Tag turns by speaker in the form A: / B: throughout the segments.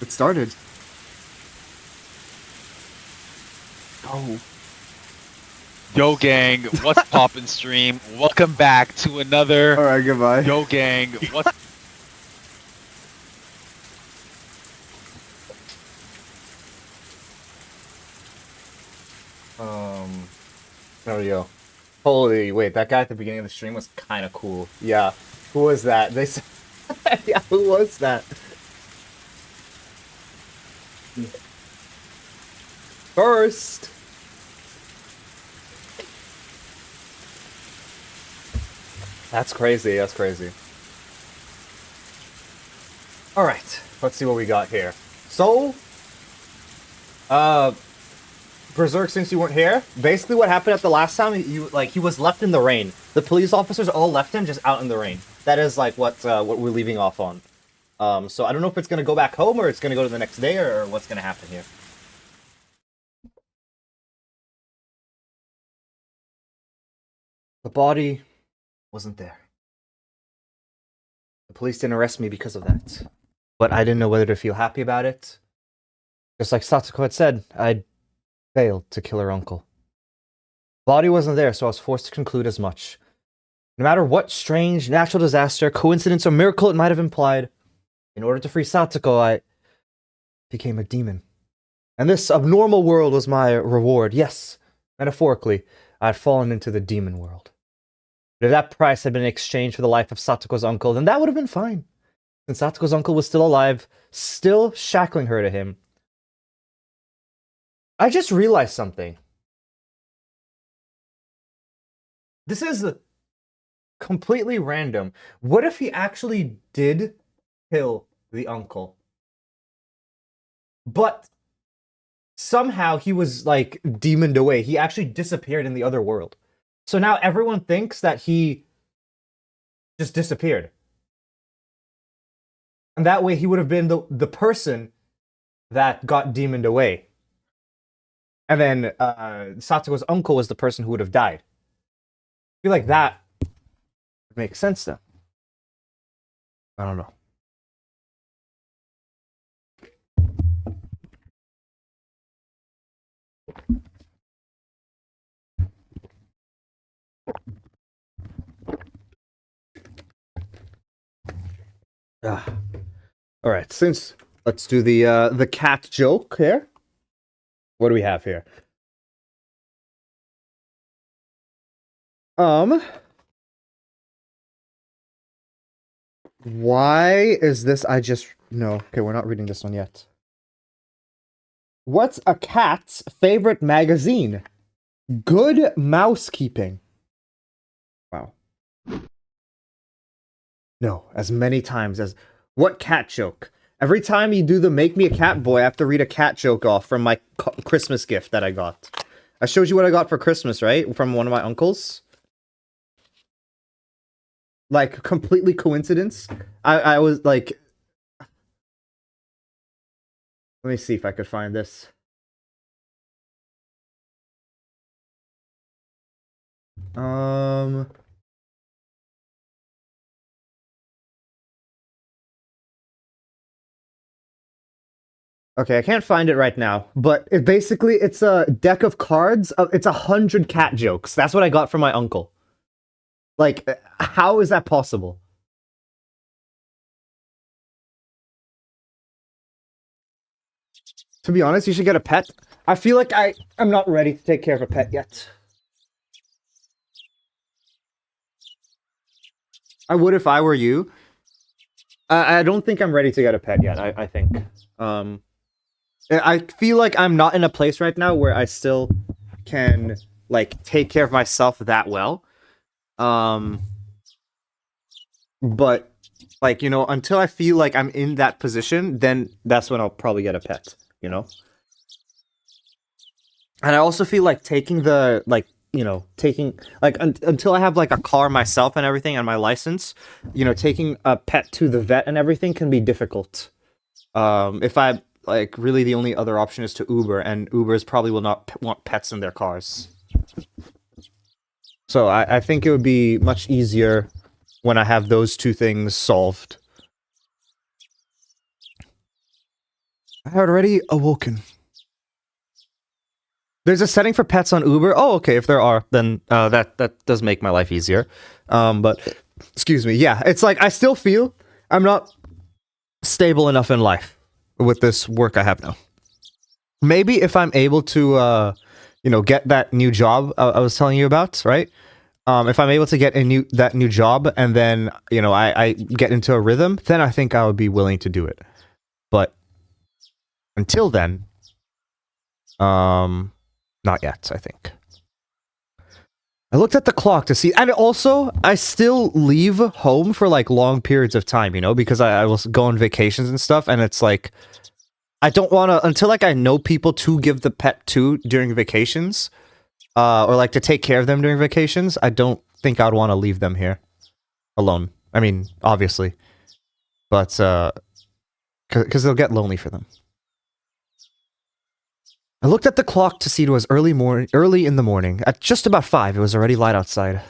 A: It started. Oh.
B: Yo gang, what's poppin' stream? Welcome back to another
A: Alright, goodbye.
B: Yo gang, what's
A: Um, there we go. Holy, wait, that guy at the beginning of the stream was kind of cool. Yeah. Who was that? They said, yeah, who was that? First. That's crazy, that's crazy. Alright, let's see what we got here. So, uh, Berserk, since you weren't here, basically what happened at the last time, he was left in the rain. The police officers all left him just out in the rain. That is like what we're leaving off on. So I don't know if it's gonna go back home or it's gonna go to the next day or what's gonna happen here. The body wasn't there. The police didn't arrest me because of that. But I didn't know whether to feel happy about it. Just like Satsuko had said, I'd failed to kill her uncle. Body wasn't there, so I was forced to conclude as much. No matter what strange natural disaster, coincidence, or miracle it might have implied, in order to free Satsuko, I became a demon. And this abnormal world was my reward. Yes, metaphorically, I had fallen into the demon world. But if that price had been in exchange for the life of Satsuko's uncle, then that would have been fine. Since Satsuko's uncle was still alive, still shackling her to him. I just realized something. This is completely random. What if he actually did kill the uncle? But somehow he was like demoned away. He actually disappeared in the other world. So now everyone thinks that he just disappeared. And that way he would have been the person that got demoned away. And then Satsuko's uncle was the person who would have died. I feel like that would make sense then. I don't know. Ah. All right, since let's do the cat joke here. What do we have here? Why is this? No. Okay, we're not reading this one yet. What's a cat's favorite magazine? Good Mousekeeping. Wow. No, as many times as what cat joke? Every time you do the make me a cat boy, I have to read a cat joke off from my Christmas gift that I got. I showed you what I got for Christmas, right? From one of my uncles. Like, completely coincidence. I was like... Let me see if I could find this. Okay, I can't find it right now, but it's a deck of cards. It's 100 cat jokes. That's what I got from my uncle. Like, how is that possible? To be honest, you should get a pet. I feel like I'm not ready to take care of a pet yet. I would if I were you. I don't think I'm ready to get a pet yet, I think. I feel like I'm not in a place right now where I still can, like, take care of myself that well. But, like, you know, until I feel like I'm in that position, then that's when I'll probably get a pet, you know? And I also feel like taking the, like, you know, taking, like, until I have, like, a car myself and everything and my license, you know, taking a pet to the vet and everything can be difficult. If I, like, really the only other option is to Uber, and Ubers probably will not want pets in their cars. So I think it would be much easier when I have those two things solved. I had already awoken. There's a setting for pets on Uber. Oh, okay. If there are, then that does make my life easier. But excuse me. Yeah, it's like I still feel I'm not stable enough in life with this work I have now. Maybe if I'm able to, get that new job I was telling you about, right? If I'm able to get that new job and then I get into a rhythm, then I think I would be willing to do it. But until then, not yet. I think. I looked at the clock to see, and also I still leave home for like long periods of time, because I will go on vacations and stuff, and it's like I don't want to until like I know people to give the pet to during vacations, or like to take care of them during vacations. I don't think I'd want to leave them here alone. I mean, obviously, but because they'll get lonely for them. I looked at the clock to see it was early in the morning. At just about 5, it was already light outside.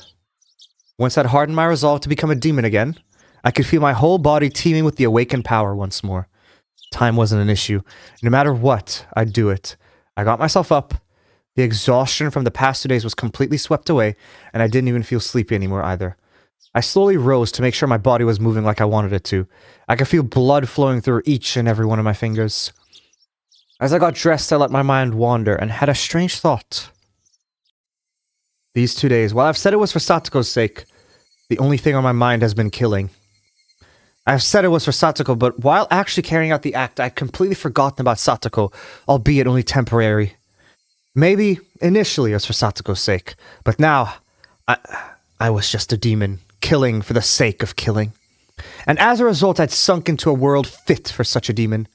A: Once I'd hardened my resolve to become a demon again, I could feel my whole body teeming with the awakened power once more. Time wasn't an issue. No matter what, I'd do it. I got myself up. The exhaustion from the past 2 days was completely swept away, and I didn't even feel sleepy anymore either. I slowly rose to make sure my body was moving like I wanted it to. I could feel blood flowing through each and every one of my fingers. As I got dressed, I let my mind wander and had a strange thought. These 2 days, while I've said it was for Satoko's sake, the only thing on my mind has been killing. I've said it was for Satoko, but while actually carrying out the act, I'd completely forgotten about Satoko, albeit only temporary. Maybe, initially, it was for Satoko's sake, but now, I was just a demon, killing for the sake of killing. And as a result, I'd sunk into a world fit for such a demon.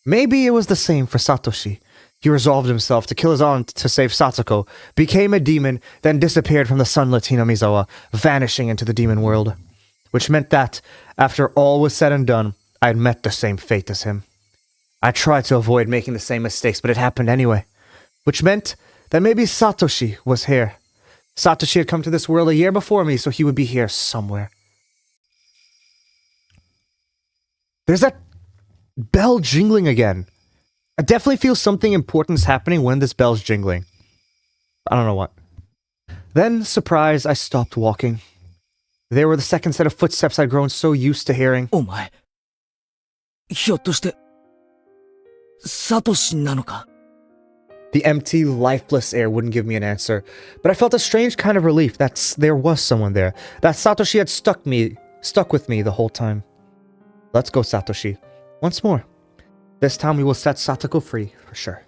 A: Maybe it was the same for Satoshi. He resolved himself to kill his aunt to save Satoko, became a demon, then disappeared from the sunlit Hinamizawa, vanishing into the demon world. Which meant that, after all was said and done, I had met the same fate as him. I tried to avoid making the same mistakes, but it happened anyway. Which meant that maybe Satoshi was here. Satoshi had come to this world a year before me, so he would be here somewhere. There's that bell jingling again. I definitely feel something important is happening when this bell's jingling. I don't know what. Then, surprised, I stopped walking. There were the second set of footsteps I'd grown so used to hearing.
C: お前、ひょっとして、サトシなのか?
A: The empty, lifeless air wouldn't give me an answer, but I felt a strange kind of relief that there was someone there, that Satoshi had stuck with me the whole time. Let's go, Satoshi. Once more. This time we will set Satoko free, for sure.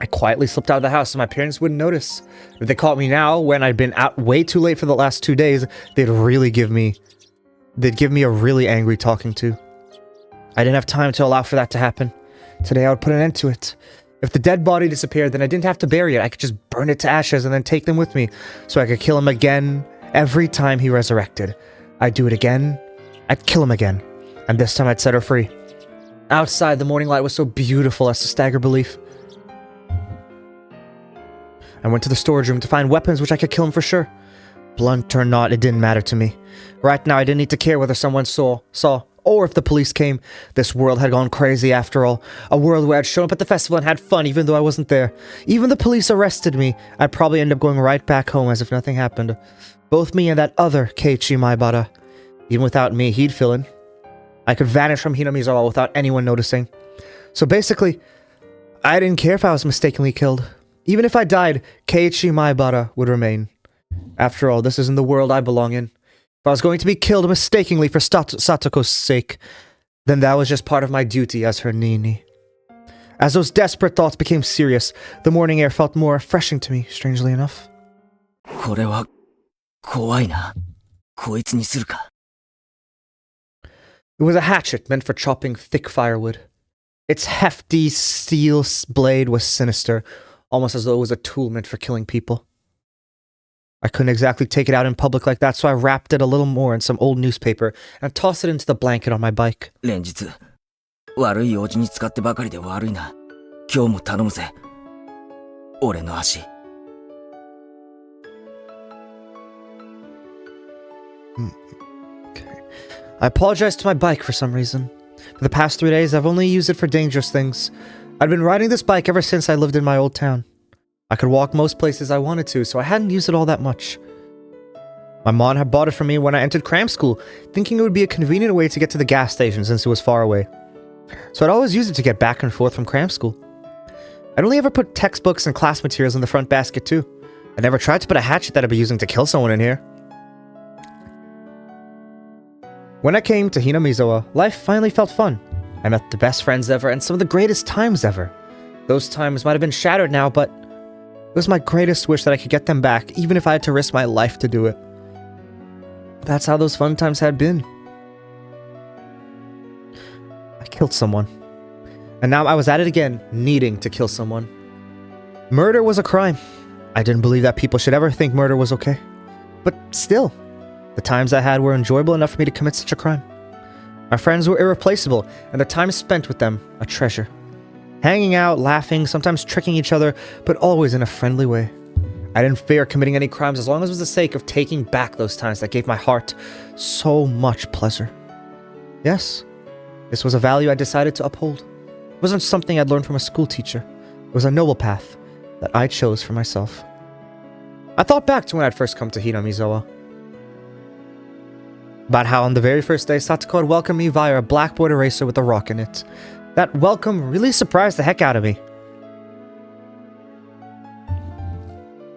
A: I quietly slipped out of the house so my parents wouldn't notice. If they caught me now, when I'd been out way too late for the last 2 days, they'd give me a really angry talking to. I didn't have time to allow for that to happen. Today I would put an end to it. If the dead body disappeared, then I didn't have to bury it. I could just burn it to ashes and then take them with me, so I could kill him again every time he resurrected. I'd do it again. I'd kill him again. And this time I'd set her free. Outside, the morning light was so beautiful as to stagger belief. I went to the storage room to find weapons which I could kill him for sure. Blunt or not, it didn't matter to me. Right now, I didn't need to care whether someone saw, or if the police came. This world had gone crazy after all. A world where I'd shown up at the festival and had fun even though I wasn't there. Even the police arrested me, I'd probably end up going right back home as if nothing happened. Both me and that other Keiichi Maibara. Even without me, he'd fill in. I could vanish from Hinamizawa without anyone noticing. So basically, I didn't care if I was mistakenly killed. Even if I died, Keiichi Maibara would remain. After all, this isn't the world I belong in. If I was going to be killed mistakenly for Satoko's sake, then that was just part of my duty as her Nini. As those desperate thoughts became serious, the morning air felt more refreshing to me, strangely enough.
C: これは、怖いな。こいつにするか。
A: It was a hatchet meant for chopping thick firewood. Its hefty steel blade was sinister, almost as though it was a tool meant for killing people. I couldn't exactly take it out in public like that, so I wrapped it a little more in some old newspaper and tossed it into the blanket on my bike.
C: 連日、悪い用事に使ってばかりで悪いな。今日も頼むぜ。俺の足。
A: Okay. I apologized to my bike for some reason. For the past 3 days, I've only used it for dangerous things. I'd been riding this bike ever since I lived in my old town. I could walk most places I wanted to, so I hadn't used it all that much. My mom had bought it for me when I entered cram school, thinking it would be a convenient way to get to the gas station since it was far away. So I'd always use it to get back and forth from cram school. I'd only ever put textbooks and class materials in the front basket too. I never tried to put a hatchet that I'd be using to kill someone in here. When I came to Hinamizawa, life finally felt fun. I met the best friends ever and some of the greatest times ever. Those times might have been shattered now, but it was my greatest wish that I could get them back, even if I had to risk my life to do it. That's how those fun times had been. I killed someone. And now I was at it again, needing to kill someone. Murder was a crime. I didn't believe that people should ever think murder was okay. But still, the times I had were enjoyable enough for me to commit such a crime. My friends were irreplaceable, and the time spent with them a treasure. Hanging out, laughing, sometimes tricking each other, but always in a friendly way. I didn't fear committing any crimes as long as it was the sake of taking back those times that gave my heart so much pleasure. Yes, this was a value I decided to uphold. It wasn't something I'd learned from a school teacher. It was a noble path that I chose for myself. I thought back to when I'd first come to Hinamizawa. About how on the very first day, Satoko had welcomed me via a blackboard eraser with a rock in it. That welcome really surprised the heck out of me.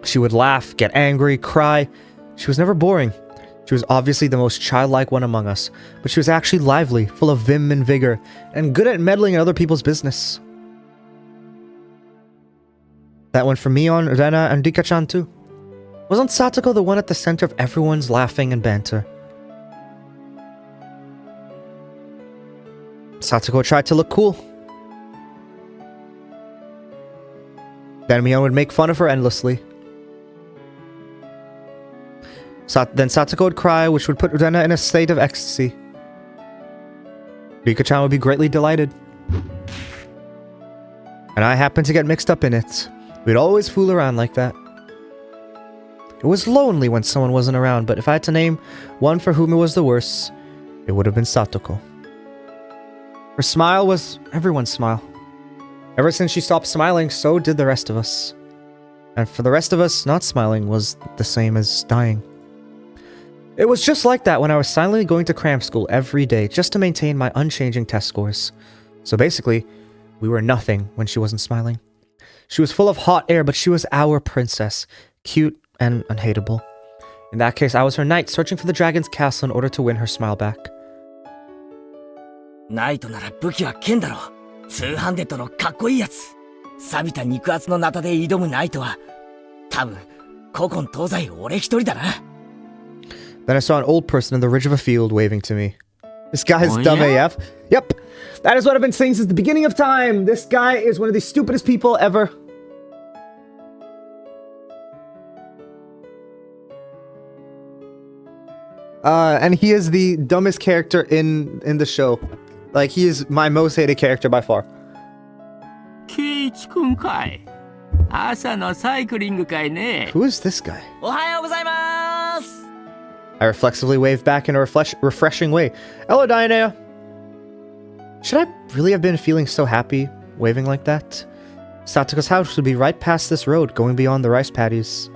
A: She would laugh, get angry, cry. She was never boring. She was obviously the most childlike one among us, but she was actually lively, full of vim and vigor, and good at meddling in other people's business. That went for Mion, Rena, and Rika-chan too. Wasn't Satoko the one at the center of everyone's laughing and banter? Satoko tried to look cool. Then Mion would make fun of her endlessly. Then Satoko would cry, which would put Rena in a state of ecstasy. Rika-chan would be greatly delighted. And I happened to get mixed up in it. We'd always fool around like that. It was lonely when someone wasn't around, but if I had to name one for whom it was the worst, it would have been Satoko. Her smile was everyone's smile. Ever since she stopped smiling, so did the rest of us. And for the rest of us, not smiling was the same as dying. It was just like that when I was silently going to cram school every day just to maintain my unchanging test scores. So basically, we were nothing when she wasn't smiling. She was full of hot air, but she was our princess, cute and unhateable. In that case, I was her knight searching for the dragon's castle in order to win her smile back.
C: ナイトなら武器は剣だろ。ツーハンデッドのかっこいいやつ。錆びた肉厚のナタで挑むナイトは、多分、古今東西俺一人だな。
A: Then I saw an old person in the ridge of a field waving to me. This guy is dumb AF. Yep, that is what I've been saying since the beginning of time. This guy is one of the stupidest people ever. And he is the dumbest character in the show. Like, he is my most hated character by far.
D: ケイチ君かい。朝のサイクリングかいね。
A: Who is this guy?
C: おはようございます。
A: I reflexively waved back in a refreshing way. Hello, Diana. Should I really have been feeling so happy, waving like that? Satoko's house would be right past this road, going beyond the rice paddies.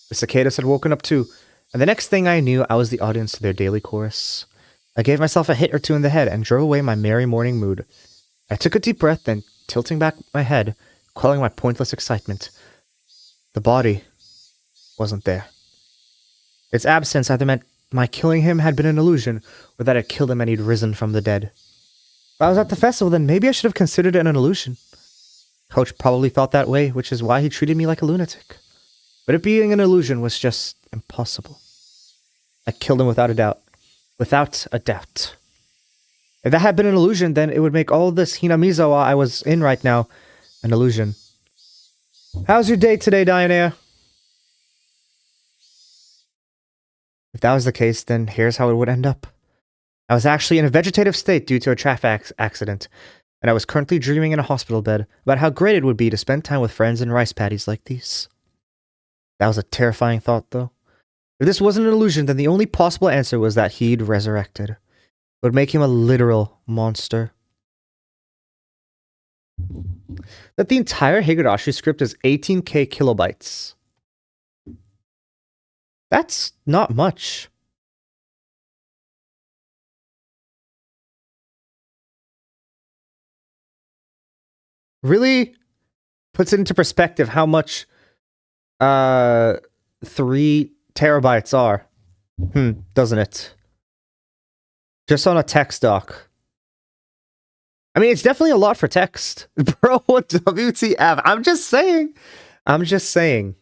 A: The cicadas had woken up too, and the next thing I knew, I was the audience to their daily chorus. I gave myself a hit or two in the head and drove away my merry morning mood. I took a deep breath, then, tilting back my head, quelling my pointless excitement. The body wasn't there. Its absence either meant my killing him had been an illusion, or that I'd killed him and he'd risen from the dead. If I was at the festival, then maybe I should have considered it an illusion. Coach probably thought that way, which is why he treated me like a lunatic. But it being an illusion was just impossible. I killed him without a doubt. Without a doubt. If that had been an illusion, then it would make all this Hinamizawa I was in right now an illusion. How's your day today, Diana? If that was the case, then here's how it would end up. I was actually in a vegetative state due to a traffic accident, and I was currently dreaming in a hospital bed about how great it would be to spend time with friends in rice paddies like these. That was a terrifying thought, though. If this wasn't an illusion, then the only possible answer was that he'd resurrected. It would make him a literal monster. That the entire Higurashi script is 18k kilobytes. That's not much. Really puts it into perspective how much 3 terabytes are. Doesn't it? Just on a text doc. I mean, it's definitely a lot for text. Bro, WTF? I'm just saying.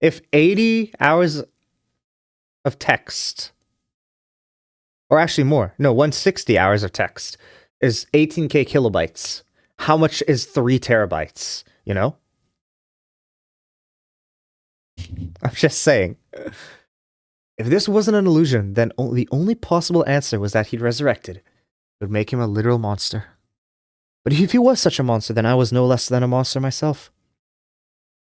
A: If 80 hours of text, or actually more, no, 160 hours of text is 18k kilobytes. How much is 3 terabytes? You know? I'm just saying. If this wasn't an illusion, then the only possible answer was that he'd resurrected. It would make him a literal monster. But if he was such a monster, then I was no less than a monster myself.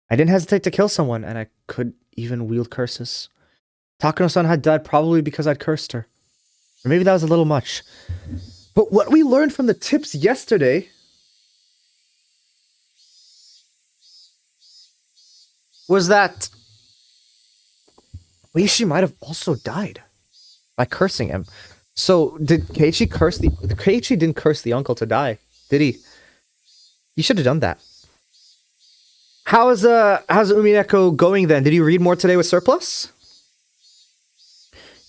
A: I didn't hesitate to kill someone, and I could even wield curses. Takano-san had died probably because I'd cursed her. Or maybe that was a little much. But what we learned from the tips yesterday was that Oishi might have also died by cursing him. So did Keiichi curse Keiichi didn't curse the uncle to die, did he? He should have done that. How's Umineko going then? Did you read more today with Surplus?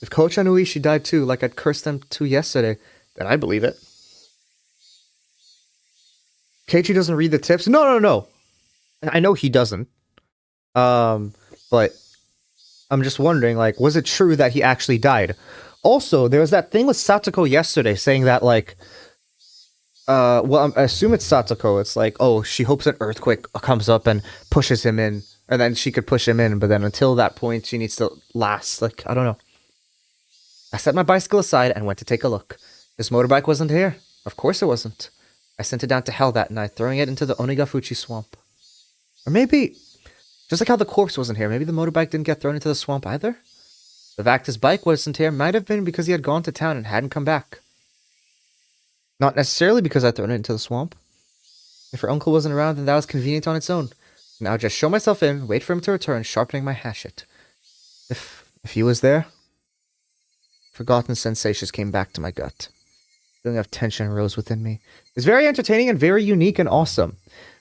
A: If Kocha and Oishi died too, like I'd cursed them too yesterday, then I believe it. Keiichi doesn't read the tips? No. I know he doesn't. But I'm just wondering, like, was it true that he actually died? Also, there was that thing with Satoko yesterday saying that, like, well, I assume it's Satoko. It's like, oh, she hopes an earthquake comes up and pushes him in, and then she could push him in, but then until that point, she needs to last. Like, I don't know. I set my bicycle aside and went to take a look. This motorbike wasn't here. Of course it wasn't. I sent it down to hell that night, throwing it into the Onigafuchi swamp. Or maybe, just like how the corpse wasn't here, maybe the motorbike didn't get thrown into the swamp either? The fact his bike wasn't here might have been because he had gone to town and hadn't come back. Not necessarily because I'd thrown it into the swamp. If her uncle wasn't around, then that was convenient on its own. Now just show myself in, wait for him to return, sharpening my hatchet. If he was there, forgotten sensations came back to my gut. Feeling of tension rose within me. It's very entertaining and very unique and awesome.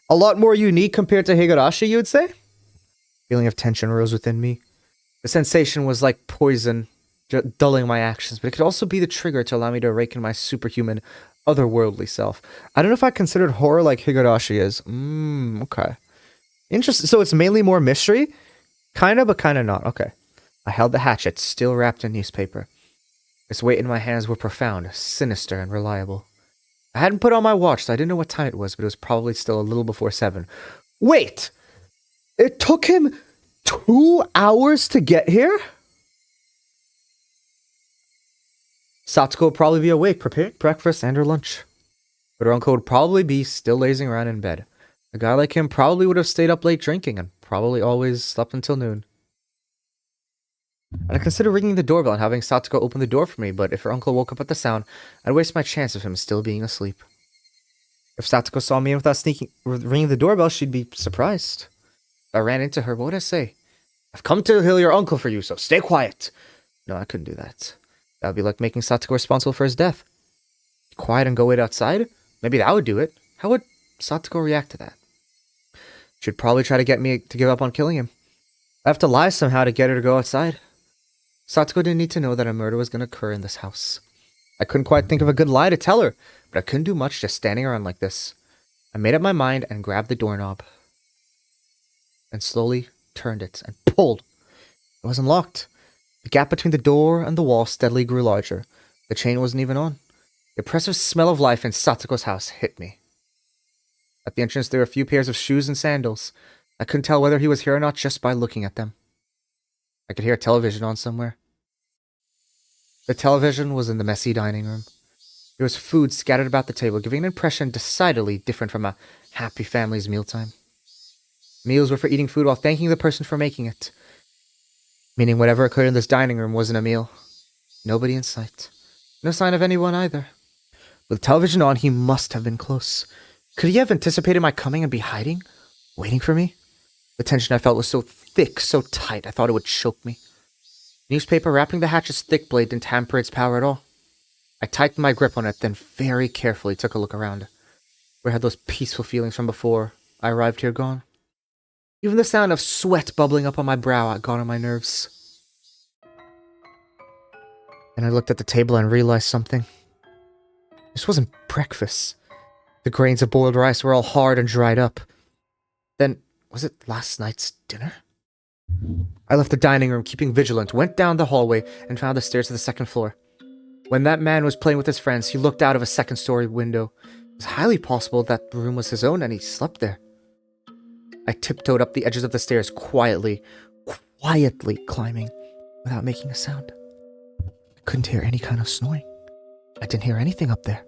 A: A lot more unique compared to Higurashi, you would say? Feeling of tension rose within me. The sensation was like poison, dulling my actions, but it could also be the trigger to allow me to awaken my superhuman, otherworldly self. I don't know if I considered horror like Higurashi is. Okay. Interesting. So it's mainly more mystery? Kinda, but kinda not. Okay. I held the hatchet, still wrapped in newspaper. Its weight in my hands were profound, sinister, and reliable. I hadn't put on my watch, so I didn't know what time it was, but it was probably still a little before 7. Wait! It took him 2 hours to get here? Satsuko would probably be awake, preparing breakfast and her lunch. But her uncle would probably be still lazing around in bed. A guy like him probably would have stayed up late drinking and probably always slept until noon. And I considered ringing the doorbell and having Satsuko open the door for me, but if her uncle woke up at the sound, I'd waste my chance of him still being asleep. If Satsuko saw me without ringing the doorbell, she'd be surprised. If I ran into her, what would I say? I've come to heal your uncle for you, so stay quiet. No, I couldn't do that. That would be like making Satsuko responsible for his death. Be quiet and go wait outside? Maybe that would do it. How would Satsuko react to that? She'd probably try to get me to give up on killing him. I have to lie somehow to get her to go outside. Satsuko didn't need to know that a murder was going to occur in this house. I couldn't quite think of a good lie to tell her, but I couldn't do much just standing around like this. I made up my mind and grabbed the doorknob. And slowly turned it and pulled. It wasn't locked. The gap between the door and the wall steadily grew larger. The chain wasn't even on. The oppressive smell of life in Satsuko's house hit me. At the entrance there were a few pairs of shoes and sandals. I couldn't tell whether he was here or not just by looking at them. I could hear a television on somewhere. The television was in the messy dining room. There was food scattered about the table, giving an impression decidedly different from a happy family's mealtime. Meals were for eating food while thanking the person for making it. Meaning whatever occurred in this dining room wasn't a meal. Nobody in sight. No sign of anyone either. With the television on, he must have been close. Could he have anticipated my coming and be hiding? Waiting for me? The tension I felt was so thick, so tight, I thought it would choke me. Newspaper wrapping the hatchet's thick blade didn't hamper its power at all. I tightened my grip on it, then very carefully took a look around. Where had those peaceful feelings from before I arrived here gone? Even the sound of sweat bubbling up on my brow had gone on my nerves. And I looked at the table and realized something. This wasn't breakfast. The grains of boiled rice were all hard and dried up. Then, was it last night's dinner? I left the dining room, keeping vigilant, went down the hallway, and found the stairs to the second floor. When that man was playing with his friends, he looked out of a second-story window. It was highly possible that room was his own and he slept there. I tiptoed up the edges of the stairs, quietly climbing, without making a sound. I couldn't hear any kind of snoring. I didn't hear anything up there.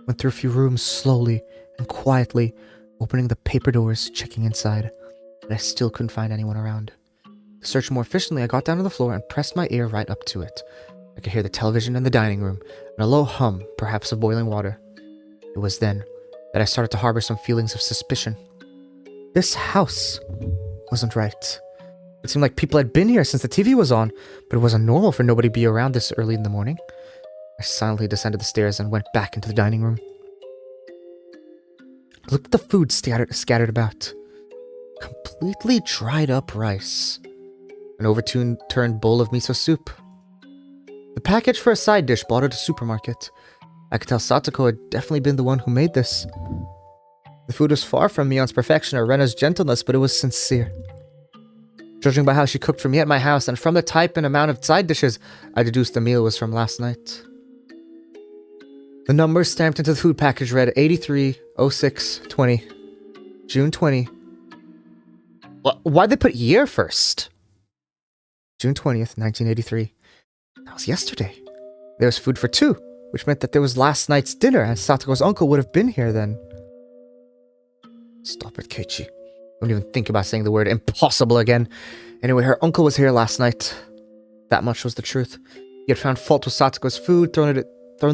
A: Went through a few rooms slowly and quietly, opening the paper doors, checking inside, but I still couldn't find anyone around. To search more efficiently, I got down to the floor and pressed my ear right up to it. I could hear the television in the dining room, and a low hum, perhaps of boiling water. It was then that I started to harbor some feelings of suspicion. This house wasn't right. It seemed like people had been here since the TV was on, but it wasn't normal for nobody to be around this early in the morning. I silently descended the stairs and went back into the dining room. I looked at the food scattered about. Completely dried up rice. An overturned bowl of miso soup. The package for a side dish bought at a supermarket. I could tell Satoko had definitely been the one who made this. The food was far from Mion's perfection or Rena's gentleness, but it was sincere. Judging by how she cooked for me at my house and from the type and amount of side dishes, I deduced the meal was from last night. The numbers stamped into the food package read 830620, June 20. Why'd they put year first? June 20th, 1983. That was yesterday. There was food for two, which meant that there was last night's dinner, and Satoko's uncle would have been here then. Stop it, Keiichi. Don't even think about saying the word impossible again. Anyway, her uncle was here last night. That much was the truth. He had found fault with Satoko's food, thrown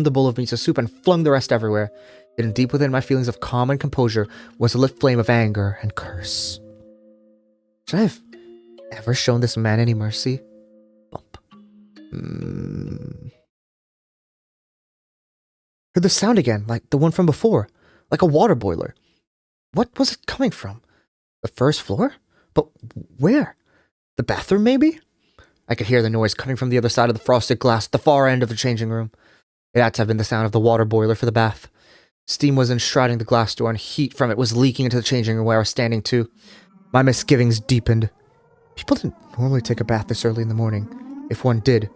A: the bowl of miso soup, and flung the rest everywhere. Hidden deep within my feelings of calm and composure was a lit flame of anger and curse. Should I have ever shown this man any mercy? Bump. Heard the sound again, like the one from before. Like a water boiler. What was it coming from? The first floor? But where? The bathroom, maybe? I could hear the noise coming from the other side of the frosted glass at the far end of the changing room. It had to have been the sound of the water boiler for the bath. Steam was enshrouding the glass door, and heat from it was leaking into the changing room where I was standing too. My misgivings deepened. People didn't normally take a bath this early in the morning. If one did,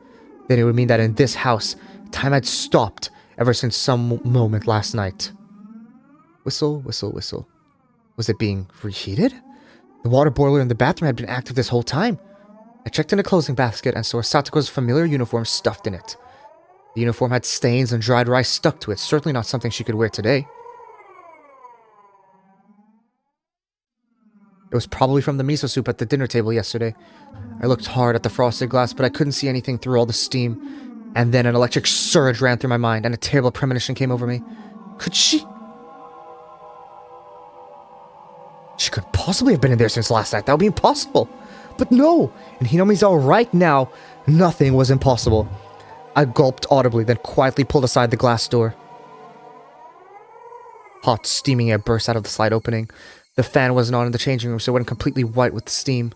A: then it would mean that in this house, time had stopped ever since some moment last night. Whistle, whistle, whistle. Was it being reheated? The water boiler in the bathroom had been active this whole time. I checked in a clothing basket and saw Satoko's familiar uniform stuffed in it. The uniform had stains and dried rice stuck to it, certainly not something she could wear today. It was probably from the miso soup at the dinner table yesterday. I looked hard at the frosted glass, but I couldn't see anything through all the steam. And then an electric surge ran through my mind, and a terrible premonition came over me. Could she... She couldn't possibly have been in there since last night. That would be impossible. But no! In Hinomi's right now, nothing was impossible. I gulped audibly, then quietly pulled aside the glass door. Hot, steaming air burst out of the slight opening. The fan wasn't on in the changing room, so it went completely white with the steam.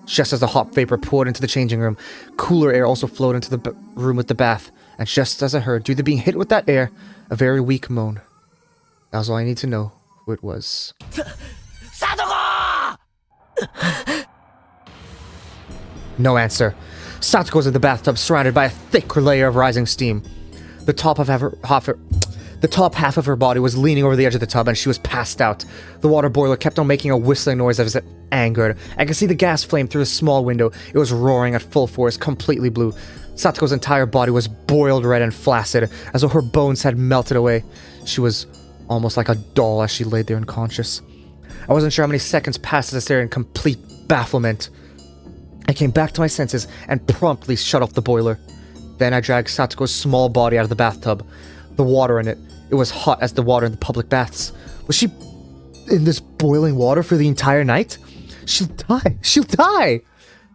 A: Just as the hot vapor poured into the changing room, cooler air also flowed into the room with the bath, and just as I heard, due to being hit with that air, a very weak moan. That was all I need to know who it was.
C: Satoko!
A: No answer. Satoko was in the bathtub, surrounded by a thick layer of rising steam. The top half of her body was leaning over the edge of the tub, and she was passed out. The water boiler kept on making a whistling noise as it angered. I could see the gas flame through the small window. It was roaring at full force, completely blue. Satoko's entire body was boiled red and flaccid, as though her bones had melted away. She was almost like a doll as she lay there unconscious. I wasn't sure how many seconds passed as I stared in complete bafflement. I came back to my senses and promptly shut off the boiler. Then I dragged Satoko's small body out of the bathtub. The water in it, it was hot as the water in the public baths. Was she in this boiling water for the entire night? She'll die! She'll die!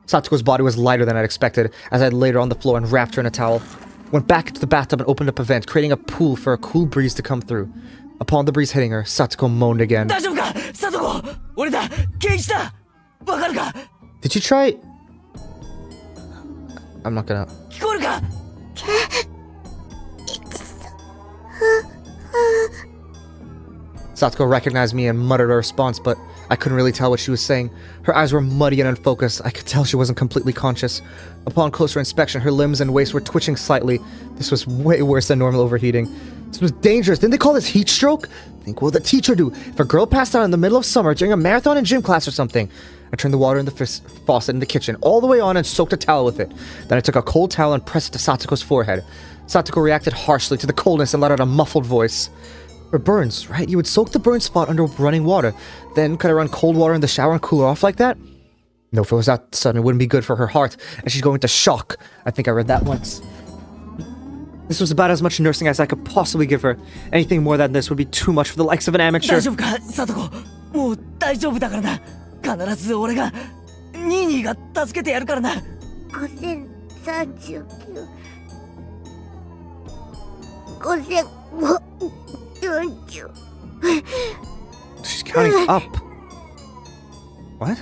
A: Satoko's body was lighter than I'd expected as I laid her on the floor and wrapped her in a towel. Went back into the bathtub and opened up a vent, creating a pool for a cool breeze to come through. Upon the breeze hitting her, Satoko moaned again.
C: 大丈夫かサトコ俺だケイチだわかるか
A: Did you try... I'm not gonna...
C: 聞こえるか
A: Satoko recognized me and muttered a response, but I couldn't really tell what she was saying. Her eyes were muddy and unfocused. I could tell she wasn't completely conscious. Upon closer inspection, her limbs and waist were twitching slightly. This was way worse than normal overheating. This was dangerous. Didn't they call this heat stroke? Think what would the teacher do if a girl passed out in the middle of summer during a marathon in gym class or something? I turned the water in the faucet in the kitchen all the way on and soaked a towel with it. Then I took a cold towel and pressed it to Satoko's forehead. Satoko reacted harshly to the coldness and let out a muffled voice. For burns, right? You would soak the burn spot under running water. Then could I run cold water in the shower and cool her off like that? No, if it was that sudden, it wouldn't be good for her heart, and she'd go into shock. I think I read that once. This was about as much nursing as I could possibly give her. Anything more than this would be too much for the likes of an amateur.
C: 大丈夫かサトコもう大丈夫だからな必ず俺がニーニーが助けてやるからな
E: 5039 5040
A: She's counting up. What?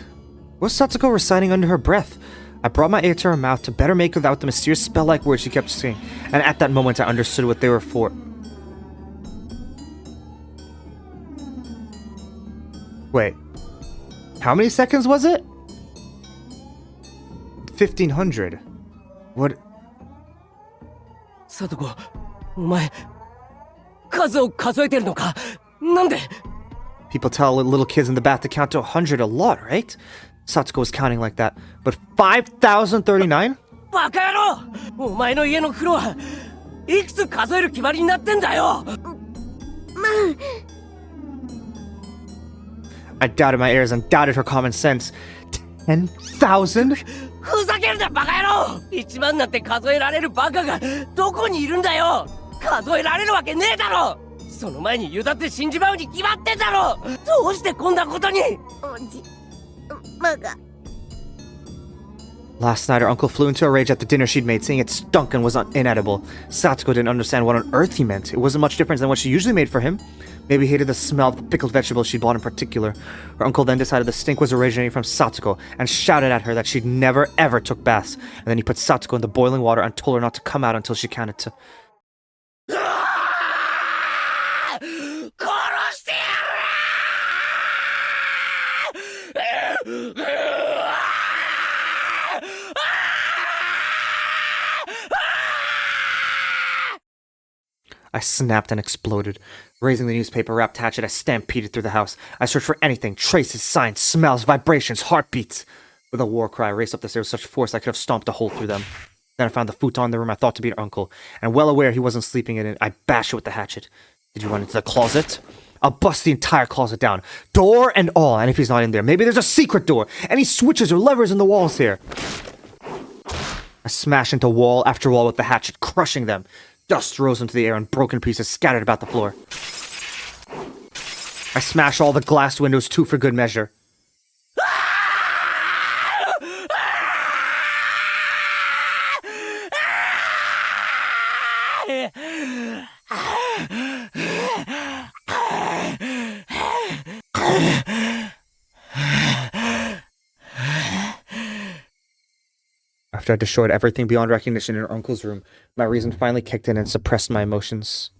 A: What's Satsuko reciting under her breath? I brought my ear to her mouth to better make out the mysterious spell-like words she kept saying, and at that moment I understood what they were for. Wait. How many seconds was it? 1500. What?
C: サトコお前数を数えてるのかなんで
A: People tell little kids in the bath to count to 100 a lot, right? Satsuko was counting like that. But 5,039?
C: バカ野郎お前の家の風呂はいくつ数える決まりになってんだよ
A: I doubted my ears and doubted her common sense. 10,000?
C: ふざけるなバカ野郎1万なんて数えられるバカがどこにいるんだよ数えられるわけねえだろその前にユダって死んじまうに決まってんだろどうしてこんなことに
E: おじまが
A: Last night, her uncle flew into a rage at the dinner she'd made, saying it stunk and was inedible. Satsuko didn't understand what on earth he meant. It wasn't much different than what she usually made for him. Maybe he hated the smell of the pickled vegetables she'd bought in particular. Her uncle then decided the stink was originating from Satsuko and shouted at her that she'd never ever took baths. And then he put Satsuko in the boiling water and told her not to come out until she counted to...
C: 殺してやる
A: I snapped and exploded. Raising the newspaper-wrapped hatchet, I stampeded through the house. I searched for anything, traces, signs, smells, vibrations, heartbeats. With a war cry, I raced up the stairs with such force I could have stomped a hole through them. Then I found the futon in the room I thought to be her uncle, and well aware he wasn't sleeping in it, I bashed it with the hatchet. Did you run into the closet? I'll bust the entire closet down, door and all, and if he's not in there, maybe there's a secret door! Any switches or levers in the walls here! I smashed into wall after wall with the hatchet, crushing them. Dust rose into the air and broken pieces scattered about the floor. I smashed all the glass windows too for good measure. After I destroyed everything beyond recognition in her uncle's room, my reason finally kicked in and suppressed my emotions.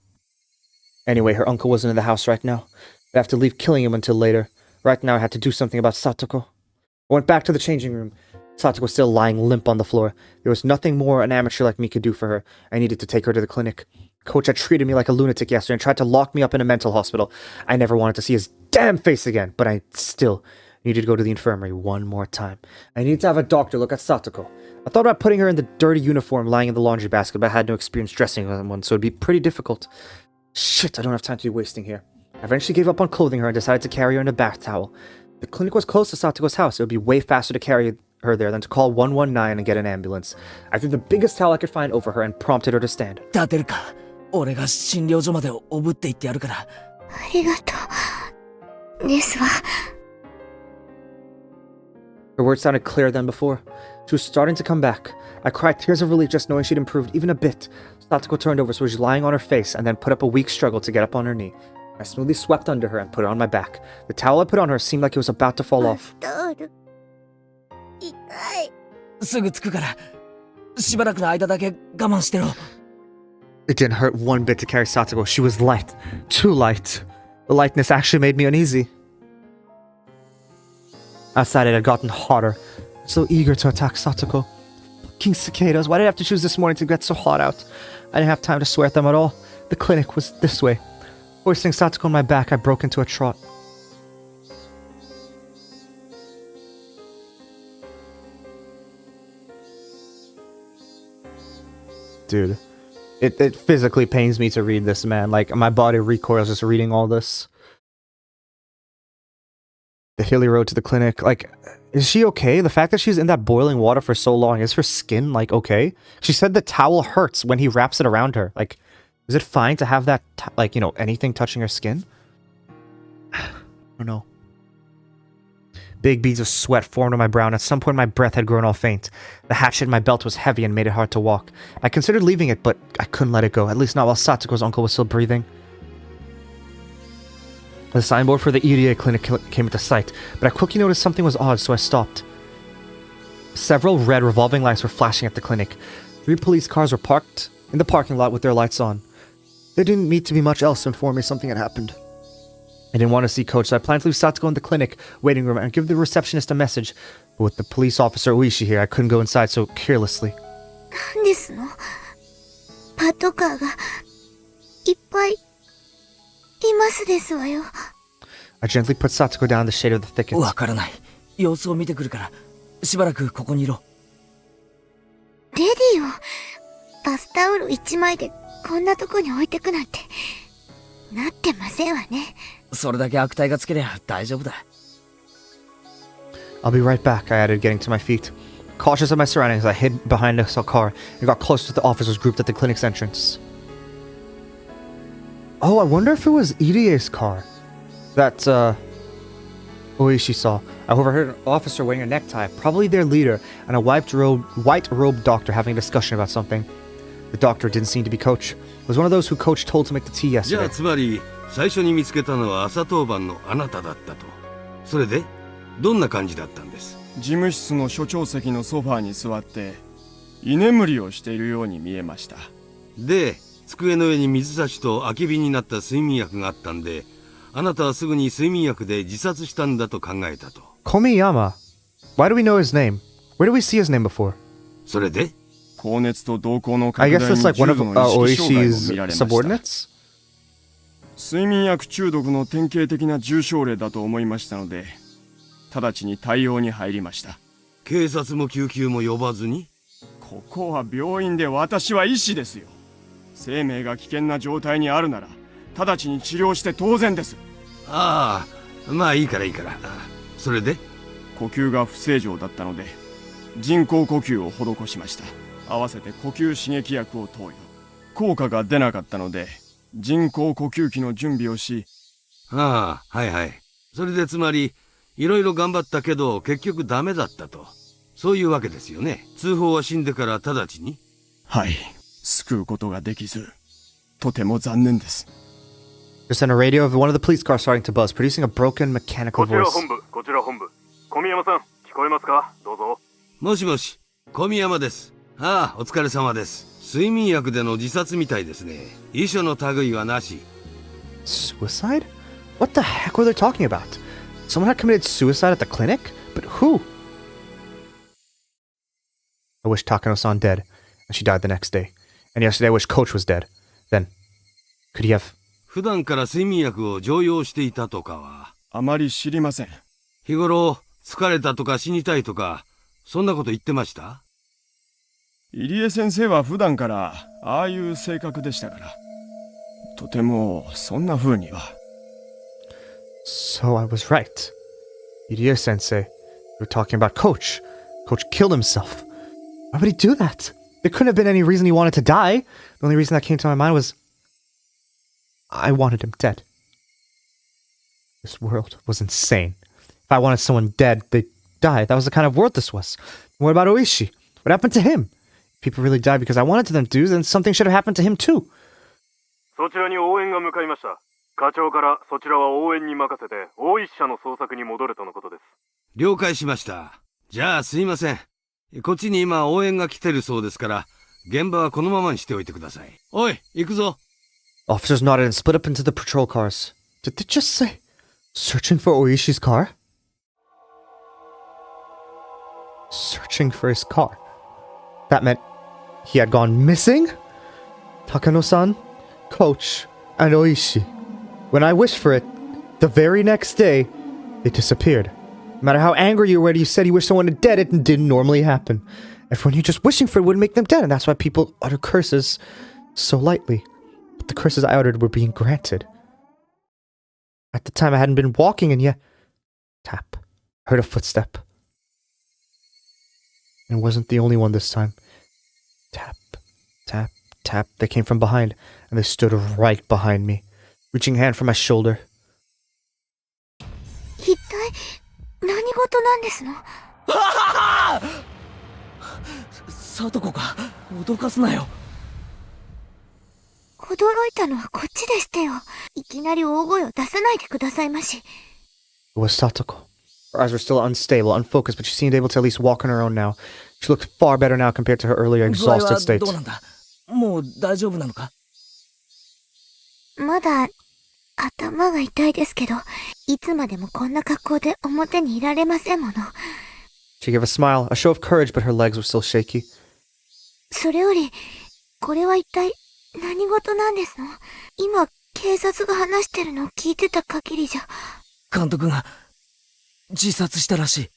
A: Anyway, her uncle wasn't in the house right now. I'd have to leave killing him until later. Right now I had to do something about Satoko. I went back to the changing room. Satoko was still lying limp on the floor. There was nothing more an amateur like me could do for her. I needed to take her to the clinic. Coach had treated me like a lunatic yesterday and tried to lock me up in a mental hospital. I never wanted to see his damn face again, but I still needed to go to the infirmary one more time. I needed to have a doctor look at Satoko. I thought about putting her in the dirty uniform lying in the laundry basket, but I had no experience dressing in one, so it'd be pretty difficult. Shit, I don't have time to be wasting here. I eventually gave up on clothing her and decided to carry her in a bath towel. The clinic was close to Satoko's house. It would be way faster to carry her there than to call 119 and get an ambulance. I threw the biggest towel I could find over her and prompted her to stand.
C: 立てるか。俺が診療所までおぶって行ってやるから。
E: ありがとう。ですわ。
A: Her words sounded clearer than before. She was starting to come back. I cried tears of relief just knowing she'd improved even a bit. Satoko turned over so she was lying on her face and then put up a weak struggle to get up on her knee. I smoothly swept under her and put it on my back. The towel I put on her seemed like it was about to fall off.
E: タオル。痛い。
C: すぐ着くから。しばらくの間だけ我慢してろ。
A: It didn't hurt one bit to carry Satoko. She was light. Too light. The lightness actually made me uneasy. Outside it had gotten hotter. So eager to attack Satoko. Fucking cicadas. Why did I have to choose this morning to get so hot out? I didn't have time to swear at them at all. The clinic was this way. Hoisting Satoko on my back, I broke into a trot. Dude. It physically pains me to read this, man. Like, my body recoils just reading all this. The hilly road to the clinic. Like, is she okay? The fact that she's in that boiling water for so long, is her skin, like, okay? She said the towel hurts when he wraps it around her. Like, is it fine to have that, like, you know, anything touching her skin? I don't know. Big beads of sweat formed on my brow, and at some point my breath had grown all faint. The hatchet in my belt was heavy and made it hard to walk. I considered leaving it, but I couldn't let it go, at least not while Satoko's uncle was still breathing. The signboard for the EDA clinic came into sight, but I quickly noticed something was odd, so I stopped. Several red revolving lights were flashing at the clinic. 3 police cars were parked in the parking lot with their lights on. There didn't need to be much else to inform me something had happened. I didn't want to see Coach, so I planned to leave Satoko in the clinic waiting room and give the receptionist a message. But with the police officer Uishi here, I couldn't go inside so carelessly.
E: なんですの？パトカーがいっぱいいますですわよ。
A: I gently put Satoko down in the shade of the thicket.
C: わからない。様子を見てくるから。しばらくここにいろ。
E: レディをバスタオル1枚でこんなとこに置いてくなんてなってませんわね。
C: それだけ悪態がつけりゃ大丈夫だ。
A: I'll be right back, I added, getting to my feet. Cautious of my surroundings, I hid behind a car and got close to the officers grouped at the clinic's entrance. Oh, I wonder if it was Irie's car that, Oishi saw. I overheard an officer wearing a necktie, probably their leader, and a white-robed doctor having a discussion about something. The doctor didn't seem to be Coach. It was one of those who Coach told to make the tea
F: じゃあ
A: yesterday.
F: つまり最初に見つけたのは朝当番のあなただったと。それでどんな感じだったんです？
G: 事務室の所長席のソファーに座って居眠りをしているように見えました。
F: で、机の上に水差しと空き瓶になった睡眠薬があったんで、あなたはすぐに睡眠薬で自殺したんだと考えたと。
A: Komiyama. Why do we know his name? Where did we see his name before?
F: それで
G: 高熱と瞳孔の
A: I
G: 拡
A: guess
G: 大
A: that's
G: に
A: like one
G: 重
A: of
G: 度の意識障害を
A: Oishi's
G: 見られました。
A: subordinates?
G: 睡眠薬中毒の典型的な重症例だと思いましたので、直ちに対応に入りました。
F: 警察も救急も呼ばずに？
G: ここは病院で私は医師ですよ。生命が危険な状態にあるなら、直ちに治療して当然です。
F: ああ、まあいいからいいから。それで
G: 呼吸が不正常だったので、人工呼吸を施しました。合わせて呼吸刺激薬を投与。効果が出なかったので、人工呼吸器の準備をし。
F: ああ、はいはい。それでつまりいろいろ頑張ったけど結局ダメだったと。そういうわけですよね。通報は死んでから直ちに？
G: はい。救うことができず、とても残念です。
A: Just on a radio of one of the police cars starting to buzz, producing a broken mechanical
H: こちら
A: voice.
H: 本部、こちら本部。小宮山さん、聞こえますか？どうぞ。
F: もしもし、小宮山です。ああ、お疲れ様です。睡眠薬での自殺みたいですね。遺書の類はなし。
A: Suicide? What the heck were they talking about? Someone had committed suicide at the clinic? But who? I wish Takano-san dead, and she died the next day. And yesterday I wish Coach was dead. Then, could he have...
F: 普段から睡眠薬を常用していたとかは？
G: あまり知りません。
F: 日頃、疲れたとか死にたいとか、そんなこと言ってました？
G: 入江先生は普段からああいう性格でしたから、とてもそんな風には。
A: So I was right. Irie-sensei. We were talking about Coach. Coach killed himself. Why would he do that? There couldn't have been any reason he wanted to die. The only reason that came to my mind was I wanted him dead. This world was insane. If I wanted someone dead, they'd die. That was the kind of world this was. What about Oishi? What happened to him? If people really died because I wanted them to, then something should have happened to him too.
H: そちらに応援が向かいました。課長からそちらは応援に任せて大石社の捜索に戻るとのことです。
F: 了解しました。じゃあすいません。こっちに今応援が来てるそうですから、現場はこのままにしておいてください。おい、行くぞ。
A: Officers nodded and split up into the patrol cars. Did they just say, searching for Oishi's car? Searching for his car. That meant he had gone missing? Takano-san, Coach, and Oishi. When I wished for it, the very next day, they disappeared. No matter how angry you were, you said you wished someone dead, it didn't normally happen. Everyone you're just wishing for it would make them dead, and that's why people utter curses so lightly. But the curses I uttered were being granted. At the time, I hadn't been walking, and yet... Tap. Heard a footstep. And it wasn't the only one this time. Tap, tap, tap. They came from behind, and they stood right behind me, reaching a hand for my shoulder.
E: 一体何事なんですの？
C: サトコか、脅かすなよ。
E: 驚いたのはこっちでしてよ。いきなり大声を出さないでくださいまし。
A: It was Satoko. Her eyes were still unstable, unfocused, but she seemed able to at least walk on her own now. She looked far better now compared to her earlier exhausted state.
C: どうなんだ？もう大丈夫なのか？
E: まだ頭が痛いですけど、いつまでもこんな格好で表にいられませんもの。
A: She gave a smile, a show of courage, but her legs were still shaky.
E: それより、これは一体何事なんですの？今、警察が話してるのを聞いてた限りじゃ。
C: 監督が自殺したらしい。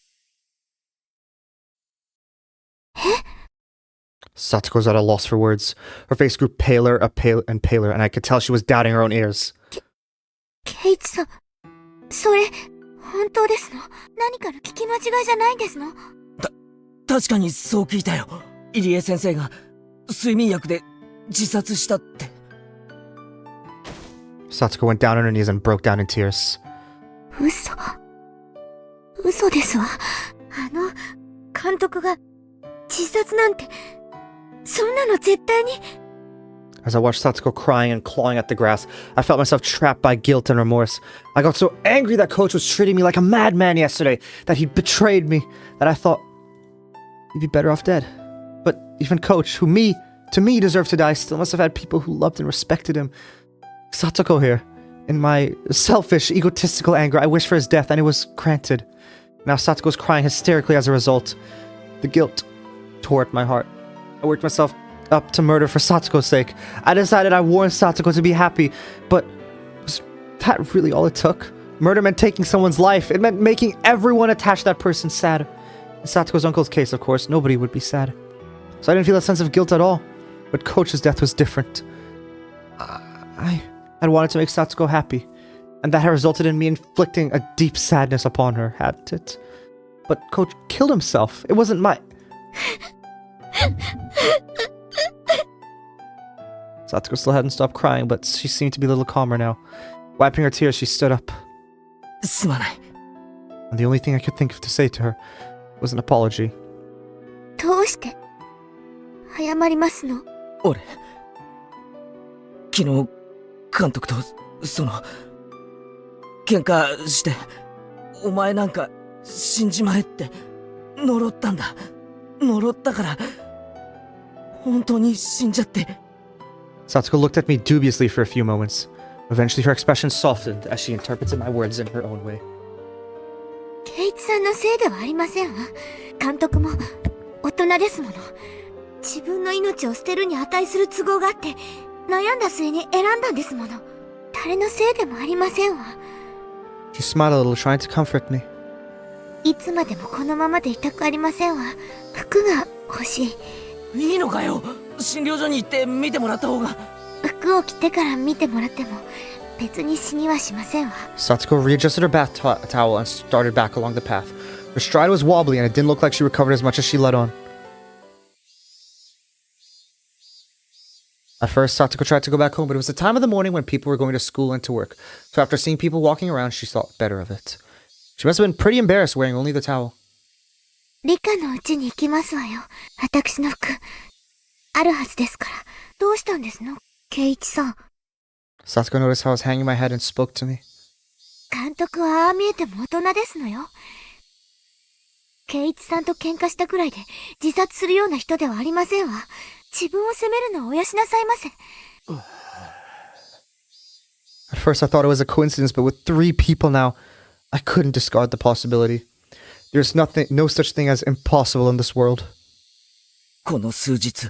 A: Satoko was at a loss for words. Her face grew paler and paler, and I could tell she was doubting her own ears.
E: ケイチさん、それ、本当ですの？何かの聞き間違いじゃないんですの？
C: 確かにそう聞いたよ。入江先生が睡眠薬で自殺したって。
A: Satoko went down on her knees and broke down in tears.
E: 嘘ですわ。監督が自殺なんて、そんなの絶対に。
A: As I watched Satoko crying and clawing at the grass, I felt myself trapped by guilt and remorse. I got so angry that Coach was treating me like a madman yesterday, that he'd betrayed me, that I thought he'd be better off dead. But even Coach, who to me deserved to die, still must have had people who loved and respected him. Satoko here. In my selfish, egotistical anger, I wished for his death, and it was granted. Now Satoko's crying hysterically as a result. The guilt tore at my heart. I worked myself up to murder for Satoko's sake. I decided I wanted Satoko to be happy, but was that really all it took? Murder meant taking someone's life. It meant making everyone attached to that person sad. In Satoko's uncle's case, of course, nobody would be sad. So I didn't feel a sense of guilt at all. But Coach's death was different. I had wanted to make Satoko happy, and that had resulted in me inflicting a deep sadness upon her, hadn't it? But Coach killed himself. It wasn't my... Satoko still hadn't stopped crying, but she seemed to be a little calmer now. Wiping her tears, she stood up.
C: すまない。
A: And the only thing I could think of to say to her was an apology.
E: どうして謝りますの？
C: 俺、昨日監督と喧嘩して、お前なんか死んじまえって呪ったんだ。呪ったから本当に死んじゃって。
A: Satoko looked at me dubiously for a few moments. Eventually her expression softened as she interpreted my words in her own way.
E: ケイチさんのせいではありませんわ。監督も大人ですもの。自分の命を捨てるに値する都合があって悩んだ末に選んだんですもの。誰のせいでもありませんわ。
A: She smiled a little, trying to comfort me.
E: いつまでもこのままでいたくありませんわ。服が欲しい。
C: いいのかよ。診療所に行って見てもらった方が。
E: 服を着てから見てもらっても別に死にはしませんわ。
A: Satoko readjusted her bath towel and started back along the path. Her stride was wobbly and it didn't look like she recovered as much as she let on. At first, Satoko tried to go back home, but it was the time of the morning when people were going to school and to work. So after seeing people walking around, she thought better of it. She must have been pretty embarrassed wearing only the towel.
E: 理科の家に行きますわよ。私の服。あるはずですから。どうしたんですの圭一さん。
A: Satoko noticed how I was hanging my head and spoke to me.
E: 監督はああ見えても大人ですのよ。圭一さんと喧嘩したくらいで自殺するような人ではありませんわ。自分を責めるのをおやしなさいませ。
A: At first I thought it was a coincidence, but with 3 people now, I couldn't discard the possibility. There's no such thing as impossible in this world.
C: この数日、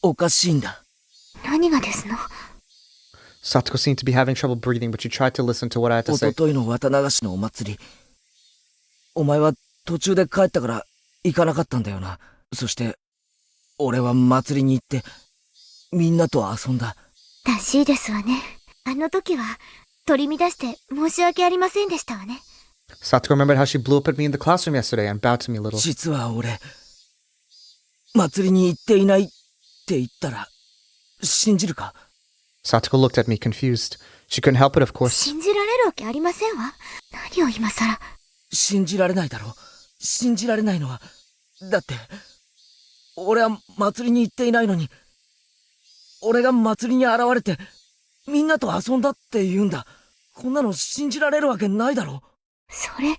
C: おかしいんだ。
E: 何がですの
A: Satoko seemed to be having trouble breathing, but she tried to listen to what I had to
C: お
A: say.
C: とといの綿流しのお祭り。お前は途中で帰ったから行かなかったんだよな。そして、俺は祭りに行って、みんなと遊んだ。
E: らしいですわね。あの時は、取り乱して申し訳ありませんでしたわね。
A: Satoko remembered how she blew up at me in the classroom yesterday and bowed to me a little.
C: 実は俺、祭りに行っていないって言ったら、信じるか
A: Satoko looked at me, confused. She couldn't help it, of course.
E: 信じられるわけありませんわ。何を今更。
C: 信じられないだろ。信じられないのは、だって、俺は祭りに行っていないのに、俺が祭りに現れて、みんなと遊んだって言うんだ。こんなの信じられるわけないだろ。
E: それ、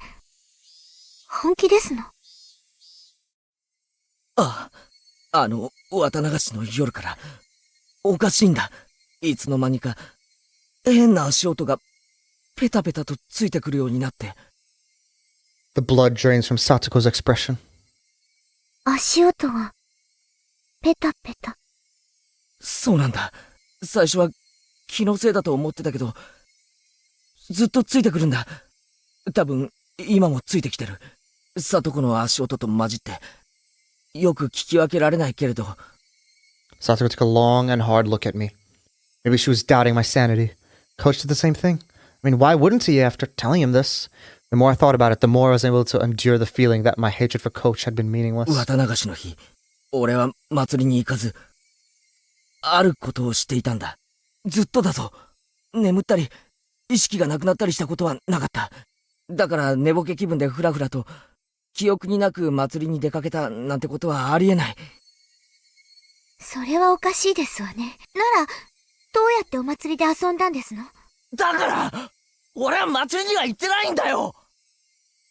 E: 本気ですの
C: ああ、綿流しの夜から、おかしいんだ。いつの間にか、変な足音が、ペタペタとついてくるようになって。
A: The blood drains from Satoko's expression.
E: 足音が、ペタペタ。
C: そうなんだ。最初は気のせいだと思ってたけど、ずっとついてくるんだ。多分、今もついてきてる。里子の足音と混じって。よく聞き分けられないけれど。
A: Satoko took a long and hard look at me. Maybe she was doubting my sanity. Coach did the same thing. I mean, why wouldn't he after telling him this? The more I thought about it, the more I was able to endure the feeling that my hatred for Coach had been meaningless.
C: 綿流しの日、俺は祭りに行かず、あることをしていたんだ。ずっとだぞ。眠ったり、意識がなくなったりしたことはなかった。だから寝ぼけ気分でふらふらと、記憶になく祭りに出かけたなんてことはありえない。
E: それはおかしいですわね。なら、どうやってお祭りで遊んだんですの
C: だから、俺は祭りには行ってないんだよ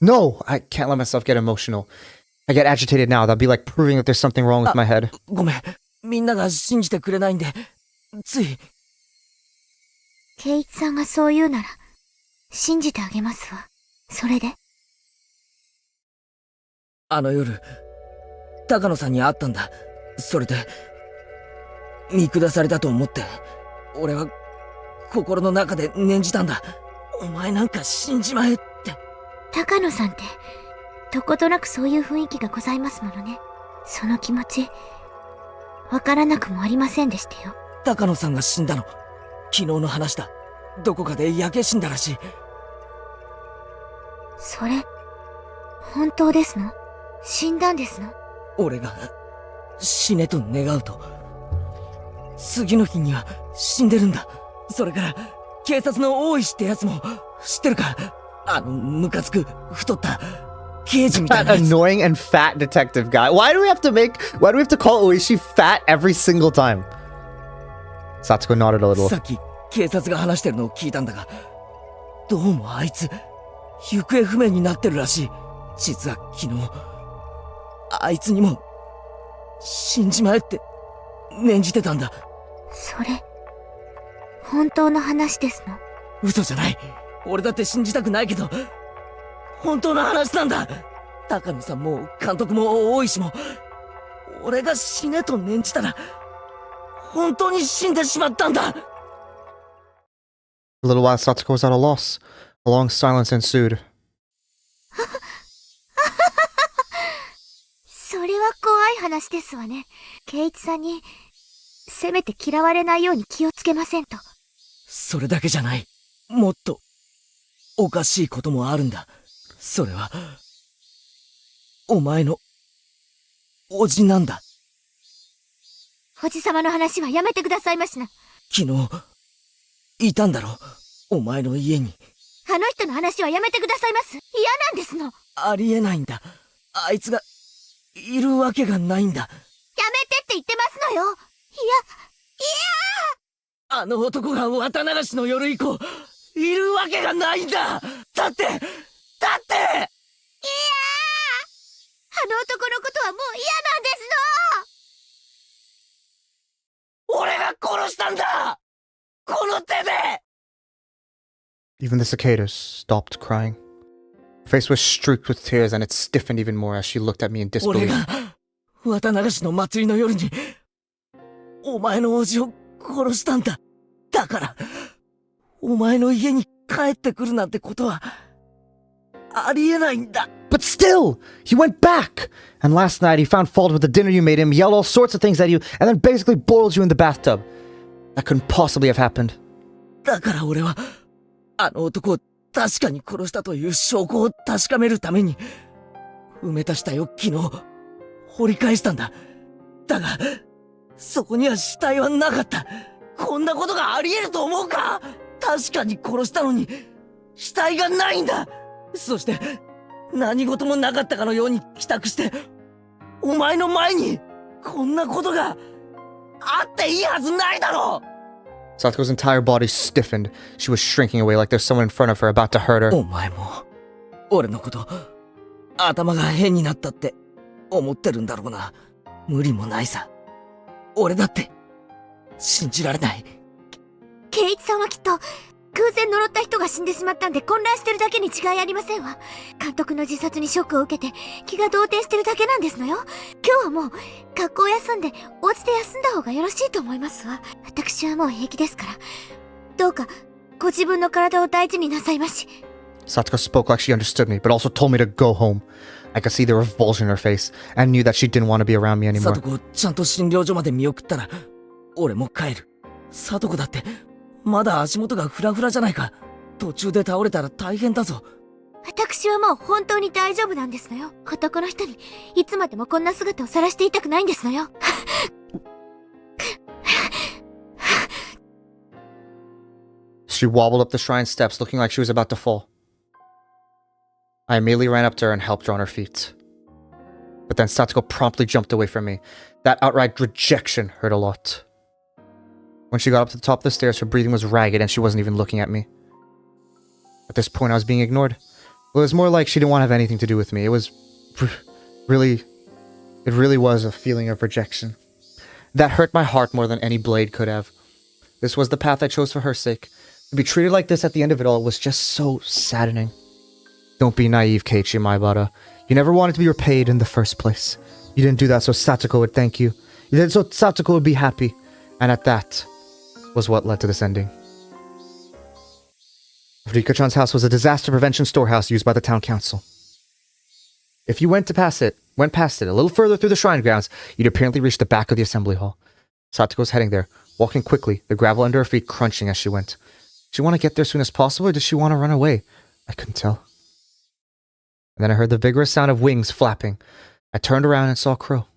A: No, I can't let myself get emotional. I get agitated now. That'd be like proving that there's something wrong with my head.
C: ごめん。みんなが信じてくれないんで、つい。
E: 圭一さんがそう言うなら、信じてあげますわ。それで
C: あの夜、高野さんに会ったんだ。それで、見下されたと思って、俺は心の中で念じたんだ。お前なんか死んじまえって。
E: 高野さんって、どことなくそういう雰囲気がございますものね。その気持ち、わからなくもありませんでしたよ。
C: 高野さんが死んだの。昨日の話だ。どこかで焼け死んだらしい。
E: それ、本当ですの？死んだんですの？
C: 俺が死ねと願うと、次の日には死んでるんだ。それから警察の大石ってやつも知ってるか？ムカつく太った刑事みたいな
A: That
C: やつ。
A: annoying and fat detective guy. Why do we have to call Oishi fat every single time? Satsuko nodded a little.
C: さっき警察が話してるのを聞いたんだが、どうもあいつ行方不明になってるらしい。実は昨日あいつにも死んじまえって念じてたんだ。
E: それ、本当の話ですの？
C: 嘘じゃない。俺だって信じたくないけど、本当の話なんだ。高野さんも監督も大石も、俺が死ねと念じたら、本当に死んでしまったんだ。
A: A little while, Satsuko was at a loss. A long silence ensued.
E: それは怖い話ですわね。圭一さんに、せめて嫌われないように気をつけませんと。
C: それだけじゃない。もっと、おかしいこともあるんだ。それは、お前の、おじなんだ。
E: おじさまの話はやめてくださいましな。
C: 昨日、いたんだろ、お前の家に。
E: あの人の話はやめてくださいます。嫌なんですの。や
C: ありえないんだ。あいつが、いるわけがないんだ。
E: めてって言ってますのよ。いや、
C: あの男が綿流しの夜以降、いるわけがないんだ。だって
E: あの男のことはもう嫌なんです
C: 俺が殺したんだ、この手で。
A: Even the cicadas stopped crying. Her face was streaked with tears, and it stiffened even more as she looked at me in
C: 俺
A: disbelief.
C: が綿流しの祭りの夜にお前のおじを殺したんだ。だからお前の家に帰ってくるなんてことはありえないんだ。
A: But still, he went back! And last night he found fault with the dinner you made him, yelled all sorts of things at you, and then basically boiled you in the bathtub. That couldn't possibly have happened.
C: だから俺はあの男を確かに殺したという証拠を確かめるために埋めた死体を昨日掘り返したんだ。だがそこには死体はなかった。こんなことがあり得ると思うか。確かに殺したのに死体がないんだ。そして何事もなかったかのように帰宅してお前の前にこんなことがあっていいはずないだろう。
A: Satoko's entire body stiffened. She was shrinking away like there's someone in front of her about to hurt her.
C: お前も俺のこと頭が変になったって思ってるんだろうな。無理もないさ。俺だって信じられない。
E: 圭一さんはきっと偶然呪った人が死んでしまったんで混乱してるだけに違いありませんわ。監督の自殺にショックを受けて気が動転してるだけなんですのよ。今日はもう学校を休んでお家で休んだ方がよろしいと思いますわ。私はもう平気ですから、どうかご自分の体を大事になさいまし。
A: Satoko spoke like she understood me, but also told me to go home. I could see the revulsion in her face, and knew that she didn't want to be around me
C: サ
A: anymore.
C: トコをちゃんと診療所まで見送ったら俺も帰る。サトコだってまだ足元がフラフラじゃないか。途中で倒れたら大変だぞ。
E: 私はもう本当に大丈夫なんですのよ。男の人にいつまでもこんな姿を晒していたくないんですのよ。
A: She wobbled up the shrine steps, looking like she was about to fall. I immediately ran up to her and helped her on her feet. But then Satoko promptly jumped away from me. That outright rejection hurt a lot. When she got up to the top of the stairs, her breathing was ragged and she wasn't even looking at me. At this point, I was being ignored. It was more like she didn't want to have anything to do with me. It was really was a feeling of rejection. That hurt my heart more than any blade could have. This was the path I chose for her sake. To be treated like this at the end of it all was just so saddening. Don't be naive, Keiichi Maibara. You never wanted to be repaid in the first place. You didn't do that so Satoko would thank you. You did it so Satoko would be happy. And at that was what led to this ending. Rika-chan's house was a disaster prevention storehouse used by the town council. If you went past it a little further through the shrine grounds, you'd apparently reach the back of the assembly hall. Satoko was heading there, walking quickly, the gravel under her feet crunching as she went. Did she want to get there as soon as possible, or did she want to run away? I couldn't tell. And then I heard the vigorous sound of wings flapping. I turned around and saw a crow.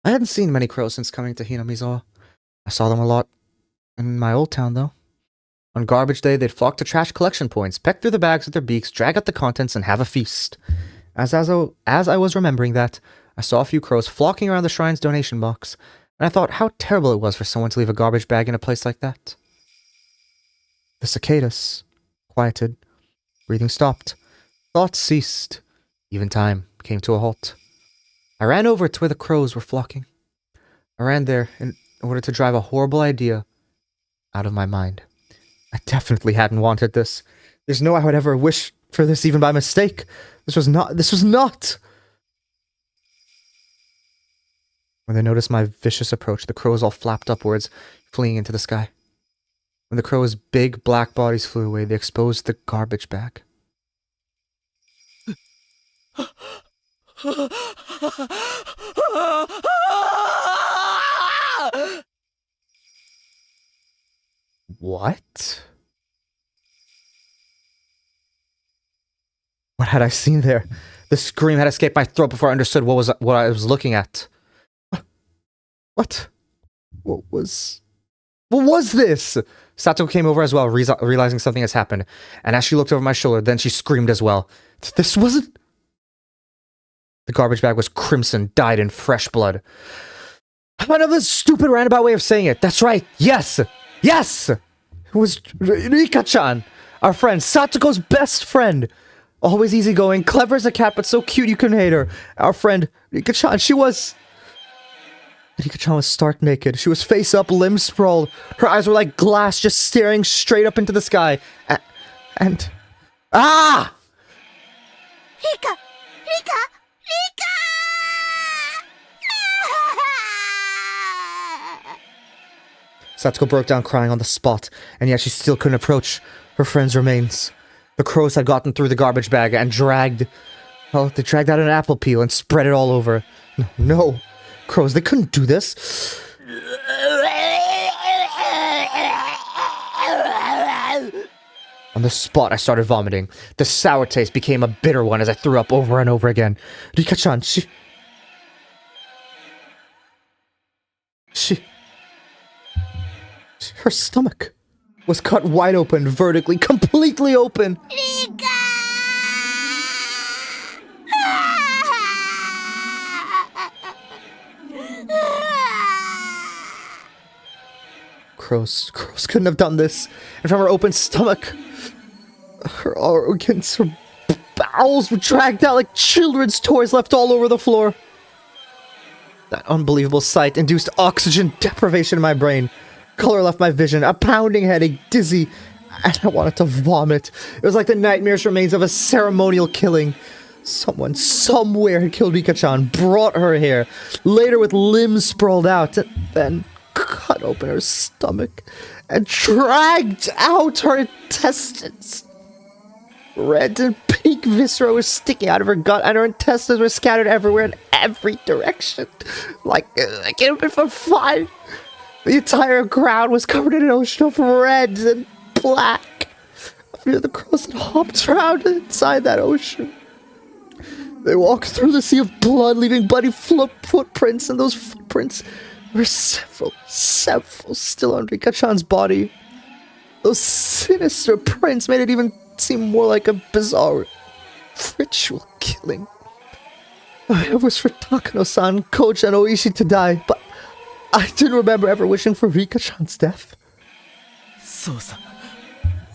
A: I hadn't seen many crows since coming to Hinamizawa. I saw them a lot in my old town, though. On garbage day, they'd flock to trash collection points, peck through the bags with their beaks, drag out the contents, and have a feast. As I was remembering that, I saw a few crows flocking around the shrine's donation box, and I thought how terrible it was for someone to leave a garbage bag in a place like that. The cicadas quieted. Breathing stopped. Thoughts ceased. Even time came to a halt. I ran over to where the crows were flocking. I ran there in order to drive a horrible idea out of my mind. I definitely hadn't wanted this. There's no way I would ever wish for this even by mistake. This was not. When they noticed my vicious approach, the crows all flapped upwards, fleeing into the sky. When the crows' big black bodies flew away, they exposed the garbage bag. What? What had I seen there? The scream had escaped my throat before I understood what I was looking at. What? What was this? Satoko came over as well, realizing something has happened. And as she looked over my shoulder, then she screamed as well. This wasn't... The garbage bag was crimson, dyed in fresh blood. Another stupid roundabout way of saying it. That's right. Yes! Yes! It was Rika-chan, our friend, Satoko's best friend. Always easygoing, clever as a cat, but so cute you couldn't hate her. Our friend, Rika-chan, Rika-chan was stark naked. She was face up, limbs sprawled. Her eyes were like glass, just staring straight up into the sky. And... Ah!
E: Rika!
A: Satoko broke down crying on the spot, and yet she still couldn't approach her friend's remains. The crows had gotten through the garbage bag and dragged out an apple peel and spread it all over. No. Crows, they couldn't do this. On the spot, I started vomiting. The sour taste became a bitter one as I threw up over and over again. Rika-chan, her stomach was cut wide open, vertically, completely open.
E: Rika!
A: Crows couldn't have done this. And from her open stomach, her organs, her bowels were dragged out like children's toys left all over the floor. That unbelievable sight induced oxygen deprivation in my brain. Color left my vision, a pounding headache, dizzy, and I wanted to vomit. It was like the nightmarish remains of a ceremonial killing. Someone, somewhere had killed Rika-chan, brought her here, laid her with limbs sprawled out, and then cut open her stomach and dragged out her intestines. Red and pink viscera was sticking out of her gut, and her intestines were scattered everywhere in every direction. Like it had been for fun. The entire ground was covered in an ocean of red and black. A few of the crows had hopped around inside that ocean. They walked through the sea of blood, leaving bloody footprints, and those footprints were several still on Rika-chan's body. Those sinister prints made it even seem more like a bizarre ritual killing. It was for Takano-san, Koji, and Oishi to die, but I didn't remember ever wishing for Rika-chan's death.
C: そうさ、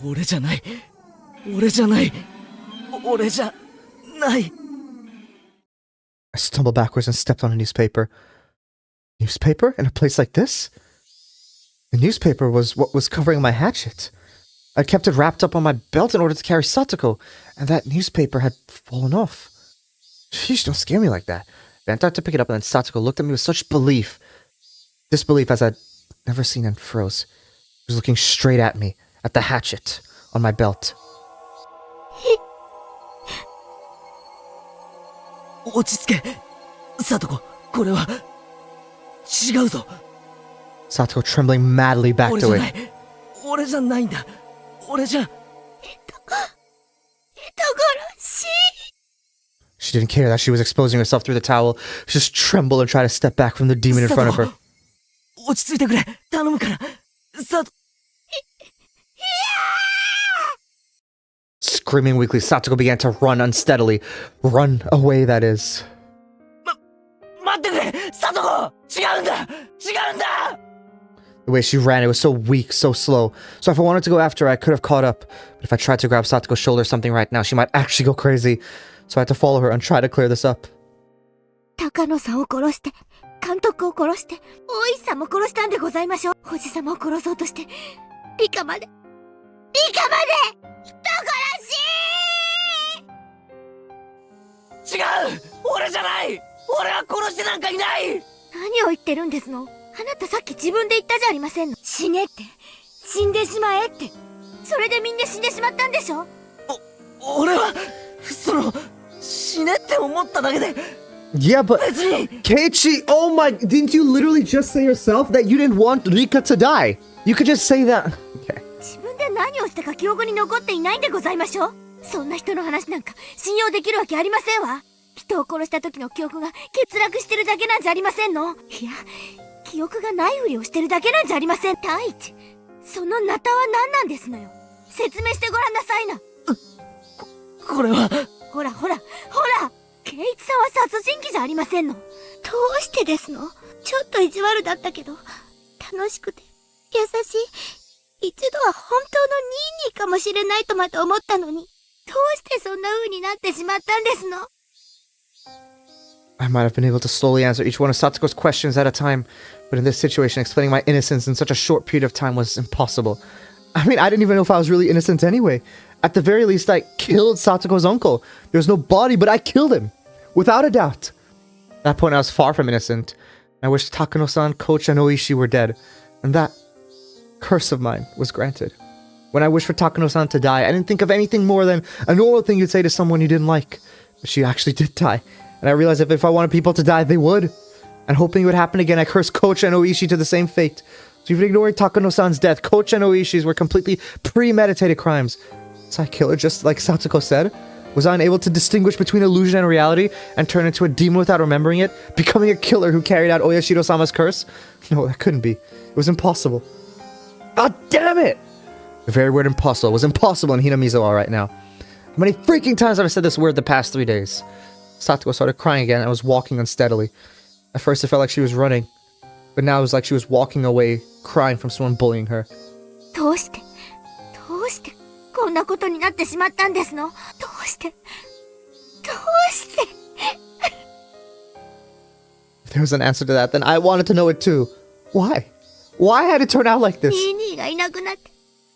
C: 俺じゃない。
A: I stumbled backwards and stepped on a newspaper. Newspaper? In a place like this? The newspaper was what was covering my hatchet. I kept it wrapped up on my belt in order to carry Satoko, and that newspaper had fallen off. Sheesh, don't scare me like that. Bent out to pick it up, and then Satoko looked at me with such disbelief as I'd never seen, and froze. She was looking straight at me, at the hatchet on my belt.
C: 落ち着け、サトコ。これは違うぞ。
A: Satoko, trembling madly, backed away.
C: 俺じゃないんだ。俺じゃ。
A: She didn't care that she was exposing herself through the towel. She just trembled and tried to step back from the demon in front of her.
C: 落ち着いてくれ。頼むから。サト。
A: Screaming weakly, Satoko began to run unsteadily. Run away, that is.
C: 待ってくれ、サトコ。違うんだ。
A: The way she ran, it was so weak, so slow. So if I wanted to go after her, I could have caught up. But if I tried to grab Satoko's shoulder or something right now, she might actually go crazy. So I had to follow her and try to clear this up.
E: 高野さんを殺して、監督を殺して、大石さんも殺したんでございましょう。おじさまを殺そうとして、リカまで人殺し。
C: 違う。俺じゃない。俺は殺してなんかいない。
E: 何を言ってるんですの？あなたさっき自分で言ったじゃありませんの。死ねって。死んでしまえって。それでみんな死んでしまったんでしょ？
C: 俺は、死ねって思っただけで。
A: Yeah, but Keiichi, oh my, didn't you literally just say yourself that you didn't want Rika to die? You could just say that. Okay.
E: 自分で何をしたか記憶に残っていないんでございましょう。そんな人の話なんか信用できるわけありませんわ。人を殺した時の記憶が欠落してるだけなんじゃありませんの？いや、記憶がないふりをしてるだけなんじゃありません。第一、そのナタは何なんですのよ。説明してごらんなさいな。
C: これは。
E: ほらほらほら、圭一さんは殺人鬼じゃありませんの。どうしてですの？ちょっと意地悪だったけど、楽しくて優しい。一度は本当のニーニーかもしれないとまで思ったのに、どうしてそんな風になってしまったんですの？
A: I might have been able to slowly answer each one of Satsuko's questions at a time, but in this situation, explaining my innocence in such a short period of time was impossible. I mean, I didn't even know if I was really innocent anyway. At the very least, I killed Satsuko's uncle. There's no body, but I killed him. Without a doubt. At that point, I was far from innocent. I wished Takano-san, Coach, and Oishi were dead. And that curse of mine was granted. When I wished for Takano-san to die, I didn't think of anything more than a normal thing you'd say to someone you didn't like. But she actually did die. And I realized if I wanted people to die, they would. And hoping it would happen again, I cursed Coach and Oishi to the same fate. So even ignoring Takano-san's death, Coach and Oishi's were completely premeditated crimes. Was I a killer just like Satsuko said? Was I unable to distinguish between illusion and reality and turn into a demon without remembering it? Becoming a killer who carried out Oyashiro-sama's curse? No, that couldn't be. It was impossible. God damn it! The very word impossible was impossible in Hinamizawa right now. How many freaking times have I said this word the past 3 days? Satsuko started crying again and was walking unsteadily. At first it felt like she was running, but now it was like she was walking away, crying from someone bullying her.
E: どうしてこんなことになってしまったんですの？どうして
A: If there was an answer to that, then I wanted to know it too. Why? Why had it turn out like this?
E: ニーニーがいなくなって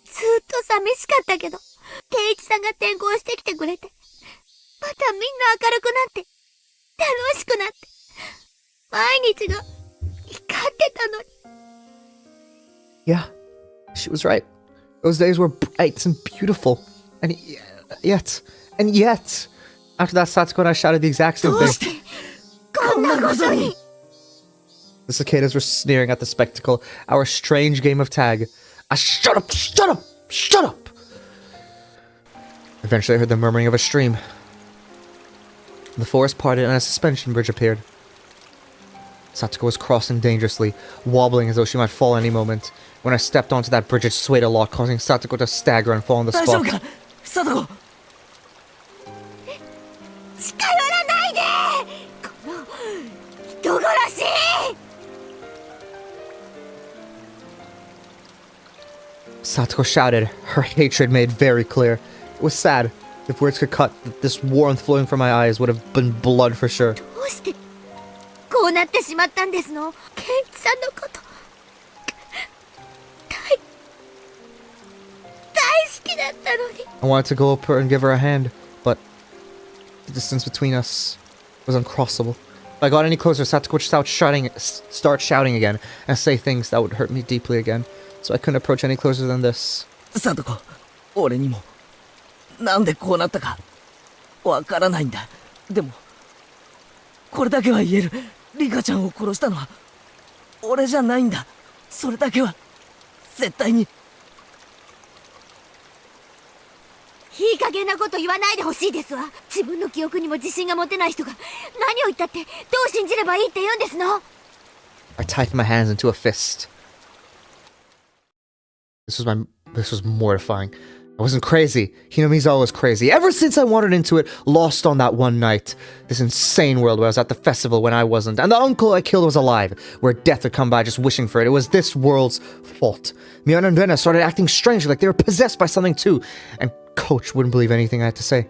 E: ずっと寂しかったけど、圭一さんが転校してきてくれて、またみんな明るくなって楽しくなって毎日が光ってたのに。
A: Yeah, she was right. Those days were bright and beautiful. And yet, after that, Satsuko and I shouted the exact same
E: どうして
A: thing.
E: こんなことに。
A: The cicadas were sneering at the spectacle, our strange game of tag. Shut up! Shut up! Shut up! Eventually I heard the murmuring of a stream. The forest parted and a suspension bridge appeared. Satsuko was crossing dangerously, wobbling as though she might fall any moment. When I stepped onto that bridge, it swayed a lot, causing Satsuko to stagger and fall on the
C: 大丈夫
A: spot.
C: か佐藤。
E: 近寄らないで、この人殺し。
A: Satsuko shouted, her hatred made very clear. It was sad. If words could cut, this warmth flowing from my eyes would have been blood for sure.
E: どうしてこうなってしまったんですの？ケンイチさんのこと大好きだったのに。
A: I wanted to go up her and give her a hand, but the distance between us was uncrossable. If I got any closer, Satsuko would start shouting again and say things that would hurt me deeply again. So I couldn't approach any closer than this.
C: 佐藤、俺にもなんでこうなったかわからないんだ。でもこれだけは言える。リカちゃんを殺したのは俺じゃないんだ。それだけは絶対に。
E: いい加減なこと言わないでほしいですわ。自分の記憶にも自信が持てない人が何を言ったってどう信じればいいって言うんですの？
A: I tightened my hands into a fist. This was mortifying. I wasn't crazy. Hinamizawa was crazy. Ever since I wandered into it, lost on that one night. This insane world where I was at the festival when I wasn't. And the uncle I killed was alive, where death would come by just wishing for it. It was this world's fault. Mion and Rena started acting strangely, like they were possessed by something too. And Coach wouldn't believe anything I had to say.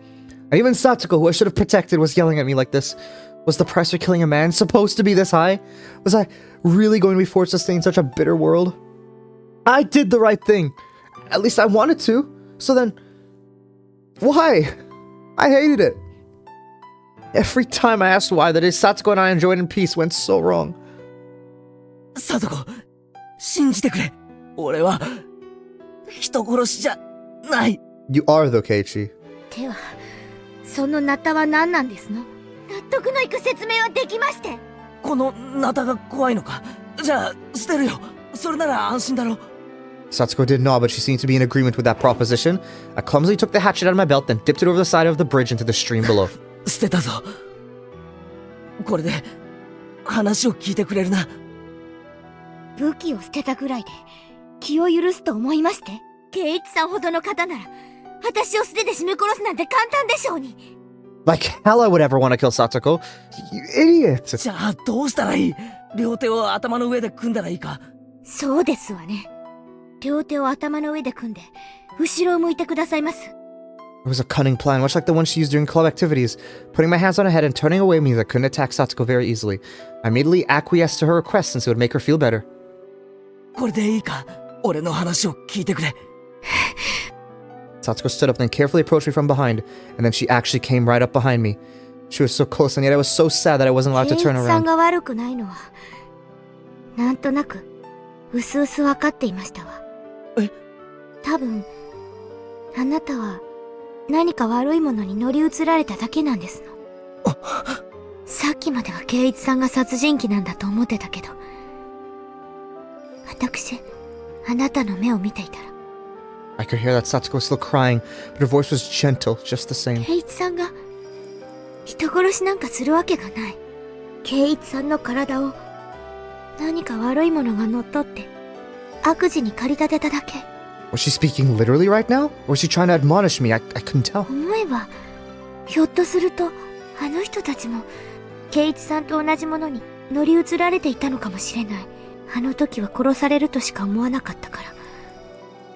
A: And even Satsuko, who I should have protected, was yelling at me like this. Was the price for killing a man supposed to be this high? Was I really going to be forced to stay in such a bitter world? I did the right thing. At least I wanted to. So then, why? I hated it. Every time I asked why, the day Satsuko and I enjoyed in peace went so wrong.
C: 佐藤、信じてくれ。俺は人殺しじゃない。
A: You are though, Keiichi.
E: では、そのナタは何なんですの？納得のいく説明はできまして。
C: このナタが怖いのか。じゃあ捨てるよ。それなら安心だろ。
A: Satsuko did nod, but she seemed to be in agreement with that proposition. I clumsily took the hatchet out of my belt, then dipped it over the side of the bridge into the stream below.
C: 捨てたぞ。これで話を聞いてくれるな。
E: 武器を捨てたぐらいで気を許すと思いまして。圭一さんほどの方なら私を素手で絞め殺すなんて簡単でしょうに。
A: Like hell I would ever want to kill Satoko. You idiot!
C: じゃあどうしたらいい？両手を頭の上で組んだらいいか？
E: そうですわね。両手を頭の上で組んで後ろを向いてくださいます。
A: It was a cunning plan, much like the one she used during club activities. Putting my hands on her head and turning away means I couldn't attack Satoko very easily. I immediately acquiesced to her request since it would make her feel better.
C: これでいいか？俺の話を聞いてくれ。
A: Satsuko stood up, then carefully approached me from behind, and then she actually came right up behind me. She was so close, and yet I was so sad that I wasn't allowed to
E: 圭
A: turn
E: 一さん
A: around.
E: が悪くないのはなんとなくうすうす分かっていましたわ。多分あなたは何か悪いものに乗り移られただけなんですの。さっきまでは圭一さんが殺人鬼なんだと思ってたけど、私あなたの目を見ていたら
A: I could hear that Satsuko was still crying, but her voice was gentle, just the same.
E: 圭一さんが人殺しなんかするわけがない。圭一さんの体を何か悪いものが乗っ取って悪事に駆り立てただけ。
A: Was she speaking literally right now? Or was she trying to admonish me? I couldn't tell.
E: 思えばひょっとするとあの人たちも圭一さんと同じものに乗り移られていたのかもしれない。あの時は殺されるとしか思わなかったから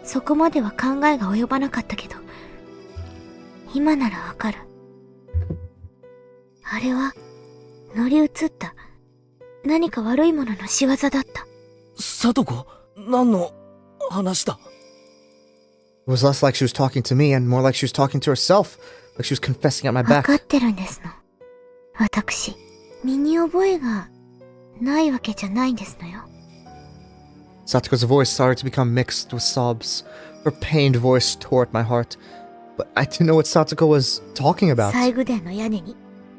E: そこまでは考えが及ばなかったけど、今ならわかる。あれは乗り移った何か悪いものの仕業だった。
C: サトコ、何の話だ？
A: It was less like she was talking to me and more like she was talking to herself, like she was confessing at my
E: わ
A: back.
E: かってるんですの。私身に覚えがないわけじゃないんですのよ。
A: Satsuko's voice started to become mixed with sobs. Her pained voice tore at my heart. But I didn't know what Satsuko was talking about.
E: 西宮殿の屋根に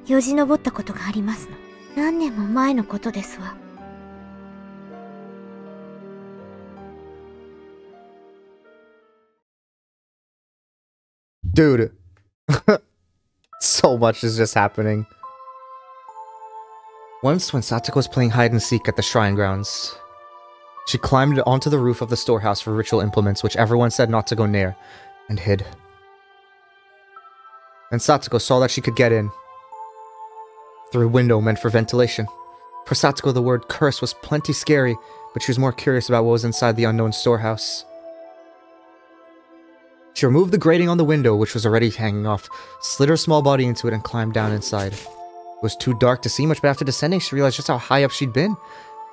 E: よじ登ったことがありますの。何年も前のことですわ。
A: Dude. So much is just happening. Once, when Satsuko was playing hide and seek at the shrine grounds, she climbed onto the roof of the storehouse for ritual implements, which everyone said not to go near, and hid. And Satsuko saw that she could get in through a window meant for ventilation. For Satsuko, the word curse was plenty scary, but she was more curious about what was inside the unknown storehouse. She removed the grating on the window, which was already hanging off, slid her small body into it, and climbed down inside. It was too dark to see much, but after descending, she realized just how high up she'd been.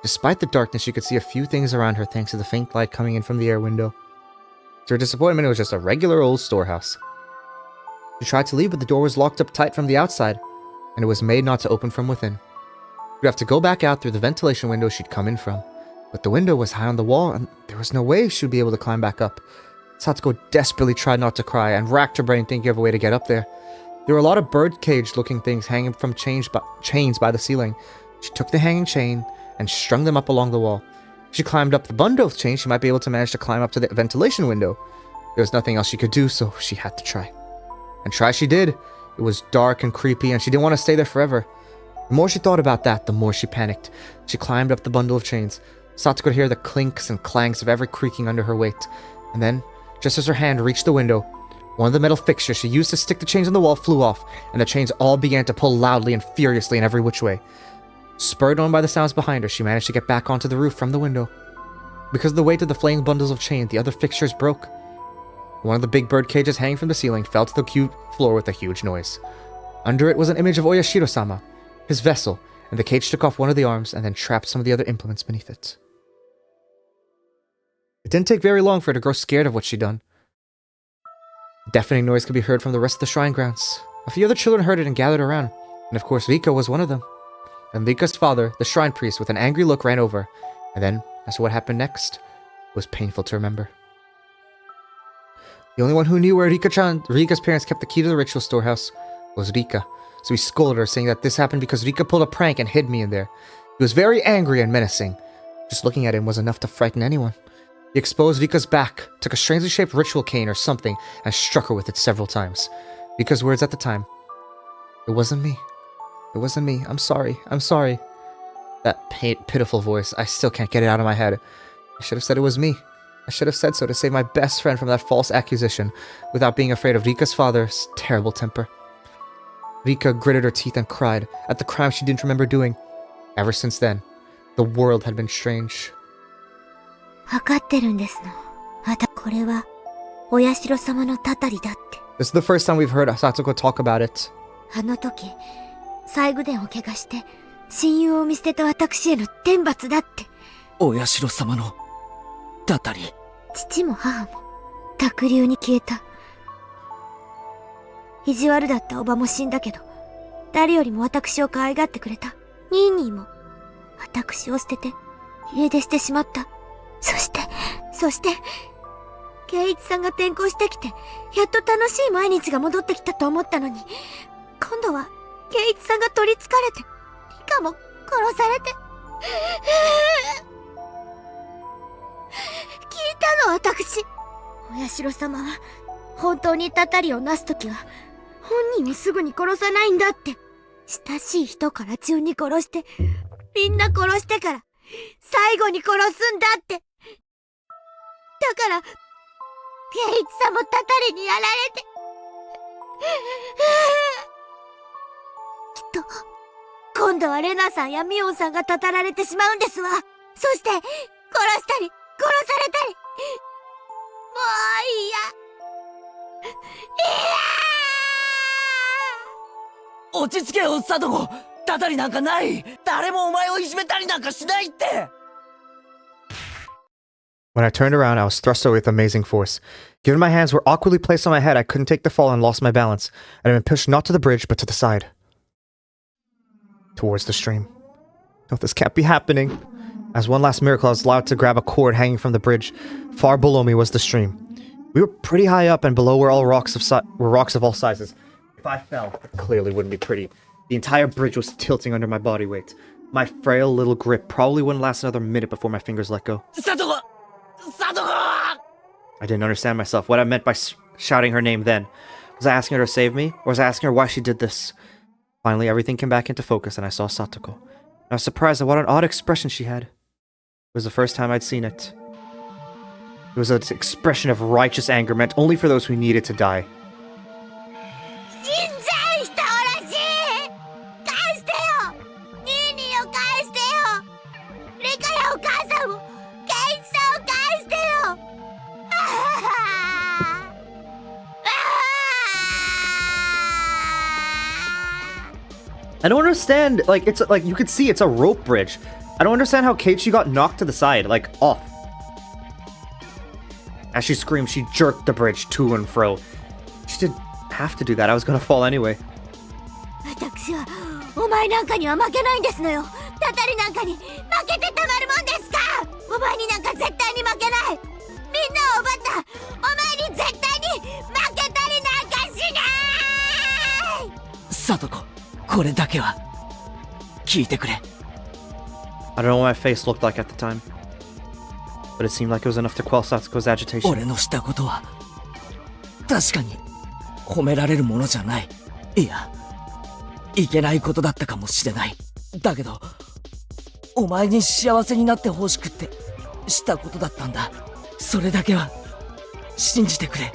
A: Despite the darkness, she could see a few things around her thanks to the faint light coming in from the air window. To her disappointment, it was just a regular old storehouse. She tried to leave, but the door was locked up tight from the outside, and it was made not to open from within. She'd have to go back out through the ventilation window she'd come in from. But the window was high on the wall, and there was no way she would be able to climb back up. Satsuko desperately tried not to cry and racked her brain thinking of a way to get up there. There were a lot of bird-cage-looking things hanging from chains by the ceiling. She took the hanging chain and strung them up along the wall. If she climbed up the bundle of chains, she might be able to manage to climb up to the ventilation window. There was nothing else she could do, so she had to try. And try she did. It was dark and creepy, and she didn't want to stay there forever. The more she thought about that, the more she panicked. She climbed up the bundle of chains. Satsuko could hear the clinks and clangs of every creaking under her weight. And then, just as her hand reached the window, one of the metal fixtures she used to stick the chains on the wall flew off, and the chains all began to pull loudly and furiously in every which way. Spurred on by the sounds behind her, she managed to get back onto the roof from the window. Because of the weight of the flaying bundles of chain, the other fixtures broke. One of the big bird cages hanging from the ceiling fell to the floor with a huge noise. Under it was an image of Oyashiro-sama, his vessel, and the cage took off one of the arms and then trapped some of the other implements beneath it. It didn't take very long for her to grow scared of what she'd done. A deafening noise could be heard from the rest of the shrine grounds. A few other children heard it and gathered around, and of course Rika was one of them. And Rika's father, the shrine priest, with an angry look ran over, and then, as to what happened next, was painful to remember. The only one who knew where Rika's parents kept the key to the ritual storehouse was Rika, so he scolded her, saying that this happened because Rika pulled a prank and hid me in there. He was very angry and menacing. Just looking at him was enough to frighten anyone. He exposed Rika's back, took a strangely shaped ritual cane or something, and struck her with it several times. Rika's words at the time, "It wasn't me. It wasn't me. I'm sorry. I'm sorry. That pitiful voice. I still can't get it out of my head. I should have said it was me. I should have said so to save my best friend from that false accusation, without being afraid of Rika's father's terrible temper. Rika gritted her teeth and cried at the crime she didn't remember doing. Ever since then, the world had been strange.
E: わかってるんですの。これは、お社様のたたりだって。
A: This is the first time we've heard Satsuko talk about it.
E: あの時、最後伝を怪我して、親友を見捨てた私への天罰だって。
C: お社様のたたり。
E: 父も母も濁流に消えた。意地悪だったおばも死んだけど、誰よりも私を可愛がってくれたニーニーも私を捨てて家出してしまった。そして、圭一さんが転校してきて、やっと楽しい毎日が戻ってきたと思ったのに、今度は圭一さんが取り憑かれて、リカも殺されて。聞いたの私。お社様は本当にたたりをなすときは本人をすぐに殺さないんだって。親しい人から順に殺して、みんな殺してから最後に殺すんだって。だから圭一さんもたたりにやられて、きっと今度はレナさんやミオンさんがたたられてしまうんですわ。そして殺したり殺されたり。もう嫌。
C: 落ち着けよ、サトコ。たたりなんかない。誰もお前をいじめたりなんかしないって。
A: When I turned around, I was thrust away with amazing force. Given my hands were awkwardly placed on my head, I couldn't take the fall and lost my balance. I had been pushed not to the bridge, but to the side. Towards the stream. No, this can't be happening. As one last miracle, I was allowed to grab a cord hanging from the bridge. Far below me was the stream. We were pretty high up, and below were rocks of all sizes. If I fell, it clearly wouldn't be pretty. The entire bridge was tilting under my body weight. My frail little grip probably wouldn't last another minute before my fingers let go.
C: Satoko!
A: I didn't understand myself, what I meant by shouting her name then. Was I asking her to save me, or was I asking her why she did this? Finally, everything came back into focus, and I saw Satoko. And I was surprised at what an odd expression she had. It was the first time I'd seen it. It was an expression of righteous anger meant only for those who needed to die.
E: 死んじゃう人らしい。返してよ。ニーニーを返してよ。リカやお母さんを、ケイチさんを返してよ。
A: I don't understand, like, it's like, you could see it's a rope bridge. I don't understand how Keiichi got knocked to the side, like, off. As she screamed, she jerked the bridge to and fro. She didn't have to do that, I was gonna fall anyway.
E: 私はお前なんかには負けないんですのよ。たたりなんかに負けてたまるもんですか。お前になんか絶対に負けない。みんなを奪ったお前に絶対に負けたりなんかしない。
C: サトコ、これだけは聞いてくれ。
A: I don't know what my face looked like at the time, but it seemed like it was enough to quell Satsuko's agitation.
C: 俺のしたことは確かに褒められるものじゃない。いや、いけないことだったかもしれない。だけどお前に幸せになってほしくってしたことだったんだ。それだけは信じてくれ。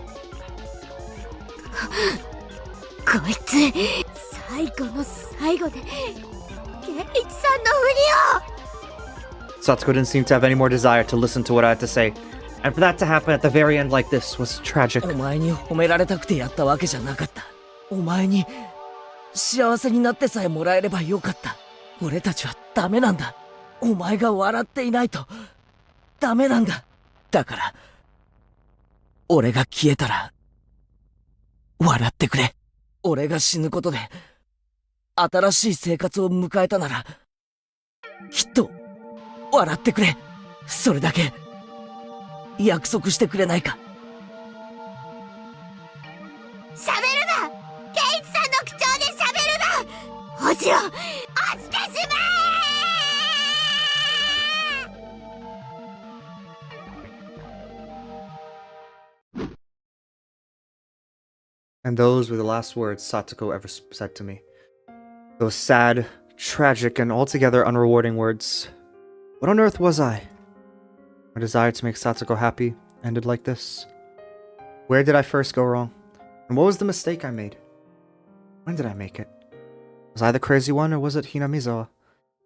E: こいつ最後の最後でケイチさんのふりを。
A: Satsuko didn't seem to have any more desire to listen to what I had to say, and for that to happen at the very end like this was tragic.
C: お前に褒められたくてやったわけじゃなかった。お前に幸せになってさえもらえればよかった。俺たちはダメなんだ。お前が笑っていないとダメなんだ。だから俺が消えたら笑ってくれ。俺が死ぬことで新しい生活を迎えたならきっと笑ってくれ。それだけ約束してくれないか。
E: 喋るな。ケイチさんの口調で喋るな。落ちろ。落ちてしまえ。
A: And those were the last words Satsuko ever said to me. Those sad, tragic, and altogether unrewarding words. What on earth was I? My desire to make Satsuko happy ended like this. Where did I first go wrong? And what was the mistake I made? When did I make it? Was I the crazy one, or was it Hinamizawa?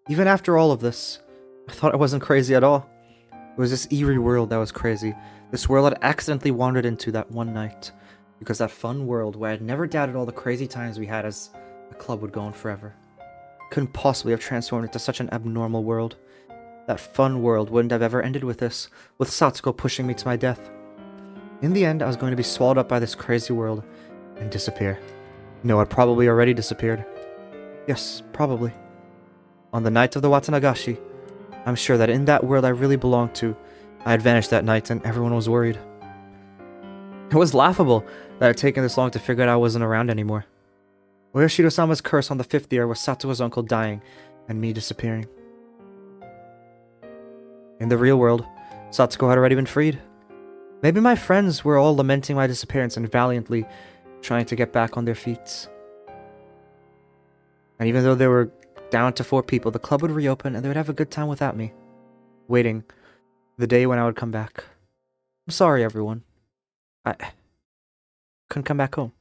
A: Even after all of this, I thought I wasn't crazy at all. It was this eerie world that was crazy. This world I'd accidentally wandered into that one night. Because that fun world where I'd never doubted all the crazy times we had as a club would go on forever. Couldn't possibly have transformed into such an abnormal world. That fun world wouldn't have ever ended with this, with Satsuko pushing me to my death. In the end, I was going to be swallowed up by this crazy world and disappear. No, I'd probably already disappeared. Yes, probably. On the night of the Watanagashi, I'm sure that in that world I really belonged to, I had vanished that night and everyone was worried. It was laughable that it had taken this long to figure out I wasn't around anymore. Oyashiro-sama's curse on the 5th year was Sato's uncle dying and me disappearing. In the real world, Satsuko had already been freed. Maybe my friends were all lamenting my disappearance and valiantly trying to get back on their feet. And even though they were down to 4 people, the club would reopen and they would have a good time without me, waiting the day when I would come back. I'm sorry, everyone. I couldn't come back home.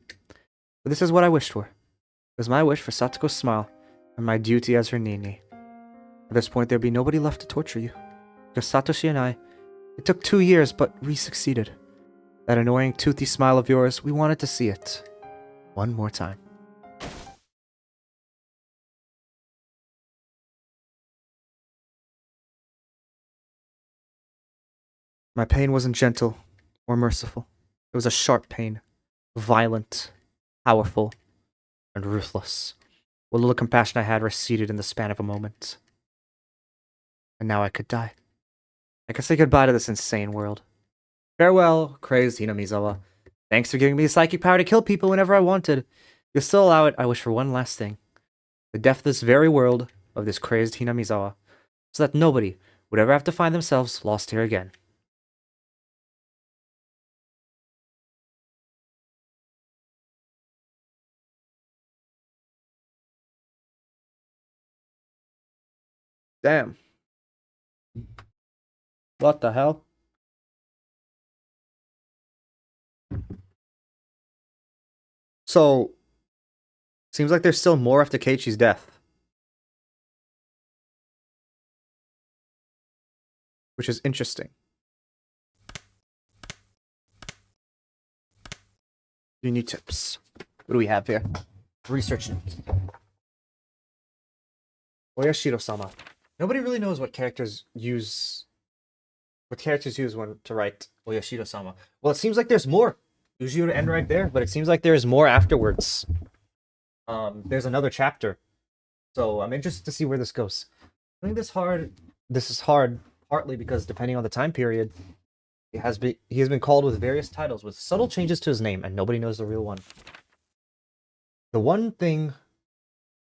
A: But this is what I wished for. It was my wish for Satsuko's smile and my duty as her nini. At this point, there'd be nobody left to torture you. Because Satoshi and I, it took 2 years, but we succeeded. That annoying toothy smile of yours, we wanted to see it. One more time. My pain wasn't gentle or merciful. It was a sharp pain, violent, powerful, and ruthless. What little compassion I had receded in the span of a moment. And now I could die. I could say goodbye to this insane world. Farewell, crazed Hinamizawa. Thanks for giving me the psychic power to kill people whenever I wanted. You'll still allow it, I wish for one last thing. The death of this very world, of this crazed Hinamizawa, so that nobody would ever have to find themselves lost here again. Damn. What the hell? So, seems like there's still more after Keiichi's death. Which is interesting. New tips. What do we have here? Research notes. Oyashiro-sama. Nobody really knows what characters use when to write Oyashiro-sama. Well, it seems like there's more. Usually would end right there, but it seems like there's more afterwards. There's another chapter. So I'm interested to see where this goes. I think this is hard, partly because depending on the time period, he has been called with various titles with subtle changes to his name, and nobody knows the real one. The one thing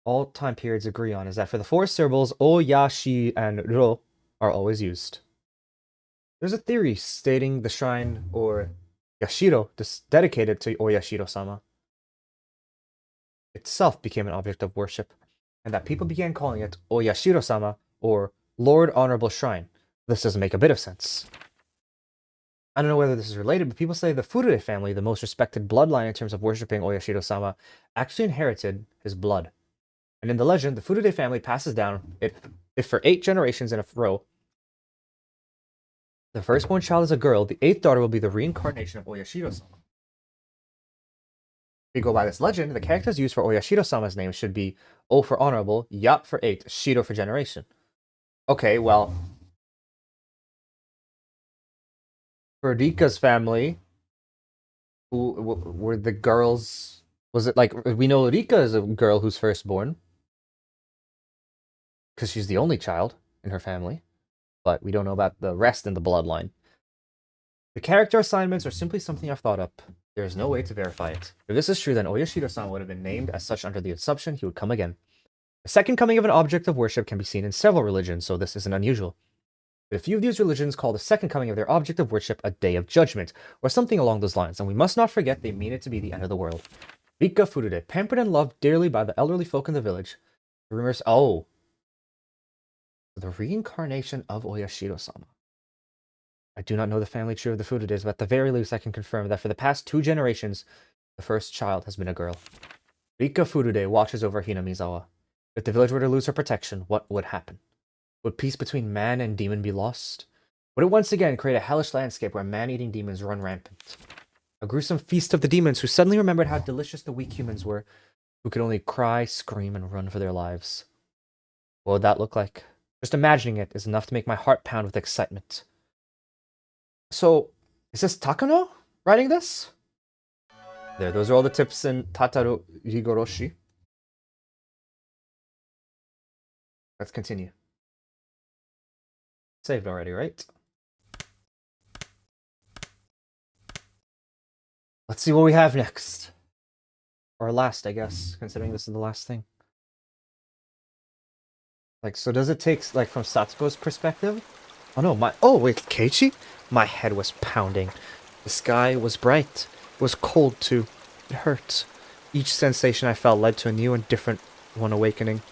A: all time periods agree on is that for the 4 syllables, O, Ya, Shi, and Ro are always used. There's a theory stating the shrine, or Yashiro, dedicated to Oyashiro-sama, itself became an object of worship, and that people began calling it Oyashiro-sama, or Lord Honorable Shrine. This doesn't make a bit of sense. I don't know whether this is related, but people say the Furude family, the most respected bloodline in terms of worshipping Oyashiro-sama, actually inherited his blood. And in the legend, the Furude family passes down, if for 8 generations in a row, the firstborn child is a girl, the 8th daughter will be the reincarnation of Oyashiro-sama. If we go by this legend, the characters used for Oyashiro-sama's name should be O for honorable, Ya for 8, Shiro for generation. Okay, well, for Rika's family, who were the girls? Was it like, we know Rika is a girl who's firstborn, because she's the only child in her family, but we don't know about the rest in the bloodline. The character assignments are simply something I've thought up. There is no way to verify it. If this is true, then Oyashiro-sama would have been named as such under the assumption he would come again. The second coming of an object of worship can be seen in several religions, so this isn't unusual. But a few of these religions call the second coming of their object of worship a day of judgment, or something along those lines, and we must not forget they mean it to be the end of the world. Rika Furude, pampered and loved dearly by the elderly folk in the village, The rumors. Oh. The reincarnation of Oyashiro-sama. I do not know the family tree of the Furudes, but at the very least I can confirm that for the past 2 generations, the first child has been a girl. Rika Furude watches over Hinamizawa. If the village were to lose her protection, what would happen? Would peace between man and demon be lost? Would it once again create a hellish landscape where man-eating demons run rampant? A gruesome feast of the demons who suddenly remembered how delicious the weak humans were, who could only cry, scream, and run for their lives. What would that look like? Just imagining it is enough to make my heart pound with excitement. So, is this Takano writing this? There, those are all the tips in Tatarigoroshi. Let's continue. Saved already, right? Let's see what we have next. Or last, I guess, considering this is the last thing. Like, so does it take, like, from Satsuko's perspective? Oh no, oh wait, Keiichi? My head was pounding. The sky was bright. It was cold too. It hurt. Each sensation I felt led to a new and different one awakening.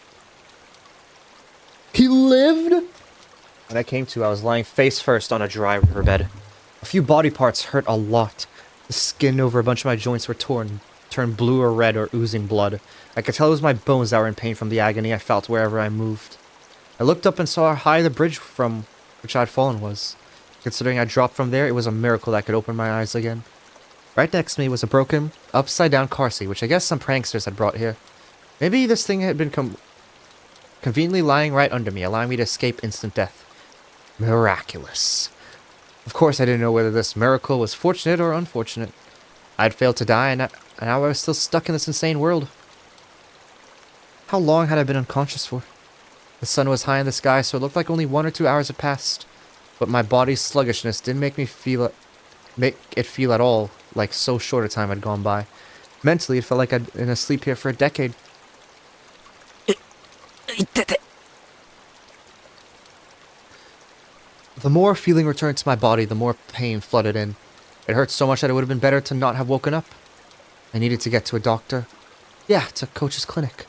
A: He lived? When I came to, I was lying face first on a dry riverbed. A few body parts hurt a lot. The skin over a bunch of my joints were torn, turned blue or red or oozing blood. I could tell it was my bones that were in pain from the agony I felt wherever I moved. I looked up and saw how high the bridge from which I had fallen was. Considering I dropped from there, it was a miracle that I could open my eyes again. Right next to me was a broken, upside-down car seat, which I guess some pranksters had brought here. Maybe this thing had been conveniently lying right under me, allowing me to escape instant death. Miraculous. Of course, I didn't know whether this miracle was fortunate or unfortunate. I had failed to die, and now I was still stuck in this insane world. How long had I been unconscious for? The sun was high in the sky, so it looked like only 1 or 2 hours had passed. But my body's sluggishness didn't make it feel at all like so short a time had gone by. Mentally, it felt like I'd been asleep here for a decade. The more feeling returned to my body, the more pain flooded in. It hurt so much that it would have been better to not have woken up. I needed to get to a doctor. Yeah, to Coach's clinic.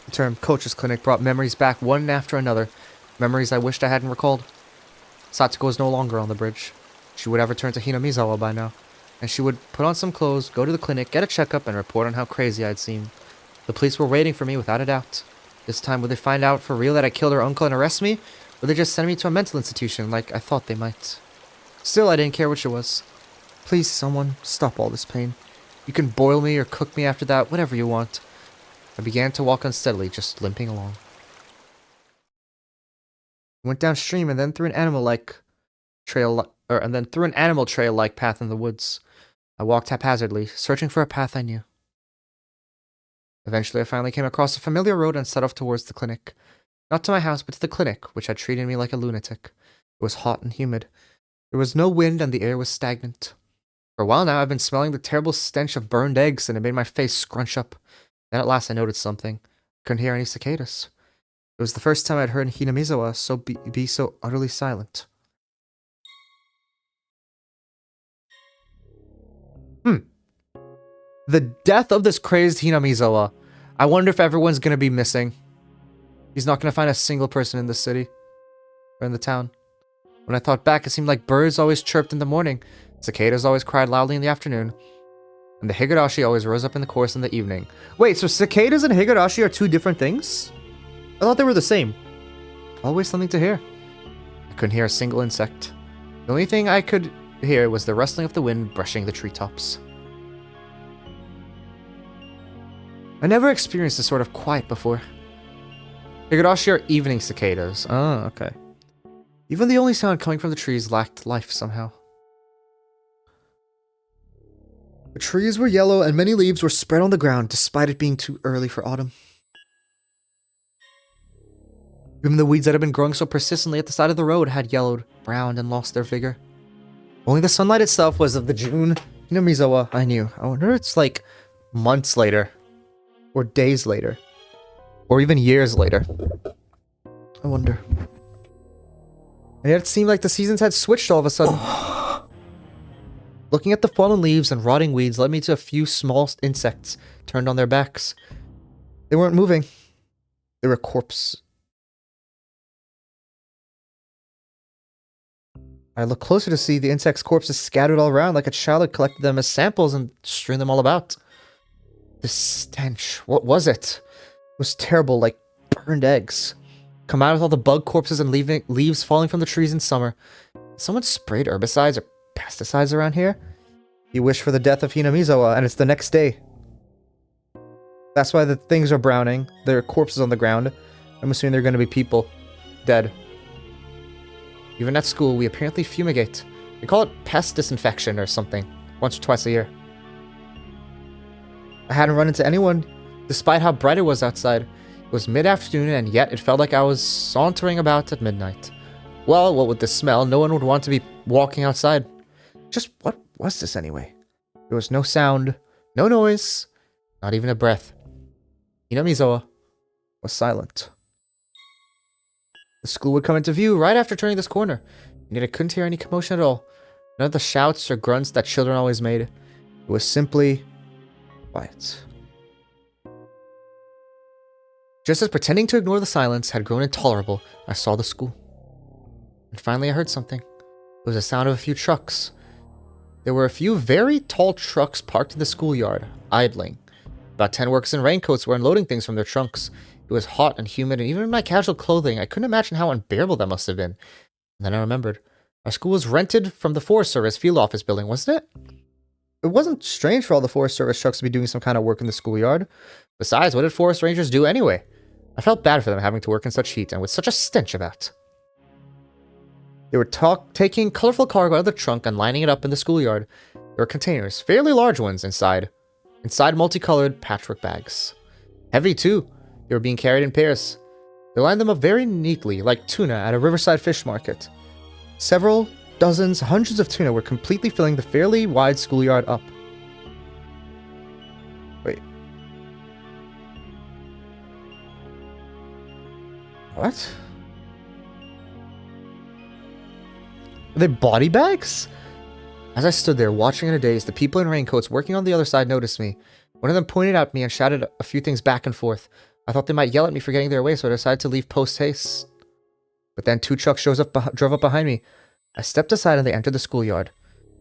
A: The term Coach's clinic brought memories back one after another, memories I wished I hadn't recalled. Satsuko was no longer on the bridge. She would have returned to Hinamizawa by now, and she would put on some clothes, go to the clinic, get a checkup, and report on how crazy I'd seemed. The police were waiting for me without a doubt. This time, would they find out for real that I killed her uncle and arrest me? Or would they just send me to a mental institution like I thought they might? Still, I didn't care which it was. Please, someone, stop all this pain. You can boil me or cook me after that, whatever you want. I began to walk unsteadily, just limping along. I went downstream and then through an animal trail-like path in the woods. I walked haphazardly, searching for a path I knew. Eventually, I finally came across a familiar road and set off towards the clinic. Not to my house, but to the clinic, which had treated me like a lunatic. It was hot and humid. There was no wind and the air was stagnant. For a while now, I've been smelling the terrible stench of burned eggs, and it made my face scrunch up. Then at last I noticed something. I couldn't hear any cicadas. It was the first time I'd heard Hinamizawa be so utterly silent. The death of this crazed Hinamizawa. I wonder if everyone's gonna be missing. He's not gonna find a single person in the city. Or in the town. When I thought back, it seemed like birds always chirped in the morning, cicadas always cried loudly in the afternoon, and the Higurashi always rose up in the chorus in the evening. Wait, so cicadas and Higurashi are 2 different things? I thought they were the same. Always something to hear. I couldn't hear a single insect. The only thing I could hear was the rustling of the wind brushing the treetops. I never experienced this sort of quiet before. Higurashi are evening cicadas. Oh, okay. Even the only sound coming from the trees lacked life somehow. The trees were yellow and many leaves were spread on the ground despite it being too early for autumn. Even the weeds that had been growing so persistently at the side of the road had yellowed, browned, and lost their vigor. Only the sunlight itself was of the June Hinamizawa I knew. I wonder if it's like months later, or days later, or even years later. I wonder. And yet it seemed like the seasons had switched all of a sudden. Looking at the fallen leaves and rotting weeds led me to a few small insects turned on their backs. They weren't moving. There were corpses. I looked closer to see the insects' corpses scattered all around like a child had collected them as samples and strewn them all about. The stench, what was it? It was terrible, like burned eggs. Come out with all the bug corpses and leaves falling from the trees in summer. Someone sprayed herbicides or pesticides around here? You wish for the death of Hinamizawa, and it's the next day. That's why the things are browning. There are corpses on the ground. I'm assuming they're going to be people. Dead. Even at school, we apparently fumigate. We call it pest disinfection or something. Once or twice a year. I hadn't run into anyone, despite how bright it was outside. It was mid-afternoon, and yet it felt like I was sauntering about at midnight. Well, what with the smell, no one would want to be walking outside. Just what was this anyway? There was no sound, no noise, not even a breath. Hinamizawa was silent. The school would come into view right after turning this corner, and yet I couldn't hear any commotion at all. None of the shouts or grunts that children always made. It was simply quiet. Just as pretending to ignore the silence had grown intolerable, I saw the school. And finally I heard something. It was the sound of a few trucks. There were a few very tall trucks parked in the schoolyard, idling. About 10 workers in raincoats were unloading things from their trunks. It was hot and humid, and even in my casual clothing, I couldn't imagine how unbearable that must have been. And then I remembered. Our school was rented from the Forest Service field office building, wasn't it? It wasn't strange for all the Forest Service trucks to be doing some kind of work in the schoolyard. Besides, what did forest rangers do anyway? I felt bad for them having to work in such heat and with such a stench about. They were taking colorful cargo out of the trunk and lining it up in the schoolyard. There were containers, fairly large ones, inside multicolored patchwork bags. Heavy too. They were being carried in pairs. They lined them up very neatly, like tuna at a riverside fish market. Several dozens, hundreds of tuna were completely filling the fairly wide schoolyard up. Wait. What? Are they body bags? As I stood there, watching in a daze, the people in raincoats working on the other side noticed me. One of them pointed at me and shouted a few things back and forth. I thought they might yell at me for getting their way, so I decided to leave post-haste. But then 2 trucks drove up behind me. I stepped aside and they entered the schoolyard.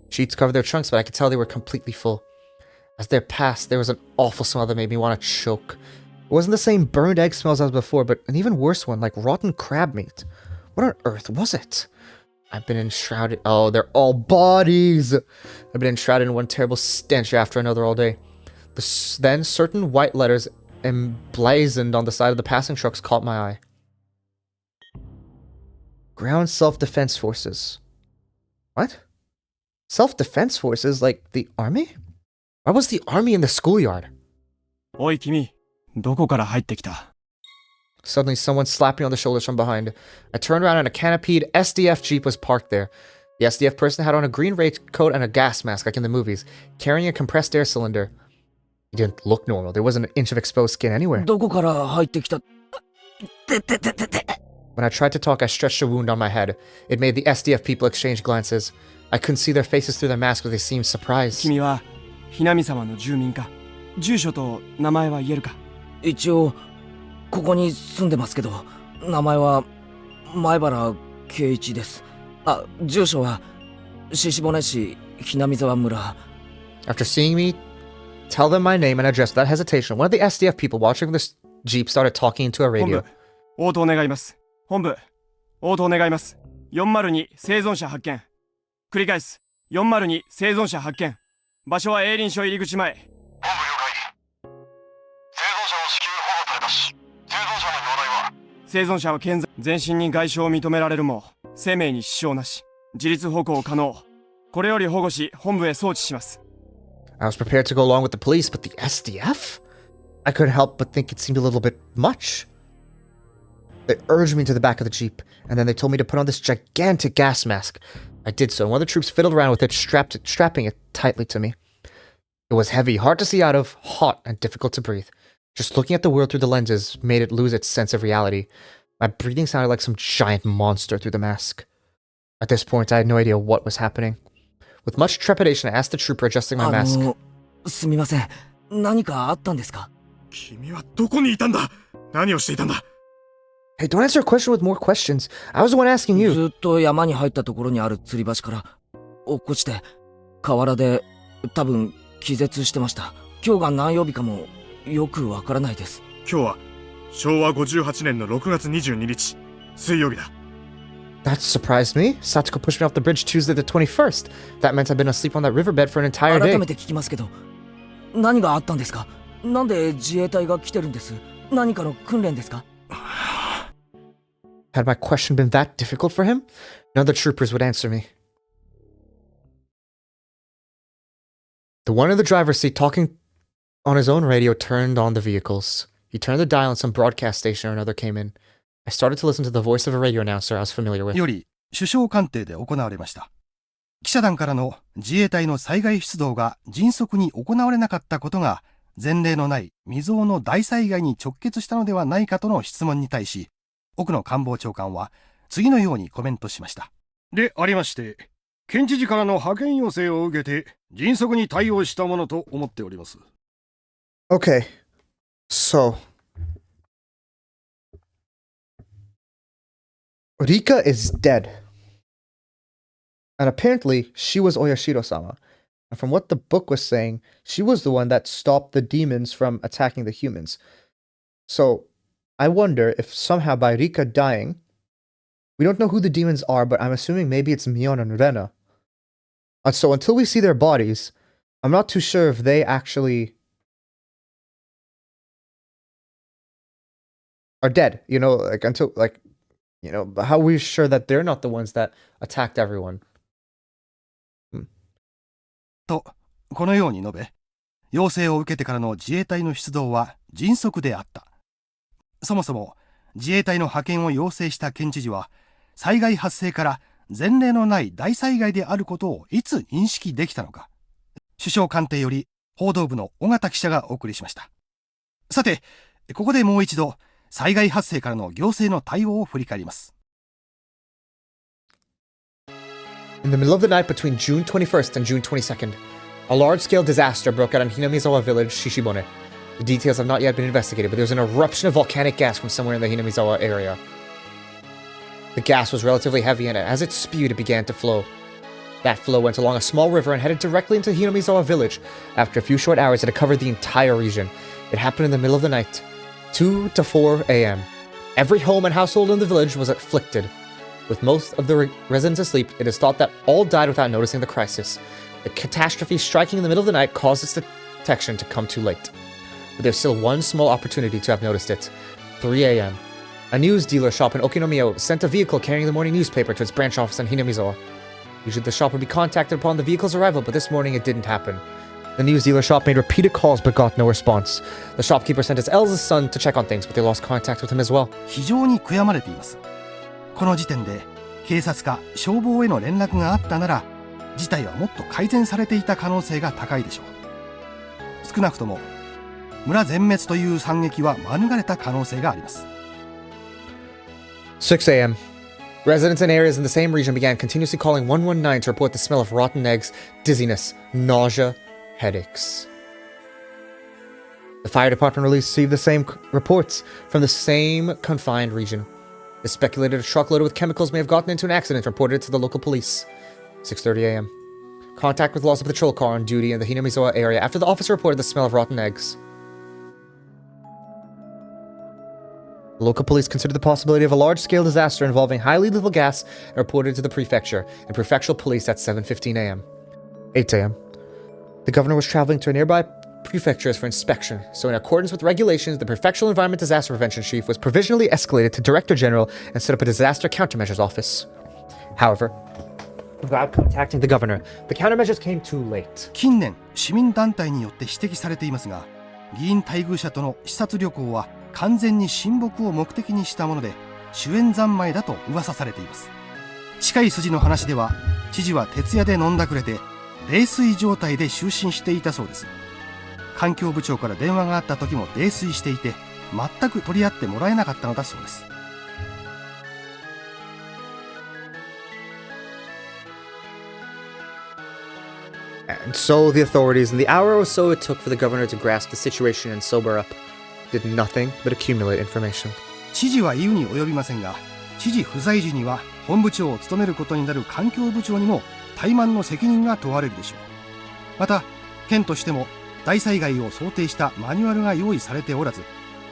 A: Sheets covered their trunks, but I could tell they were completely full. As they passed, there was an awful smell that made me want to choke. It wasn't the same burned egg smells as before, but an even worse one, like rotten crab meat. What on earth was it? I've been enshrouded. Oh, they're all bodies! I've been enshrouded in one terrible stench after another all day. Then certain white letters emblazoned on the side of the passing trucks caught my eye. Ground Self-Defense Forces. What? Self-Defense Forces? Like the army? Why was the army in the schoolyard?
G: Oi, Kimi. どこから入ってきた?
A: Suddenly, someone slapped me on the shoulders from behind. I turned around and a canopied SDF Jeep was parked there. The SDF person had on a green raincoat and a gas mask like in the movies, carrying a compressed air cylinder. He didn't look normal. There wasn't an inch of exposed skin anywhere.
C: どこから入ってきた?
A: When I tried to talk, I stretched a wound on my head. It made the SDF people exchange glances. I couldn't see their faces through their masks, but they seemed surprised.
G: 君はひなみ様の住民か? 住所と名前は言えるか?
C: 一応ここに住んでますけど、名前は前原圭一です。あ、住所は獅子骨市ひなみ沢村。
A: After seeing me tell them my name and address without hesitation, one of the SDF people watching from this Jeep started talking into a
G: 本
A: radio.
G: 部、応答願います。本部、応答願います。402生存者発見。繰り返す。402生存者発見。場所は営林署入り口前。本部了解。生存者を至急保護されたし、生存者の容体は？生存者は健在。全身に外傷を認められるも、生命に支障なし。自立歩行可能。これより保護し、本部へ送致します。
A: I was prepared to go along with the police, but the SDF? I couldn't help but think it seemed a little bit much. They urged me to the back of the Jeep, and then they told me to put on this gigantic gas mask. I did so, and one of the troops fiddled around with it, strapping it tightly to me. It was heavy, hard to see out of, hot, and difficult to breathe. Just looking at the world through the lenses made it lose its sense of reality. My breathing sounded like some giant monster through the mask. At this point, I had no idea what was happening. With much trepidation, I asked the trooper adjusting my mask.
C: すみません。何かあったんですか?
G: 君はどこにいたんだ? 何をしていたんだ?
A: Hey, don't answer a question with more questions. I was the one asking you.
C: ずっと山に入ったところにある吊り橋から落っこちて河原で多分気絶してました。今日が何曜日かもよくわからないです。
I: 今日は昭和58年の6月22日水曜日だ。
A: That surprised me. Satsuko pushed me off the bridge Tuesday the 21st. That meant I've been asleep on that riverbed for an entire day.
C: 改めて聞きますけど、何があったんですか？なんで自衛隊が来てるんです？何かの訓練ですか？
A: Had my question been that difficult for him, none of the troopers would answer me. The one in the driver's seat talking on his own radio turned on the vehicles. He turned the dial and some broadcast station or another came in. I started to listen to the voice of a radio announcer I was familiar with.
J: より首相官邸で行われました。記者団からの自衛隊の災害出動が迅速に行われなかったことが前例のない未曾有の大災害に直結したのではないかとの質問に対し、奥野官房長官は次のようにコメントしました。
I: でありまして、県知事からの派遣要請を受けて迅速に対応したものと思っております。
A: Okay, so Rika is dead. And apparently, she was Oyashiro-sama. And from what the book was saying, she was the one that stopped the demons from attacking the humans. So, I wonder if somehow by Rika dying, we don't know who the demons are, but I'm assuming maybe it's Mion and Rena. And so until we see their bodies, I'm not too sure if they actually are dead. You know, like until like, you know, how are we sure that they're not the ones that attacked everyone?
J: と、このように述べ、要請を受けてからの自衛隊の出動は迅速であった。そもそも自衛隊の派遣を要請した県知事は、災害発生から前例のない大災害であることをいつ認識できたのか。首相官邸より報道部の尾形記者がお送りしました。さて、ここでもう一度、災害発生からの行政の対応を振り返ります。
A: In the middle of the night between June 21st and June 22nd, a large-scale disaster broke out in Hinamizawa village, Shishibone. The details have not yet been investigated, but there was an eruption of volcanic gas from somewhere in the Hinamizawa area. The gas was relatively heavy, and as it spewed, it began to flow. That flow went along a small river and headed directly into Hinamizawa village. After a few short hours, it had covered the entire region. It happened in the middle of the night, 2 to 4 a.m. Every home and household in the village was afflicted. With most of the residents asleep, it is thought that all died without noticing the crisis. The catastrophe striking in the middle of the night caused its detection to come too late. But there's still one small opportunity to have noticed it. 3 a.m. A news dealer shop in Okinomiya sent a vehicle carrying the morning newspaper to its branch office in Hinamizawa. Usually the shop would be contacted upon the vehicle's arrival, but this morning it didn't happen. The news dealer shop made repeated calls but got no response. The shopkeeper sent his eldest son to check on things, but they lost contact with him as well.
J: 非常に悔やまれています。この時点で警察か消防への連絡があったなら、事態はもっと改善されていた可能性が高いでしょう。少なくとも村全滅という惨劇は免れた可能性があります。
A: 6 a.m. Residents in areas in the same region began continuously calling 119 to report the smell of rotten eggs, dizziness, nausea, headaches. The fire department received the same reports from the same confined region. They speculated a truck loaded with chemicals may have gotten into an accident and reported it to the local police. 6:30 a.m. Contact with lost a patrol car on duty in the Hinamizawa area after the officer reported the smell of rotten eggs. The local police considered the possibility of a large-scale disaster involving highly lethal gas and reported it to the prefecture and prefectural police at 7:15 a.m. 8 a.m. The governor was traveling to a nearby prefectures for inspection, so in accordance with regulations, the prefectural environment disaster prevention chief was provisionally escalated to director general and set up a disaster countermeasures office. However, without contacting the governor, the countermeasures came too late.
J: 近年市民団体によって指摘されていますが、議員待遇者との視察旅行は完全に親睦を目的にしたもので、主演三昧だと噂されています。近い筋の話では、知事は徹夜で飲んだくれて泥酔状態で就寝していたそうです。環境部長から電話があった時も泥酔していて、全く取り合ってもらえなかったのだそうです。
A: And so the authorities, in the hour or so it took for the governor to grasp the situation and sober up, did nothing but accumulate information.
J: 知事は言うに及びませんが、知事不在時には本部長を務めることになる環境部長にも怠慢の責任が問われるでしょう。また県としても大災害を想定したマニュアルが用意されておらず、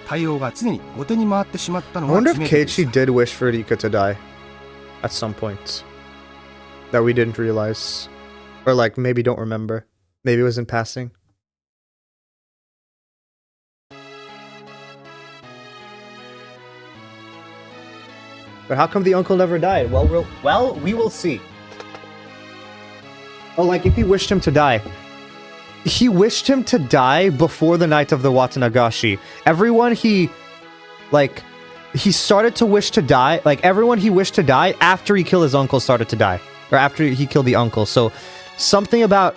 J: 対応が常に後手に回ってしまったの
A: I
J: が
A: wonder
J: 致
A: if
J: 命的でし
A: Keiichi
J: た。
A: did wish for Rika to die at some point that we didn't realize. Or like maybe don't remember. Maybe it was in passing. But how come the uncle never died? Well, we will see. Oh, like if he wished him to die. He wished him to die before the night of the Watanagashi. Everyone he started to wish to die. Like everyone he wished to die after he killed his uncle started to die. Or after he killed the uncle. So something about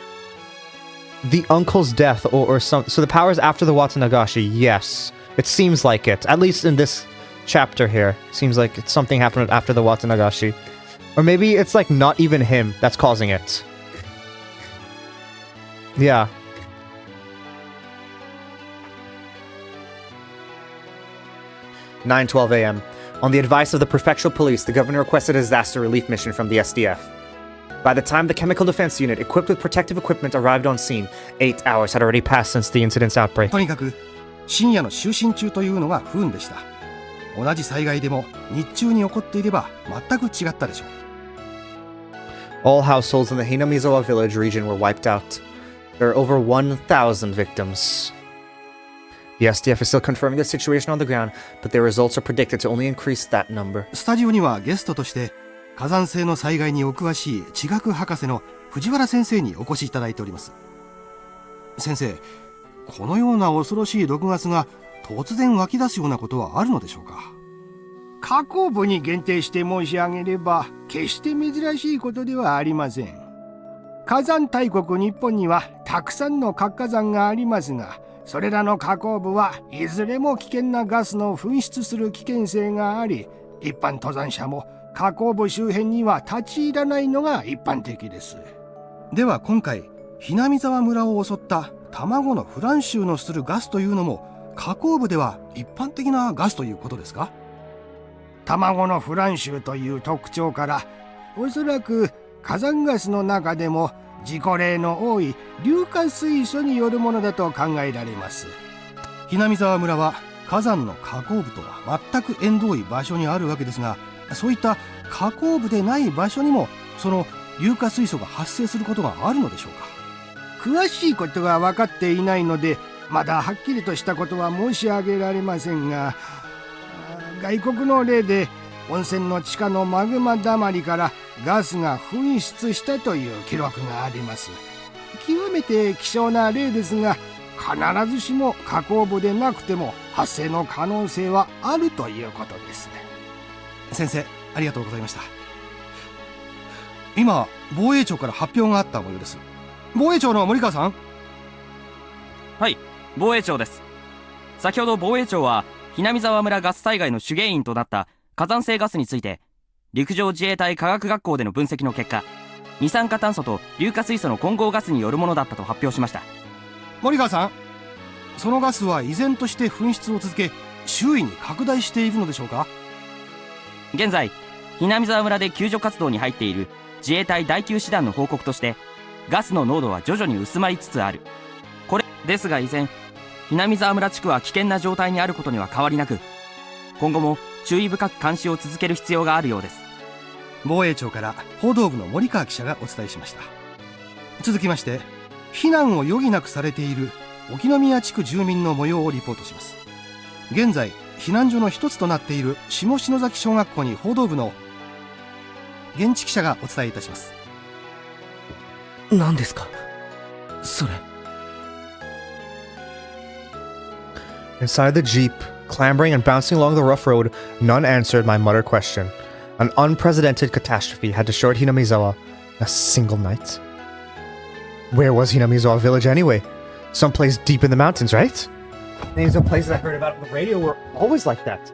A: the uncle's death or some. So the powers after the Watanagashi. Yes, it seems like it. At least in this chapter here, seems like it's something happened after the Watanagashi. Or maybe it's like not even him that's causing it. Yeah. (9:12 a.m.) On the advice of the prefectural police, the governor requested a disaster relief mission from the SDF. By the time the chemical defense unit, equipped with protective equipment, arrived on scene, 8 hours had already passed since the incident's outbreak.
J: とにかく深夜の就寝中というのが不運でした。同じ災害でも日中に起こっていれば全く違ったでしょう。
A: All households in the Hinamizawa village region were wiped out. There are over 1,000 victims. The SDF is still confirming the situation on the ground, but their results are predicted to only increase that number.
J: スタジオにはゲストとして火山性の災害にお詳しい地学博士の藤原先生にお越しいただいております。先生、このような恐ろしい毒ガスが突然湧き出すようなことはあるのでしょうか。
I: 火口部に限定して申し上げれば決して珍しいことではありません。火山大国日本にはたくさんの活火山がありますが、それらの火口部はいずれも危険なガスの噴出する危険性があり、一般登山者も火口部周辺には立ち入らないのが一般的です。
J: では今回ひなみ沢村を襲った卵のフラン臭のするガスというのも火口部では一般的なガスということですか。
I: 卵のフラン臭という特徴から、おそらく火山ガスの中でも事故例の多い硫化水素によるものだと考えられます。
J: ひなみ沢村は火山の火口部とは全く縁遠い場所にあるわけですが、そういった火口部でない場所にもその硫化水素が発生することがあるのでしょうか。
I: 詳しいことが分かっていないので、まだはっきりとしたことは申し上げられませんが、外国の例で温泉の地下のマグマだまりからガスが噴出したという記録があります。極めて希少な例ですが、必ずしも火口部でなくても発生の可能性はあるということです。
J: 先生、ありがとうございました。今防衛庁から発表があった模様です。防衛庁の森川さん。
K: はい、防衛庁です。先ほど防衛庁はひなみ沢村ガス災害の主原因となった火山性ガスについて、陸上自衛隊科学学校での分析の結果、二酸化炭素と硫化水素の混合ガスによるものだったと発表しました。
J: 森川さん、そのガスは依然として噴出を続け、周囲に拡大しているのでしょうか。
K: 現在ひなみ沢村で救助活動に入っている自衛隊第9師団の報告として、ガスの濃度は徐々に薄まりつつある。これですが、依然ひなみ沢村地区は危険な状態にあることには変わりなく、今後も注意深く監視を続ける必要があるようです。
J: 防衛庁から報道部の森川記者がお伝えしました。続きまして、避難を余儀なくされている沖宮地区住民の模様をリポートします。現在避難所の一つとなっている下篠崎小学校に報道部の現地記者がお伝えいたします。
C: 何ですかそれ。
A: Inside the jeep, clambering and bouncing along the rough road, none answered my muttered question. An unprecedented catastrophe had destroyed Hinamizawa in a single night. Where was Hinamizawa village anyway? Someplace deep in the mountains, right? Names of places I heard about on the radio were always like that.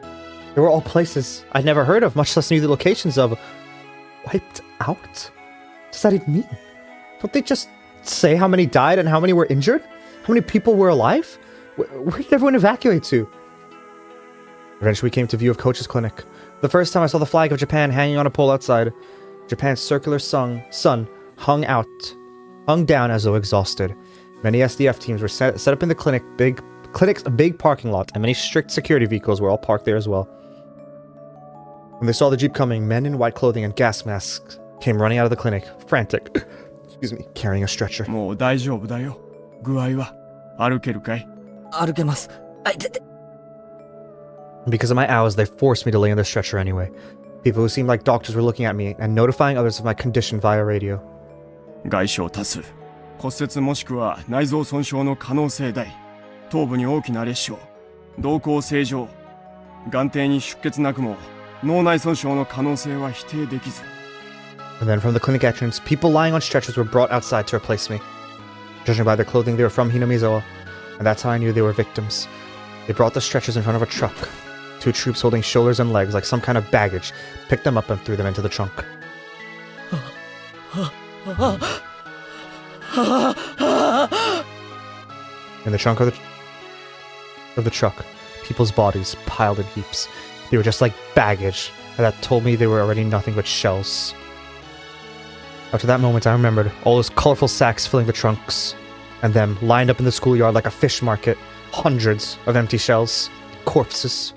A: They were all places I'd never heard of, much less knew the locations of. Wiped out? What does that even mean? Don't they just say how many died and how many were injured? How many people were alive? Where did everyone evacuate to? Eventually we came to view of Coach's clinic. The first time I saw the flag of Japan hanging on a pole outside. Japan's circular sun hung down as though exhausted. Many SDF teams were set up in the clinic's big parking lot, and many strict security vehicles were all parked there as well. When they saw the jeep coming, men in white clothing and gas masks came running out of the clinic, frantic, carrying a stretcher.
G: もう大丈夫だよ。具合は歩けるかい？
C: 歩けます。
A: Because of my hours, they forced me to lay on the stretcher anyway. People who seemed like doctors were looking at me and notifying others of my condition via radio.
G: 外傷多数。骨折もしくは内臓損傷の可能性大。頭部に大きな裂傷。瞳孔正常。眼底に出血なくも脳内損傷の可能性は否定できず。
A: And then from the clinic entrance, people lying on stretchers were brought outside to replace me. Judging by their clothing, they were from Hinamizawa, and that's how I knew they were victims. They brought the stretchers in front of a truck. 2 troops holding shoulders and legs like some kind of baggage picked them up and threw them into the trunk. In the trunk of the truck, people's bodies piled in heaps. They were just like baggage, and that told me they were already nothing but shells. After that moment, I remembered all those colorful sacks filling the trunks, and them lined up in the schoolyard like a fish market. Hundreds of empty shells. Corpses.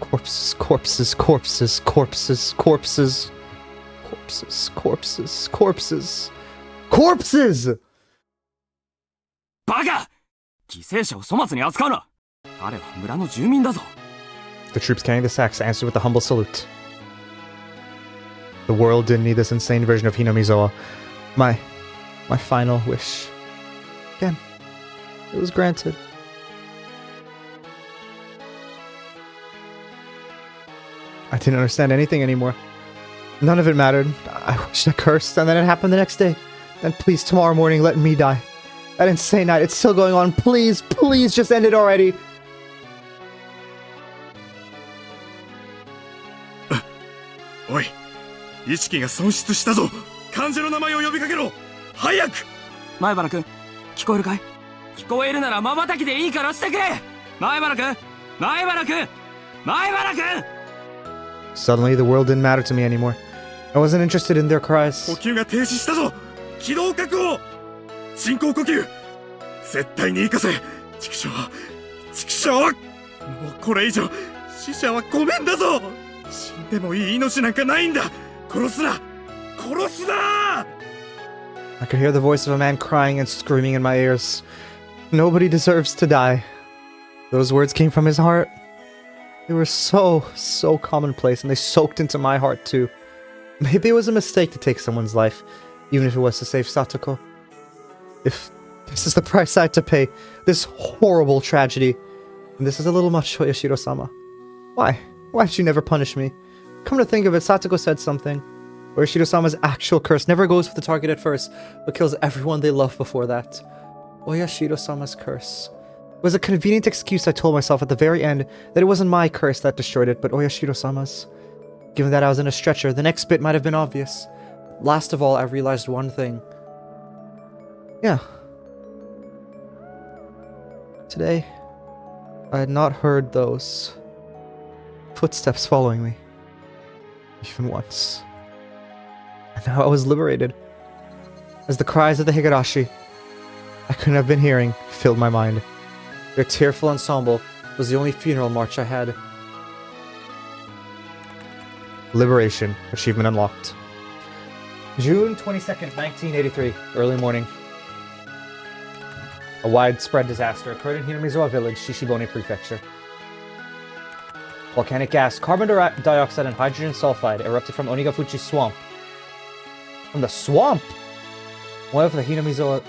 A: Corpses, corpses, corpses, corpses, corpses. Corpses, corpses, corpses. Corpses!
D: バカ！犠牲者を粗末に扱うな！彼は村の住民だぞ。
A: The troops carrying the sacks answered with a humble salute. The world didn't need this insane version of Hinamizawa. My final wish. Again, it was granted. I didn't understand anything anymore. None of it mattered. I wished I cursed, and then it happened the next day. Then please, tomorrow morning, let me die. That insane night, it's still going on. Please, please, just end it already.
G: おい、意識が損失したぞ。患者の名前を呼びかけろ。早く。
D: 前原くん、聞こえるかい？聞こえるなら瞬きでいいからしてくれ。前原くん、前原くん、前原くん。
A: Suddenly, the world didn't matter to me anymore. I wasn't interested in their cries.
G: 呼吸が停止したぞ。気道確保。人工呼吸。絶対に行かせ。畜生。畜生。もうこれ以上死者はごめんだぞ。死んでもいい命なんかないんだ。殺すな。殺すな。
A: I could hear the voice of a man crying and screaming in my ears. Nobody deserves to die. Those words came from his heart. They were so commonplace, and they soaked into my heart too. Maybe it was a mistake to take someone's life, even if it was to save Satoko. If this is the price I had to pay, this horrible tragedy, and this is a little much, Oyashiro-sama. Why? Why did you never punish me? Come to think of it, Satoko said something. Oyashiro-sama's actual curse never goes for the target at first, but kills everyone they love before that. Oyashiro-sama's curse. It was a convenient excuse I told myself at the very end that it wasn't my curse that destroyed it, but Oyashiro-sama's. Given that I was in a stretcher, the next bit might have been obvious. Last of all, I realized one thing. Yeah. Today, I had not heard those footsteps following me. Even once. And now I was liberated. As the cries of the Higurashi I couldn't have been hearing filled my mind. Their tearful ensemble was the only funeral march I had. Liberation. Achievement unlocked. June 22nd, 1983. Early morning. A widespread disaster occurred in Hinamizawa Village, Shishibone Prefecture. Volcanic gas, carbon dioxide, and hydrogen sulfide erupted from Onigafuchi Swamp. From the swamp? One of the Hinamizawa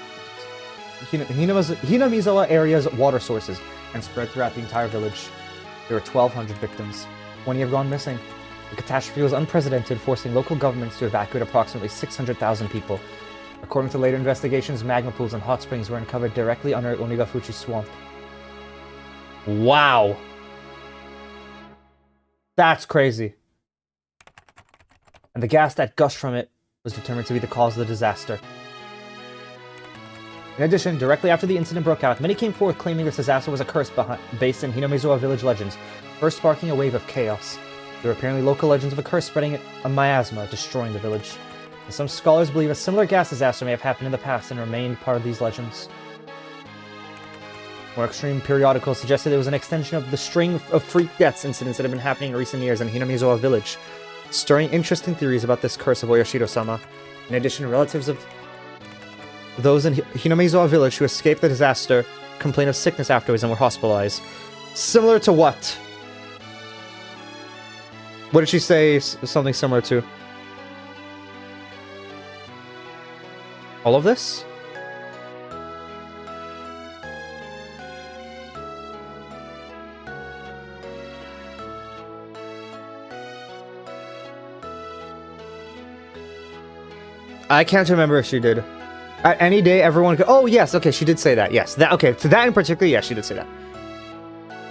A: area's water sources, and spread throughout the entire village. There were 1,200 victims. 20 have gone missing. The catastrophe was unprecedented, forcing local governments to evacuate approximately 600,000 people. According to later investigations, magma pools and hot springs were uncovered directly under Onigafuchi Swamp. Wow! That's crazy. And the gas that gushed from it was determined to be the cause of the disaster. In addition, directly after the incident broke out, many came forward claiming this disaster was a curse based in Hinamizawa village legends. first sparking a wave of chaos. There were apparently local legends of a curse spreading a miasma, destroying the village. And some scholars believe a similar gas disaster may have happened in the past and remained part of these legends. More extreme periodicals suggested it was an extension of the string of freak deaths incidents that have been happening in recent years in Hinamizawa village, stirring interesting theories about this curse of Oyashiro-sama. In addition, relatives of those in Hinamizawa village who escaped the disaster complained of sickness afterwards and were hospitalized. Similar to what? What did she say something similar to? All of this? I can't remember if she did. At any day, everyone could... Oh, yes, okay, she did say that, yes. That, okay, to that in particular, yes, she did say that.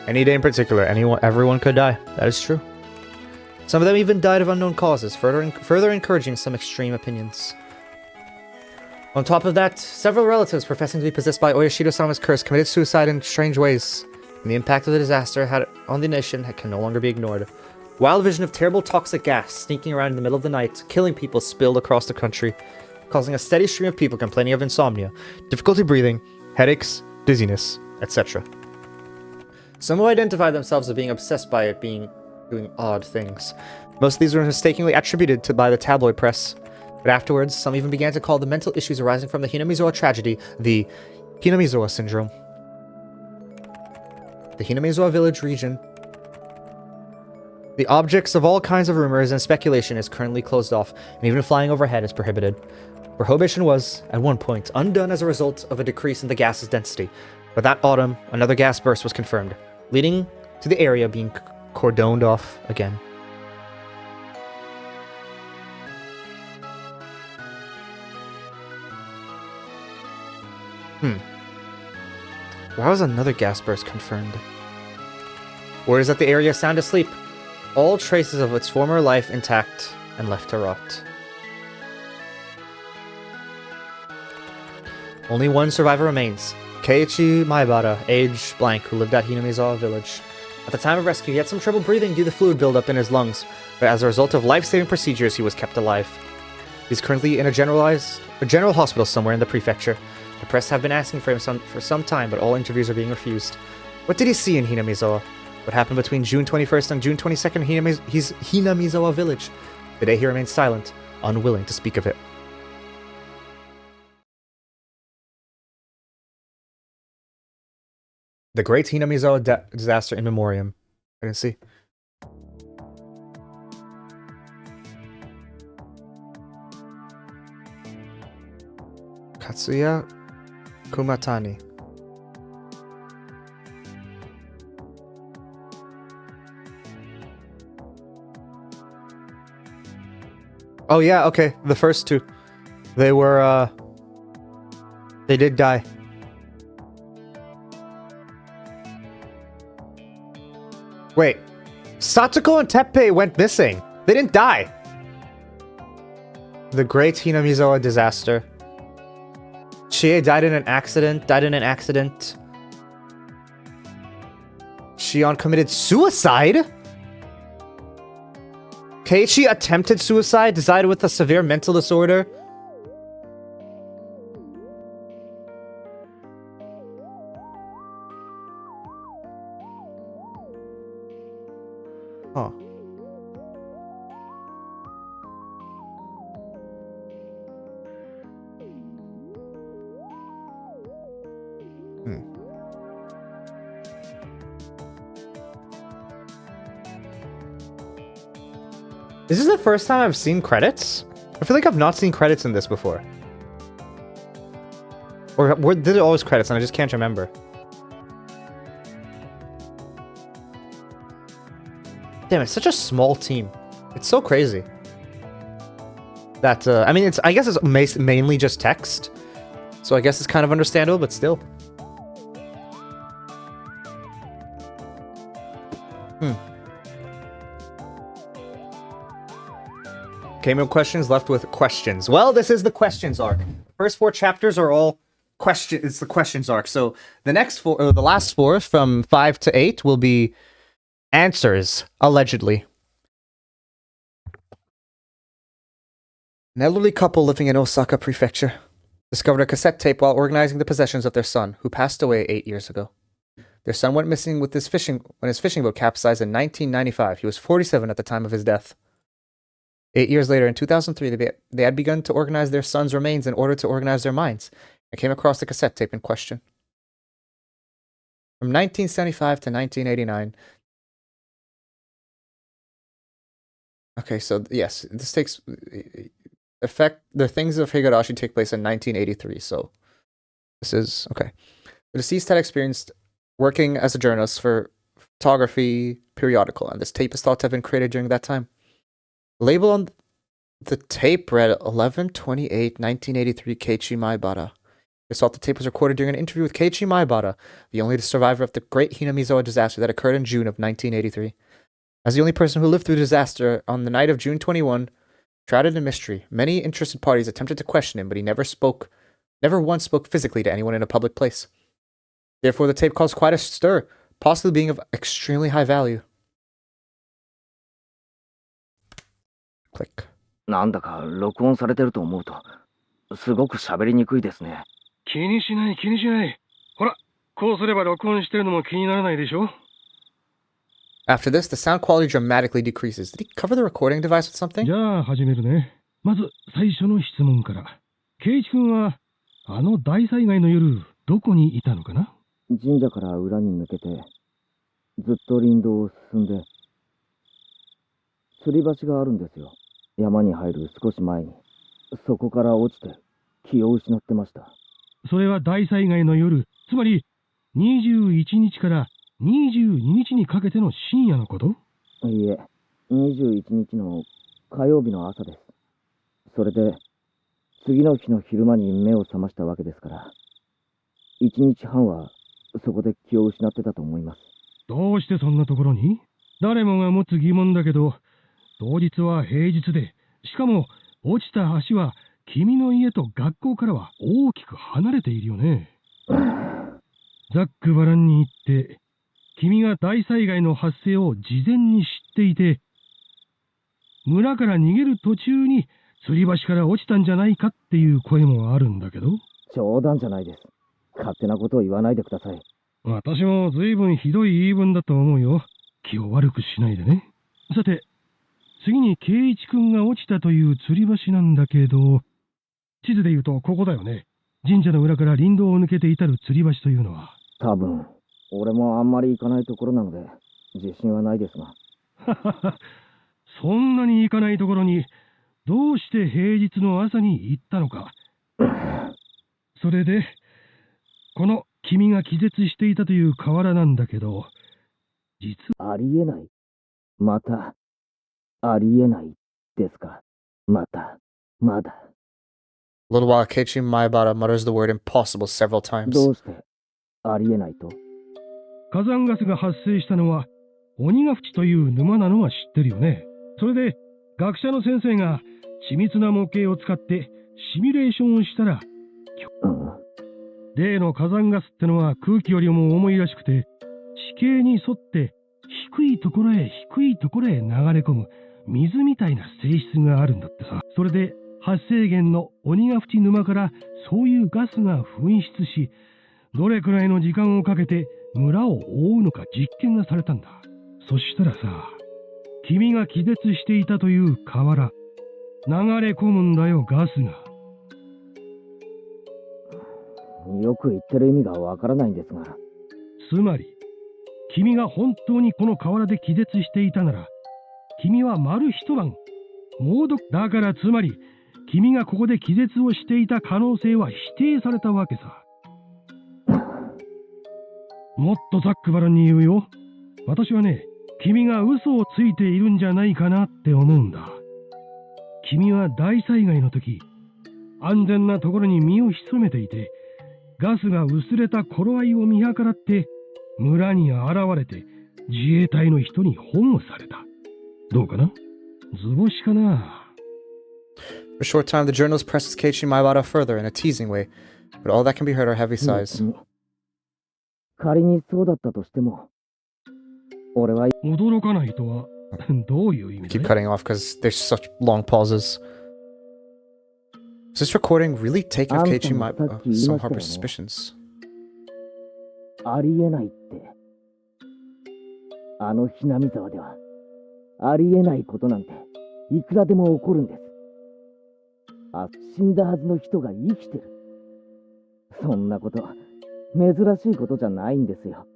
A: Any day in particular, everyone could die. That is true. Some of them even died of unknown causes, further encouraging some extreme opinions. On top of that, several relatives professing to be possessed by Oyashiro-sama's curse committed suicide in strange ways, and the impact of the disaster had on the nation can no longer be ignored. Wild vision of terrible toxic gas sneaking around in the middle of the night, killing people spilled across the country, causing a steady stream of people complaining of insomnia, difficulty breathing, headaches, dizziness, etc. Some who identified themselves as being obsessed by it doing odd things. Most of these were mistakenly attributed by the tabloid press, but afterwards, some even began to call the mental issues arising from the Hinamizawa tragedy the Hinamizawa syndrome. The Hinamizawa village region, the objects of all kinds of rumors and speculation, is currently closed off, and even flying overhead is prohibited. Prohibition was, at one point, undone as a result of a decrease in the gas's density, but that autumn, another gas burst was confirmed, leading to the area being cordoned off again. Why was another gas burst confirmed? Word is that the area is sound asleep, all traces of its former life intact and left to rot. Only one survivor remains, Keiichi Maebara, age blank, who lived at Hinamizawa village. At the time of rescue, he had some trouble breathing due to the fluid buildup in his lungs, but as a result of life-saving procedures, he was kept alive. He's currently in a general hospital somewhere in the prefecture. The press have been asking for him for some time, but all interviews are being refused. What did he see in Hinamizawa? What happened between June 21st and June 22nd in Hinamizawa village? Today he remains silent, unwilling to speak of it. The Great Hinamizawa Disaster in Memoriam. I can see. Katsuya Kumatani. Oh yeah, okay. The first two. They were, they did die. Wait. Satoko and Teppei went missing. They didn't die. The Great Hinamizawa Disaster. Chie died in an accident. Shion committed suicide? Keiichi attempted suicide, decided with a severe mental disorder. Huh. Is this the first time I've seen credits? I feel like I've not seen credits in this before. Or did it always credits and I just can't remember? Damn, it's such a small team. It's so crazy. That, I mean, I guess it's mainly just text. So I guess it's kind of understandable, but still. Came in questions, left with questions. Well, this is the questions arc. First 4 chapters are all questions. It's the questions arc. So the next 4, or the last 4, from 5 to 8, will be Answers, allegedly. An elderly couple living in Osaka Prefecture discovered a cassette tape while organizing the possessions of their son, who passed away 8 years ago. Their son went missing when his fishing boat capsized in 1995. He was 47 at the time of his death. 8 years later, in 2003, they had begun to organize their son's remains in order to organize their minds, and came across the cassette tape in question. From 1975 to 1989. Okay, so yes, this takes effect. The things of Higurashi take place in 1983. So this is okay. The deceased had experienced working as a journalist for photography periodical, and this tape is thought to have been created during that time. The label on the tape read 11/28/1983 Keiichi Maibara. It's thought the tape was recorded during an interview with Keiichi Maibara, the only survivor of the Great Hinamizawa disaster that occurred in June of 1983. As the only person who lived through the disaster on the night of June 21, shrouded in mystery, many interested parties attempted to question him, but he never once spoke physically to anyone in a public place. Therefore, the tape caused quite a stir, possibly being of extremely high value. Click.
C: なんだか録音されてると思うと、すごく喋りにくいですね。
I: 気にしない気にしない。ほら、こうすれば録音してるのも気にならないでしょ。
A: After this, the sound quality dramatically decreases. Did he cover the recording device with something?
I: じゃあ始めるね。まず最初の質問から。圭一君はあの大災害の夜どこにいたのかな？
C: 神社から裏に抜けて、ずっと林道を進んで、吊り橋があるんですよ。山に入る少し前に、そこから落ちて気を失ってました。
I: それは大災害の夜、つまり21日から22日にかけての深夜のこと？
C: いいえ、21日の火曜日の朝です。それで、次の日の昼間に目を覚ましたわけですから、1日半はそこで気を失ってたと思います。
I: どうしてそんなところに？誰もが持つ疑問だけど、当日は平日で、しかも落ちた橋は君の家と学校からは大きく離れているよね。ざっくばらんに言って、君が大災害の発生を事前に知っていて、村から逃げる途中に吊り橋から落ちたんじゃないかっていう声もあるんだけど。
C: 冗談じゃないです。勝手なことを言わないでください。
I: 私も随分ひどい言い分だと思うよ。気を悪くしないでね。さて、次に圭一君が落ちたという吊り橋なんだけど、地図で言うとここだよね。神社の裏から林道を抜けて至る吊り橋というのは。
C: 多分。俺もあんまり行かないところなので自信はないですが。
I: そんなに行かないところにどうして平日の朝に行ったのか。それでこの君が気絶していたという河原なんだけど、実
C: はありえない。またありえないですか。まだ。
A: A little while, Keiichi Maibara mutters the word impossible several times.
C: どうしてありえないと？
I: 火山ガスが発生したのは鬼ヶ淵という沼なのは知ってるよね。それで学者の先生が緻密な模型を使ってシミュレーションをしたら、例の火山ガスってのは空気よりも重いらしくて、地形に沿って低いところへ流れ込む水みたいな性質があるんだってさ。それで発生源の鬼ヶ淵沼からそういうガスが噴出し、どれくらいの時間をかけて村を覆うのか実験がされたんだ。そしたらさ、君が気絶していたという河原、流れ込むんだよ、ガスが。
C: よく言ってる意味がわからないんですが。
I: つまり、君が本当にこの河原で気絶していたなら、君は丸一晩、だからつまり、君がここで気絶をしていた可能性は否定されたわけさ。もっとざっくばらんに言うよ。私はね、君が嘘をついているんじゃないかなって思うんだ。君は大災害の時、安全なところに身を潜めていて、ガスが薄れた頃合いを見計らって村に現れて自衛隊の人に保護された。どうかな？図星かな？
A: For a short time, the journalist presses Keiichi Maibara further in a teasing way, but all that can be heard are heavy sighs.
C: 仮にそうだったとしても、
D: 俺は
I: 驚かないとはどういう意
A: I
I: 味
A: keep
I: だい
A: cutting off because there's such long pauses. Is this recording really taking off Keiichi some Harper's suspicions?
C: ありえないって。あのひなみ沢では、ありえないことなんて、いくらでも起こるんです。死んだはずの人が生きてる。そんなこと、珍しいことじゃないんですよ。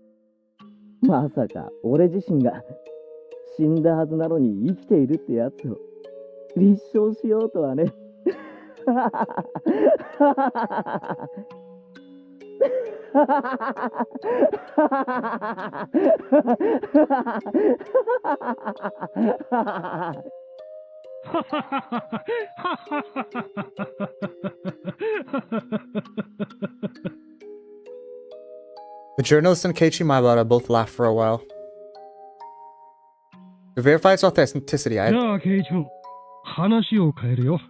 C: まさか、俺自身が、死んだはずなのに生きているってやつを、立証しようとはね。
A: The journalist and Keiichi Maibara both laughed for a while. To verify its authenticity,
I: じゃあケイチ君、話を変えるよ。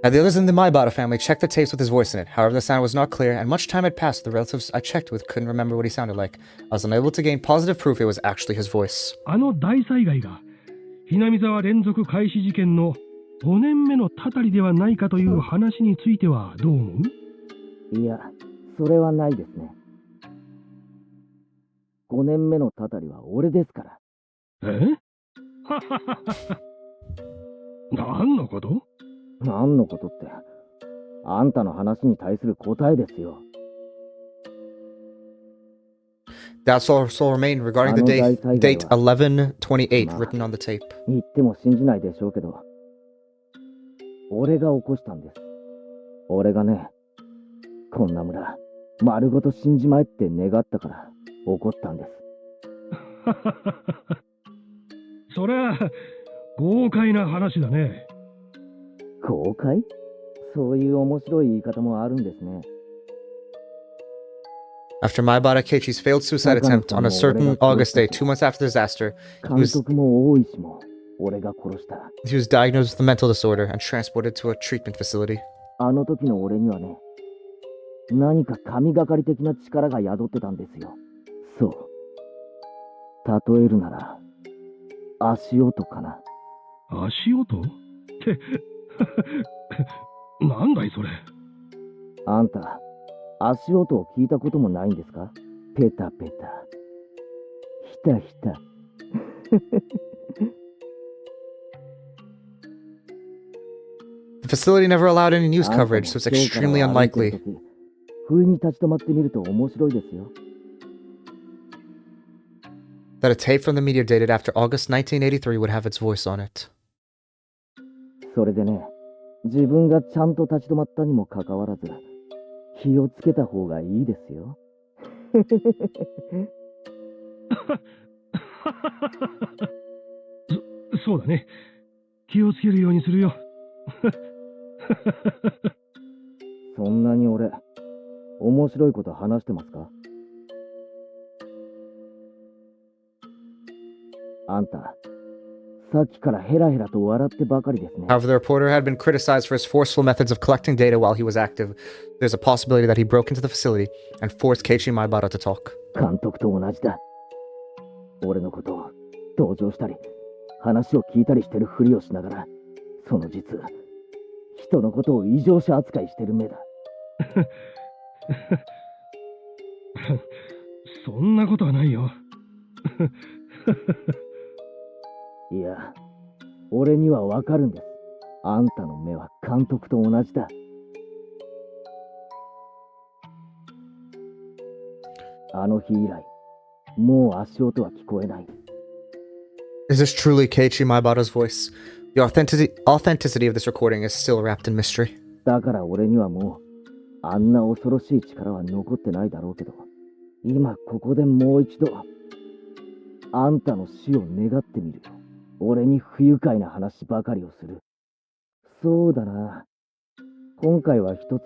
A: had the others in the Maibara family checked the tapes with his voice in it. However, the sound was not clear, and much time had passed. The relatives I checked with couldn't remember what he sounded like. I was unable to gain positive proof it was actually his voice.
I: あの大災害が、ひなみ沢連続開始事件の5年目のたたりではないかという話についてはどう思う？
C: いや、それはないですね。5年目のたたりは俺ですから。
I: え？何のこと？
C: 何のことって、あんたの話に対する答えですよ。
A: That's also remained regarding the date 11/28 written on the tape.
C: 言っても信じないでしょうけど、俺が起こしたんです。俺がね、こんな村、丸ごと死んじまえって願ったから起こったんです。
I: そりゃ、豪快な話だね。
C: 豪快？そういう面白い言い方もあるんですね。
A: After Maibara Keiichi's failed suicide attempt on a certain August day, 2 months after the disaster, he was diagnosed with a mental disorder and transported to a treatment facility.
C: あの時の俺にはね、何か神がかり的な力が宿ってたんですよ。そう。例えるなら、足音かな。
I: 足音？って、なんだいそれ。
C: あんた、足音を聞いたこともないんですか？ペタペタ。ひたひた。
A: The facility never allowed any news coverage, so it's extremely unlikely.
C: 不意に立ち止まってみると面白いですよ。
A: That a tape from the media dated after August 1983 would have its voice on it.
C: それでね、自分がちゃんと立ち止まったにもかかわらず、気をつけた方がいいですよ。
I: そうだね。気をつけるようにするよ。
C: そんなに俺、面白いこと話してますか？あんた、さっきからヘラヘラと笑ってばかりですね。
A: However, the reporter had been criticized for his forceful methods of collecting data while he was active. There's a possibility that he broke into the facility and forced Keiichi Maibara to talk.
C: 監督と同じだ。俺のことを同情したり、話を聞いたりしてるふりをしながら、その実、人のことを異常者扱いしてる目だ。
I: そんなことはないよ。
C: いや、俺にはわかるんです。あんたの目は監督と同じだ。あの日以来、もう足音は聞こえない。
A: Is this truly Keiichi Maibara's voice? The authenticity of this recording is still wrapped in mystery.
C: だから俺にはもう、あんな恐ろしい力は残ってないだろうけど、今ここでもう一度、あんたの死を願ってみるよ。俺に不愉快な話ばかりをする。そうだな。今回は一つ、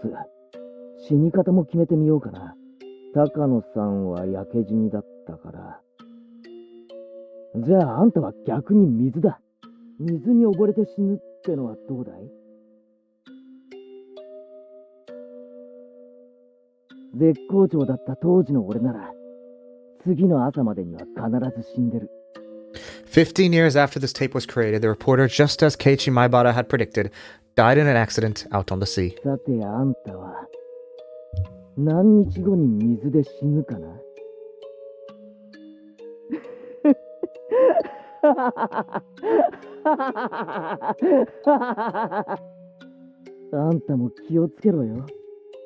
C: 死に方も決めてみようかな。高野さんは焼け死にだったから。じゃああんたは逆に水だ。水に溺れて死ぬってのはどうだい？絶好調だった当時の俺なら、次の朝までには必ず死んでる。
A: 15 years after this tape was created, the reporter, just as Keiichi Maibara had predicted, died in an accident out on the sea.
C: さてあんたは何日後に水で死ぬかな。あんたも気をつけろよ。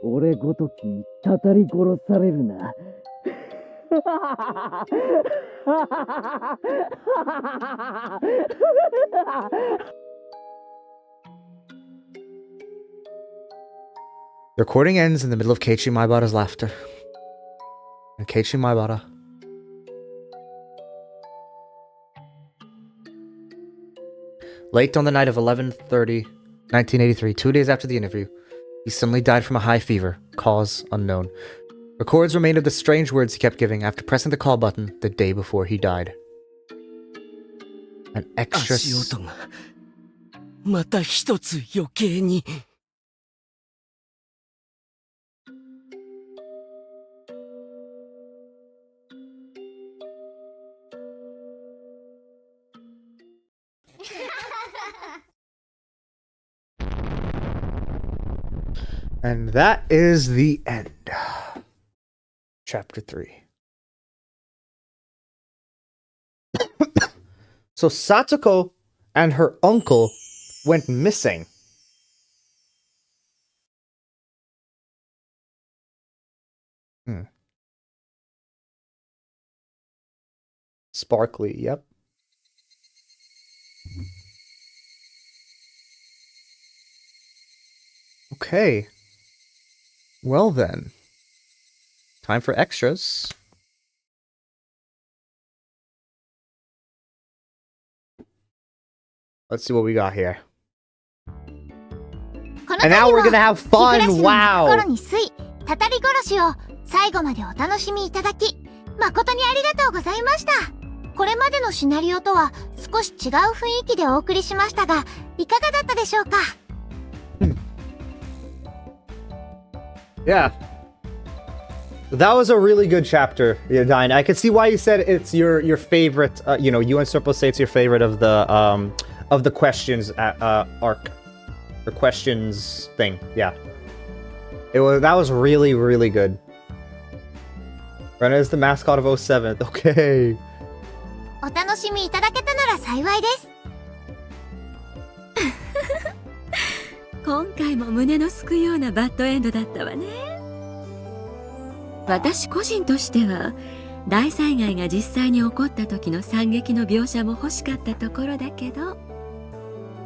C: 俺ごときにたたり殺されるな。
A: The recording ends in the middle of Keiichi Maibara's laughter. And Keiichi Maibara late on the night of 11/30, 1983, 2 days after the interview, he suddenly died from a high fever, cause unknown. Records remain of the strange words he kept giving after pressing the call button the day before he died. An extra...
C: 足音がまた一つ余計に。
A: And that is the end. Chapter 3. So Satoko and her uncle went missing. Sparkly, yep. Okay. Well then. Time for extras. Let's see what we got here. And now we're gonna have fun! Wow!
E: 心に吸い、たたり殺しを最後までお楽しみいただき、誠にありがとうございました。これまでのシナリオとは少し違う雰囲気でお送りしましたが、いかがだったでしょうか？
A: Yeah. That was a really good chapter, Dine. I can see why you said it's your favorite. You know, you and Serpo say it's your favorite of the questions arc or questions thing. Yeah, that was really good. Rena is the mascot of 07. Okay.
E: お楽しみいただけたなら幸いです。
L: 今回も胸のすくようなバッドエンドだったわね。私個人としては大災害が実際に起こった時の惨劇の描写も欲しかったところだけど、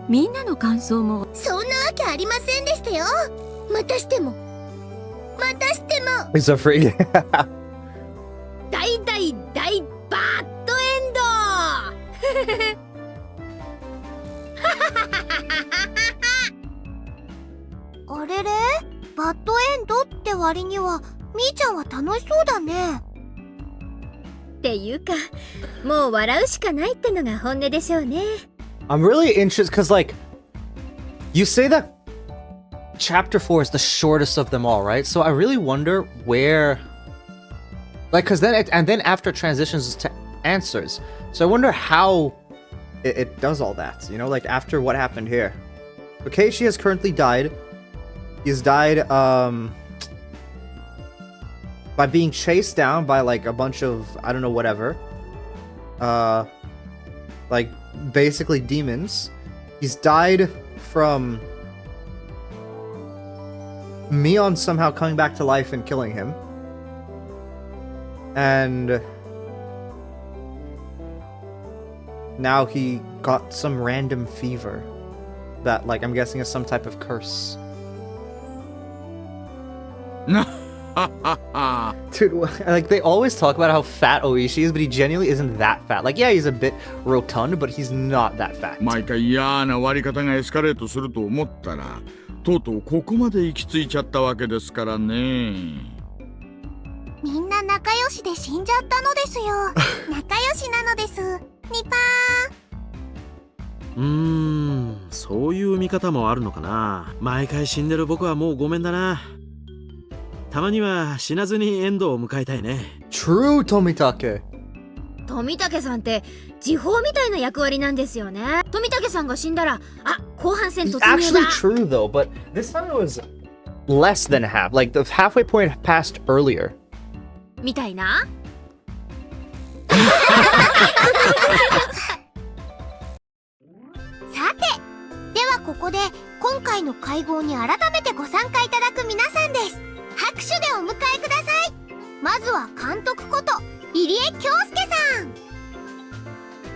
L: みんなの感想も
E: そんなわけありませんでしたよ。またしても
A: He's a freak.
E: 大バッドエンド。あれれ、バッドエンドって割にはみーちゃんは楽しそうだね。っていうか、もう笑うしかないってのが本音でしょうね。
A: I'm really interested because, like, you say that chapter 4 is the shortest of them all, right? So I really wonder where, like, because then and then after transitions to answers. So I wonder how it does all that, you know, like after what happened here. Okay, she has currently died. He's died by being chased down by like a bunch of, I don't know, whatever. Like basically demons. He's died from Mion somehow coming back to life and killing him. And now he got some random fever that, like, I'm guessing is some type of curse. Dude, like, they always talk about how fat Oishi is, but he genuinely isn't that fat. Like, yeah, he's a bit rotund, but he's not that fat.
M: 毎回嫌な割り方がエスカレートすると思ったら、とうとうここまで行き着いちゃったわけですからね。
E: みんな仲良しで死んじゃったのですよ。仲良しなのです。ニパ
N: ー。そういう見方もあるのかな。毎回死んでる僕はもうごめんだな。たまには死なずにエンドを迎えたいね。
A: True, Tomitake.
E: 富武さんって時報みたいな役割なんですよね。富武さんが死んだら、あ、後半戦
A: It's
E: 突入
A: actually
E: だ。
A: true though, but this time it was less than half. Like the halfway point passed earlier.
E: みたいな。さて、ではここで今回の会合に改めてご参加いただく皆さんです。拍手でお迎えください。まずは監督こと入江京介さん。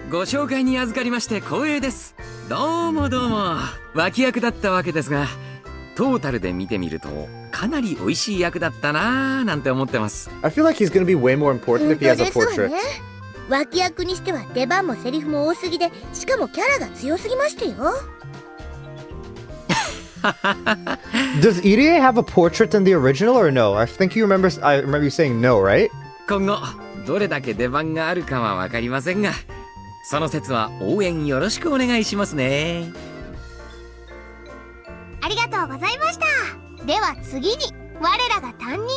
D: ご紹介に預かりまして光栄です。どうもどうも。脇役だったわけですが、トータルで見てみるとかなり美味しい役だったなぁなんて思ってます。
A: I feel like he's gonna be way more important if he has a
E: 本当ですわ
A: portrait.
E: ね。脇役にしては出番もセリフも多すぎで、しかもキャラが強すぎましたよ。
A: Does Irie have a portrait in the original or no? I think I remember you saying no, right?
D: 今後どれだけ出番があるかは分かりませんが、その説は応援よろしくお願いしますね。
E: ありがとうございました。では次に我らが担任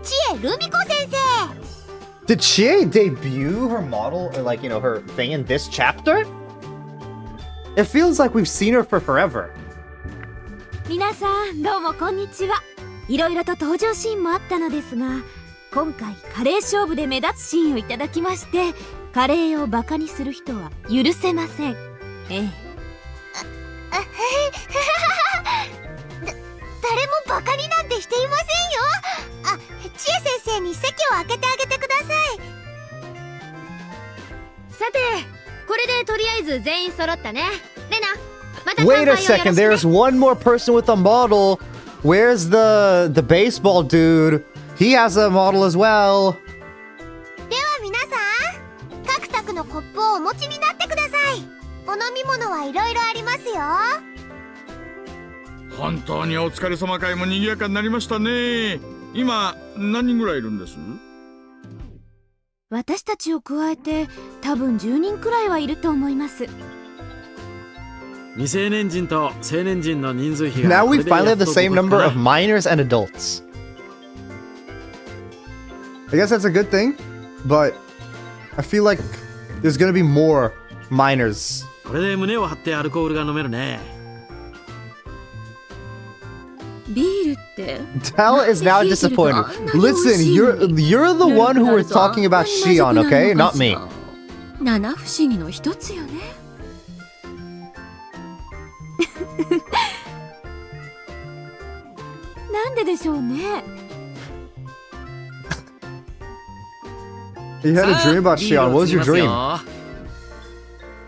E: 知恵ルミ子先生。
A: Did Chie debut her model or like, her thing in this chapter? It feels like we've seen her for forever.
E: 皆さんどうもこんにちは。いろいろと登場シーンもあったのですが、今回カレー勝負で目立つシーンをいただきまして、カレーをバカにする人は許せません。誰もバカになんてしていませんよ。あ、知恵先生に席を空けてあげてください。さて、これでとりあえず全員揃ったね。レナ、また乾杯を
A: Wait
E: よ
A: a
E: ろしくね。
A: second, there's one more person with a model. Where's the baseball dude? He has a model as well.
E: では皆さん、各卓のコップをお持ちになってください。お飲み物はいろいろありますよ。
M: 本当にお疲れ様会も賑やかになりましたね。今何人ぐらいいるんです？
E: 私たちを加えて多分10人くらいはいると思います。
N: 未成年人と成年人の人数比が
A: Now
N: こ
A: we
N: れで
A: finally
N: や
A: have
N: っ
A: the
N: と
A: same
N: 互角
A: number
N: か
A: of
N: な。
A: minors and adults. I guess that's a good thing, but I feel like there's gonna be more minors.
N: これで胸を張ってアルコールが飲めるね。
L: ビールって
A: Tal is now disappointed. Listen, you're the one who were talking about Shion, okay? Not me.
L: 七不思議の一つよね。なんででしょうね。
A: You had a dream about Shion. What was your dream?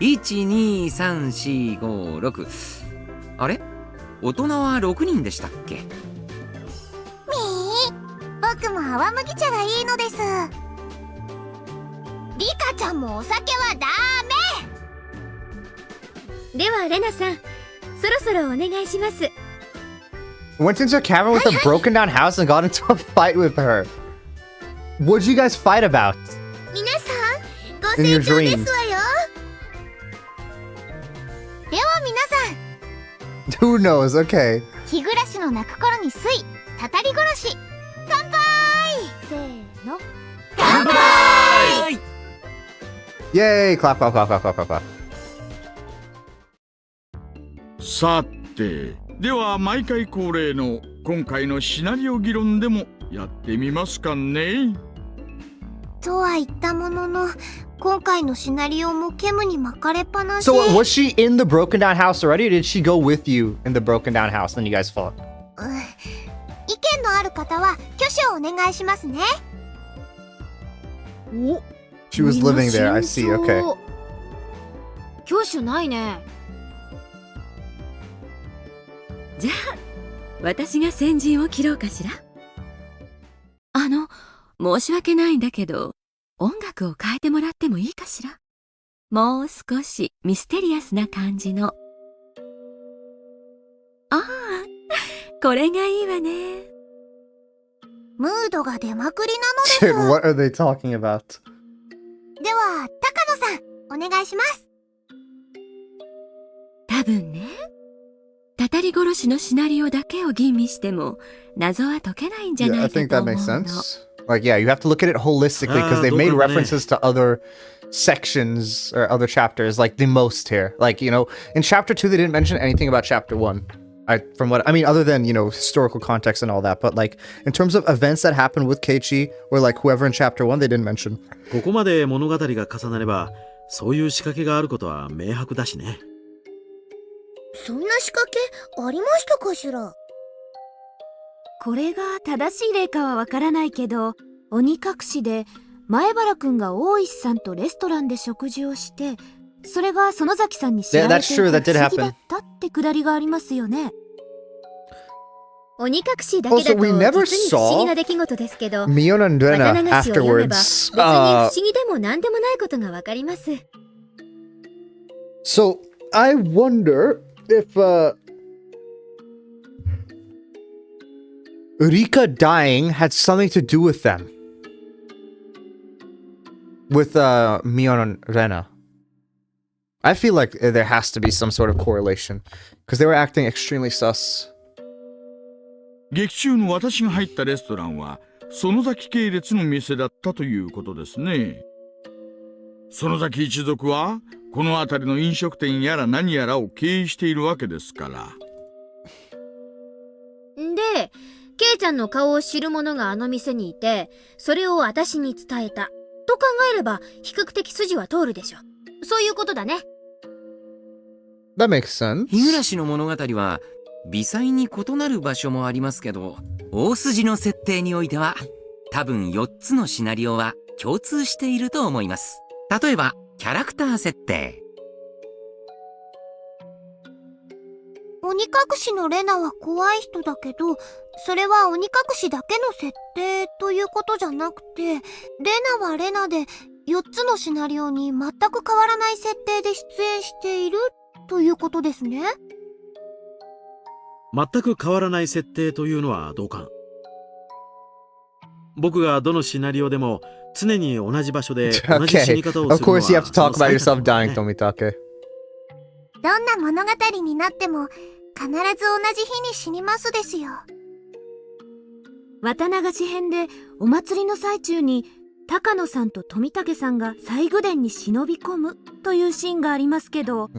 D: 1,2,3,4,5,6あれ大人は6人でしたっけ？
E: 僕も泡麦茶がいいのです。リカちゃんもお酒はダメ。ではレナさん、そろそろお願いします。
A: Went into a cavern with a broken down house and got into a fight with her. What'd you guys fight about?
E: 皆さん、ご
A: In your
E: 清聴で
A: dreams.
E: すわよ。では皆さん、
A: Who knows? Okay.
E: 日暮らしの泣く頃に水、たたり殺し、乾杯。せーの、乾杯。
A: Yay! Clap, clap, clap, clap, clap, clap, clap.
M: さて、では毎回恒例の今回のシナリオ議論でもやってみますかね。
E: とは言ったものの、今回のシナリオもケムに巻かれっぱなし。
A: So was she in the broken down house already, or did she go with you in the broken down house? Then you guys fought.
E: 意見のある方は挙手をお願いしますね。お、
A: She was living there. I see. Okay.
E: 挙手ないね。
L: じゃあ私が先陣を切ろうかしら。申し訳ないんだけど、音楽を変えてもらってもいいかしら。もう少しミステリアスな感じの。ああ、これがいいわね。
E: ムードが出まくりな
A: Shit,
E: のです。
A: what are they talking about?
E: では高野さん、お願いします。
L: 多分ね、たたり殺しのシナリオだけを吟味しても謎は解けないんじゃ
A: Yeah,
L: な
A: I
L: いか
A: think
L: と
A: that
L: 思う
A: makes
L: の。
A: sense. Like, yeah, you have to look at it holistically because they've made references to other sections or other chapters, like the most here. Like, you know, in chapter 2, they didn't mention anything about chapter 1. From what I mean, other than, you know, historical context and all that. But, like, in terms of events that happened with Keiichi or, like, whoever in chapter 1, they didn't mention.
N: ここまで物語が重なれば、そういう仕掛けがあることは明白だしね。
E: そんな仕掛けありましたかしら。
O: これが正しい例かはわからないけど、鬼隠しで前原くんが大石さんとレストランで食事をして、それが園崎さんに知られていて不思議だったってくだりがありますよね。
E: 鬼隠しだけだと実に不思議な出来事ですけど、
A: Mion and Rena
E: 綿流しを読めば別に不
A: afterwards.
E: 思議でも何でもないことがわかります。
A: So, I wonder if, Rika dying had something to do with them. With, Mion and Rena. I feel like there has to be some sort of correlation. Because they were acting extremely sus.
M: 劇中の私が入ったレストランは園崎系列の店だったということですね。園崎一族はこの辺りの飲食店やら何やらを経営しているわけですから。
E: で、ケイちゃんの顔を知る者があの店にいて、それを私に伝えたと考えれば比較的筋は通るでしょ。そういうことだね。
A: That makes sense.
D: 日暮の物語は微細に異なる場所もありますけど、大筋の設定においては多分4つのシナリオは共通していると思います。例えばキャラクター設定。
E: 鬼隠しのレナは怖い人だけど、それは鬼隠しだけの設定ということじゃなくて、レナはレナで4つのシナリオに全く変わらない設定で出演しているということですね。
N: 全く変わらない設定というのはどうか。僕がどのシナリオでも常に同じ場所で同じ死に方をするのは
A: Of course you have to talk about yourself dying, Tomitake.
E: どんな物語になっても必ず同じ日に死にますですよ。
O: 綿流し編でお祭りの最中に高野さんと富武さんが西宮殿に忍び込むというシーンがありますけど、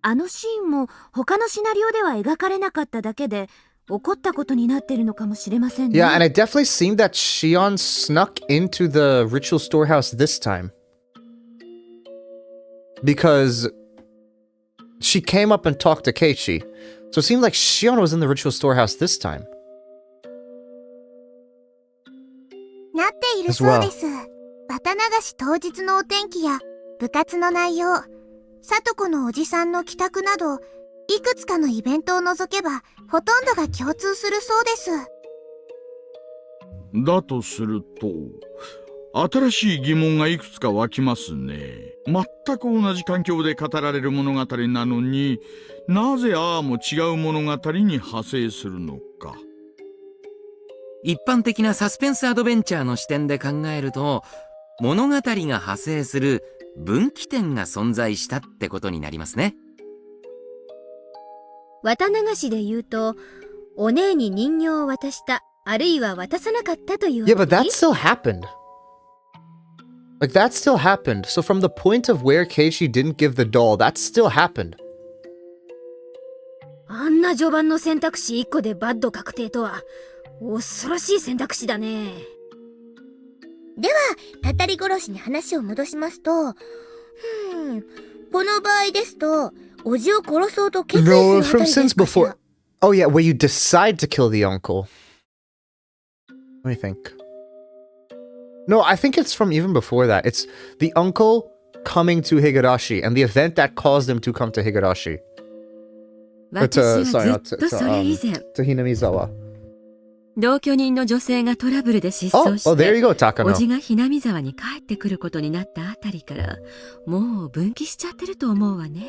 O: あのシーンも他のシナリオでは描かれなかっただけで起こったことになっているのかもしれませんね。
A: Yeah, and it definitely seemed that Shion snuck into the ritual storehouse this time. Because she came up and talked to Keiichi. So it seemed like Shion was in the ritual storehouse this time.
E: なっているそうです。綿流し当日のお天気や部活の内容、里子のおじさんの帰宅など、いくつかのイベントを除けばほとんどが共通するそうです。
M: だとすると新しい疑問がいくつか湧きますね。全く同じ環境で語られる物語なのに、なぜああも違う物語に派生するのか。
D: 一般的なサスペンスアドベンチャーの視点で考えると、物語が派生する分岐点が存在したってことになりますね。
E: 綿流しで言うと、お姉に人形を渡した、あるいは渡さなかったという。
A: Yeah, but that still happened. Like, that still happened. So from the point of where Keiichi didn't give the doll, that still happened.
E: あんな序盤の選択肢1個でバッド確定とは、恐ろしい選択肢だね。では、たたり殺しに話を戻しますと、この場合ですと、おじを殺そうと決意する
A: No,
E: あた
A: from
E: りです
A: since
E: かしら。
A: before. Oh yeah, where you decide to kill the uncle. Let me think. No, I think it's from even before that. It's the uncle coming to Higurashi and the event that caused him to come to Higurashi.
L: 私はずっとそれ以前、
A: To Hinamizawa.
L: 同居人の女性がトラブルで失踪して、
A: Oh, there you go, Takano.
L: おじがひなみ沢に帰ってくることになったあたりから、もう分岐しちゃってると思うわね。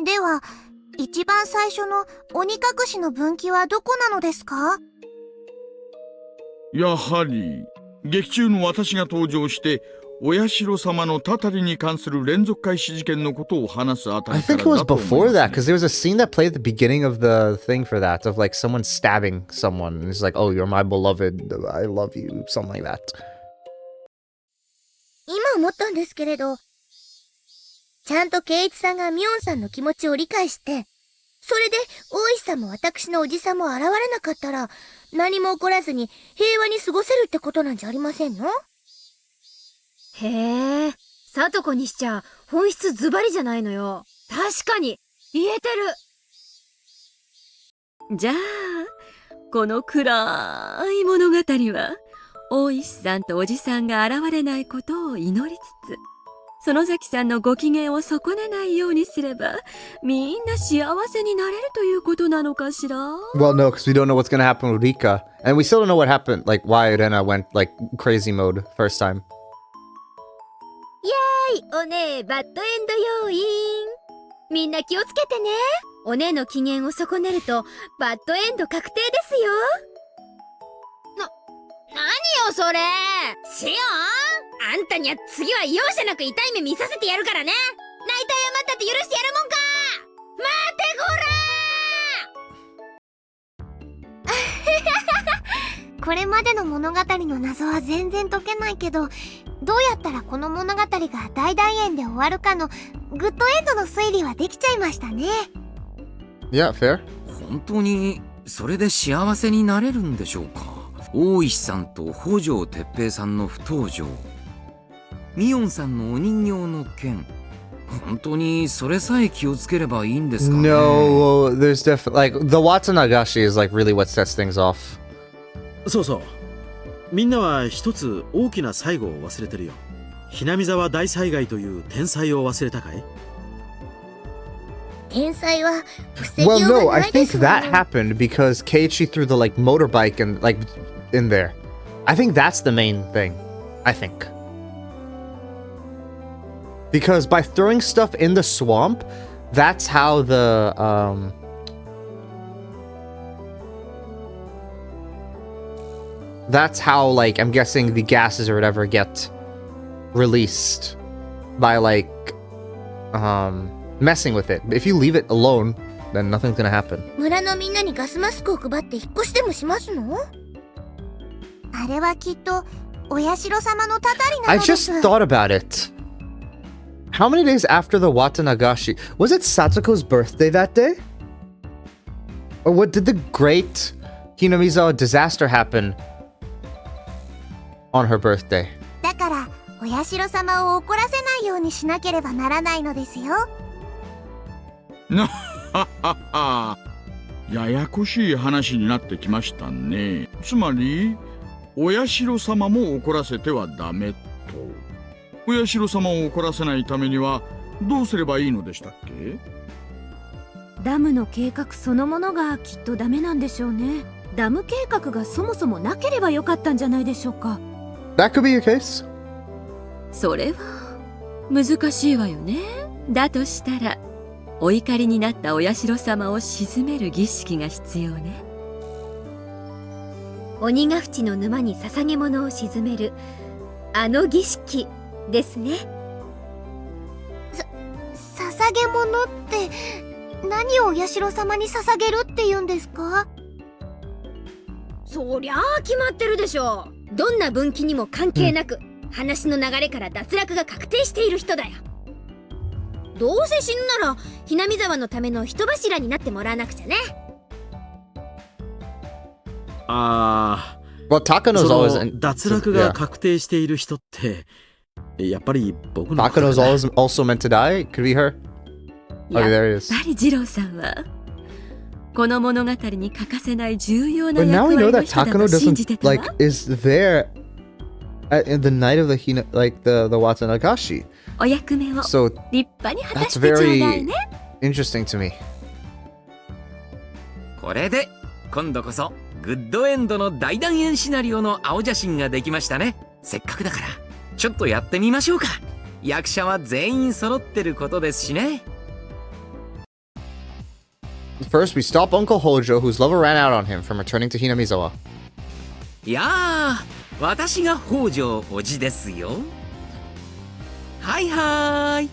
E: では、一番最初の鬼隠しの分岐はどこなのですか？
M: やはり劇中の私が登場してお社様のたたりに関する連続開始事件のことを話すあた
A: I
M: りか
A: think
M: ら
A: it was
M: だと思い
A: before
M: ます
A: that, because there was a scene that played at the beginning of the thing for that, of like someone stabbing someone. And it's like, oh, you're my beloved, I love you, something like that.
E: 今思ったんですけれど、ちゃんと圭一さんがミオンさんの気持ちを理解して、それで大石さんも私のおじさんも現れなかったら、何も起こらずに平和に過ごせるってことなんじゃありませんの？
O: へえ、さとこにしちゃ本質ズバリじゃないのよ。確かに言えて
L: る。じゃあこの暗い物語は大石さんとおじさんが現れないことを祈りつつ、園崎さんのご機嫌を損ねないようにすればみんな幸せになれるということなのかしら。
A: Well, no, because we don't know what's gonna happen with Rika. And we still don't know what happened, like why Rena went like crazy mode first time.
O: イエーイ、お姉バッドエンド要員。みんな気をつけてね。お姉の機嫌を損ねるとバッドエンド確定ですよ。何よそれ。シオン、あんたには次は容赦なく痛い目見させてやるからね。泣いた謝ったって許してやるもんか。待てこら
E: これまでの物語の謎は全然解けないけど、どうやったらこの物語が大団円で終わるかのグッドエンドの推理はできちゃいましたね。
A: Yeah, fair.
D: 本当にそれで幸せになれるんでしょうか。大石さんと北条哲平さんの不登場、ミオンさんのお人形の件、本当にそれさえ気をつければいいんですかね。
A: No, there's definitely like the Watanagashi is like really what sets things off.
N: そうそう、みんなは一つ大きな最後を忘れてるよ。ひなみ沢大災害という天才を忘れたかい？
E: 天才は防ぎよ
A: Well,
E: う
A: no,
E: が
A: I
E: ないで
A: think
E: すもの。
A: that happened because Keiichi threw the like motorbike and like in there. I think that's the main thing. I think. Because by throwing stuff in the swamp, that's how the that's how like I'm guessing the gases or whatever get released by like messing with it. If you leave it alone, then nothing's gonna happen.
E: 村のみんなにガスマスクを配って引っ越しでもしますの？あれはきっとお社様のたたりな
A: I
E: のです。
A: just thought about it. How many days after the Watanagashi? Was it Satsuko's birthday that day? Or what did the great Hinamizawa disaster happen on her birthday?
E: だからお社様を怒らせないようにしなければならないのですよ。
M: なははは。ややこしい話になってきましたね。つまりお社様も怒らせてはダメと。お社様を怒らせないためにはどうすればいいのでしたっけ？
O: ダムの計画そのものがきっとダメなんでしょうね。ダム計画がそもそもなければよかったんじゃないでしょうか。
A: That could be your case.
L: それは難しいわよね。だとしたらお怒りになったお社様を鎮める儀式が必要ね。
O: 鬼ヶ淵の沼に捧げ物を鎮めるあの儀式ですね。
E: 捧げ物って何をお社様に捧げるって言うんですか？
O: そりゃあ決まってるでしょう。どんな分岐にも関係なく、話の流れから脱落が確定している人だよ。どうせ死ぬならひなみ沢のための人柱になってもらわなくちゃね。
A: Well, Takano's
N: そ
A: always
N: の脱落が確定している人ってやっぱり僕の
A: Takano's always also meant to die. Could be her. Okay, there it is.
L: やっぱり二郎さんはこの物語に欠かせない重要な
A: But
L: 役
A: now we
L: 割
A: know
L: の
A: that
L: 人だ
A: Takano
L: と信じて
A: doesn't
L: たわ。
A: like is there in the night of the the Watanagashi.
L: お役目を
A: So
L: 立派に果た
A: that's
L: してちょうだい
A: very
L: ね。
A: interesting to me.
D: これで今度こそグッドエンドの大団円シナリオの青写真ができましたね。せっかくだからちょっとやってみましょうか。役者は全員揃ってることですしね。
A: First, we stop Uncle Hojo, whose lover ran out on him from returning to Hinamizawa.
D: いやー、私が北条おじですよ。はいはーい。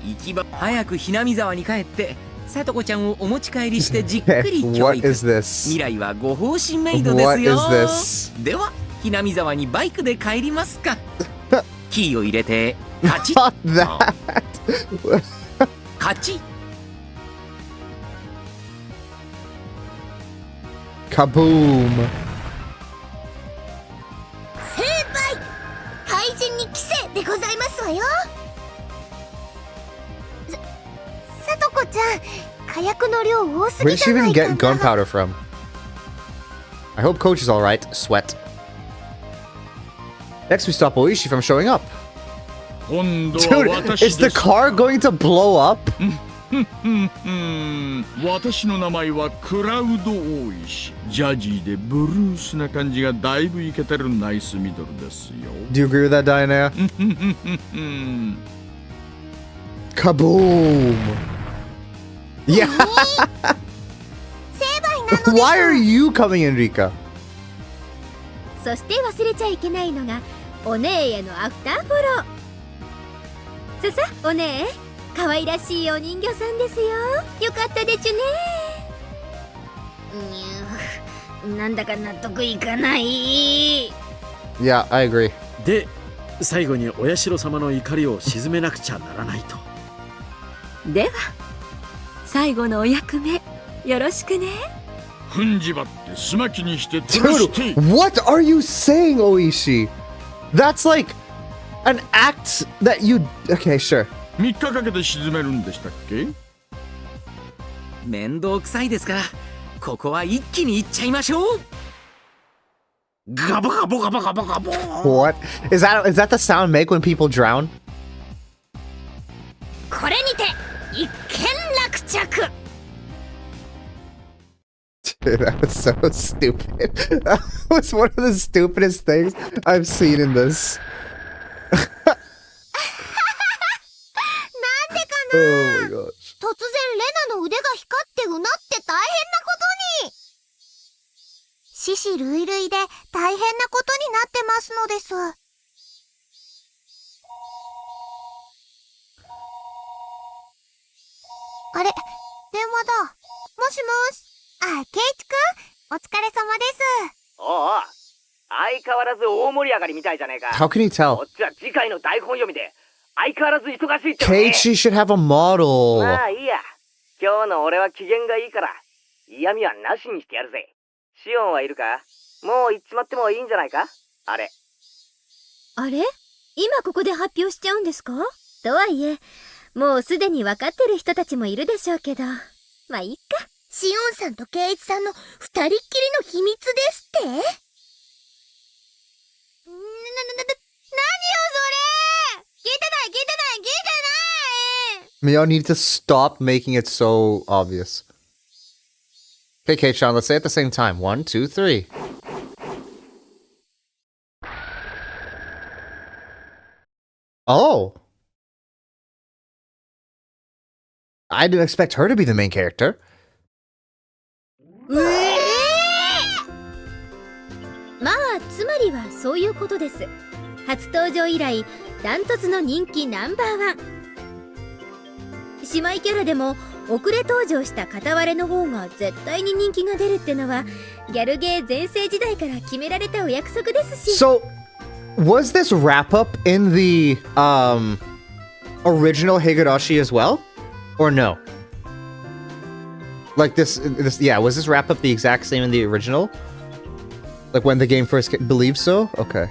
D: 行き場早くひなみ沢に帰ってさとこちゃんをお持ち帰りしてじっくり教
A: What
D: 育。
A: is this?
D: 未来はご奉仕メイドです
A: What
D: よ。
A: is this?
D: ではひなみ沢にバイクで帰りますか。キーを入れてカチッ
A: Not that.
D: カチッ。
A: Kaboom.
E: 成敗。怪人に規制でございますわよ。さとこちゃん、火薬の量多す
A: Where
E: ぎ
A: did
E: じ
A: she
E: ゃな
A: even
E: いか
A: get
E: な。
A: gunpowder from? I hope Coach is alright. Sweat. Next, we stop Oishi from showing up.
M: 今度
A: Dude,
M: は私
A: is
M: で
A: the
M: す。
A: car going to blow up?
M: 私の名前はクラウド大石。ジャジーでブルースな感じがだいぶイケてるナイスミドルですよ。
A: Do you agree with that, Diana? Kaboom! Yeah!
E: 成敗なのです。
A: Why are you coming in, Rika?
O: そして忘れちゃいけないのがお姉へのアフターフォロー。ささお姉、可愛らしいお人形さんですよ。よかったでちゅね。なんだか納得いかない。
A: Yeah, I agree.
N: で最後にお社様の怒りを鎮めなくちゃならないと。
L: では最後のお役目よろしくね。
M: 踏んじばってすまきにして吊るして。
A: Dude, what are you saying, Oishi? That's like an act that you... Okay, sure.
M: 3日かけて沈めるんでしたっけ？
D: 面倒くさいですからここは一気に行っちゃいましょう。ガボガボガボガボガボ。
A: What? Is that the sound make when people drown?
E: これにて一件落着。
A: Dude, that was so stupid. That was one of the stupidest things I've seen in this.
E: なんでかな。
A: Oh my gosh.
E: 突然レナの腕が光ってうなって大変なことに。獅子類類で大変なことになってますのです。あれ、電話だ。もしもし。あ、ケイチくん、お疲れ様です。
C: おうおう、相変わらず大盛り上がりみたいじゃねえか。
A: How can you tell?
C: こっちは次回の台本読みで相変わらず忙しいってのね。
A: Keiichi should have a model.
C: まあいいや。今日の俺は機嫌がいいから嫌味はなしにしてやるぜ。シオンはいるか？もう行っちまってもいいんじゃないか？あれ。
O: あれ、今ここで発表しちゃうんですか？とはいえもうすでに分かってる人たちもいるでしょうけど、まあいいか。
E: シオンさんとケイチさんの二人っきりの秘密ですって？何よそれ。聞いてない。
A: Y'all need to stop making it so obvious. Okay, Kei-chan, let's say it at the same time. 1, 2, 3. Oh. I didn't expect her to be the main character.
O: まあつまりはそういうことです。初登場以来ダントツの人気ナンバーワン。姉妹キャラでも遅れ登場した片割れの方が絶対に人気が出るってのはギャルゲー全盛時代から決められたお約束ですし。
A: So, was this wrap up in the original Higurashi as well? Or no? Like this, yeah, was this wrap up the exact same in the original? Like when the game first believed so? Okay.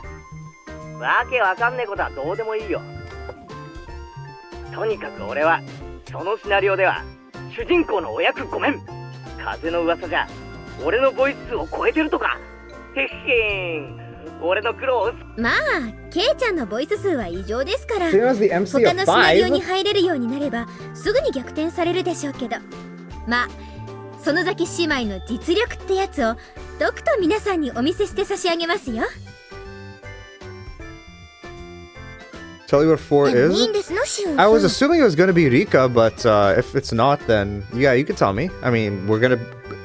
C: わけわかんねえことはどうでもいいよ。とにかく俺はそのシナリオでは主人公のお役ごめん。風の噂じゃ俺のボイスを超えてるとか。へっへん。俺の苦労を。
O: まあケイちゃんのボイス数は異常ですから、
A: She was the MC
O: 他
A: of
O: のシナリオ
A: 5.
O: に入れるようになればすぐに逆転されるでしょうけど、まあ園崎姉妹の実力ってやつをとくと皆さんにお見せして差し上げますよ。
A: Tell you what 4
E: いい
A: is?
E: んですの、シオンさん。
A: I was assuming it was gonna be Rika, but if it's not, then yeah, you can tell me. I mean, we're gonna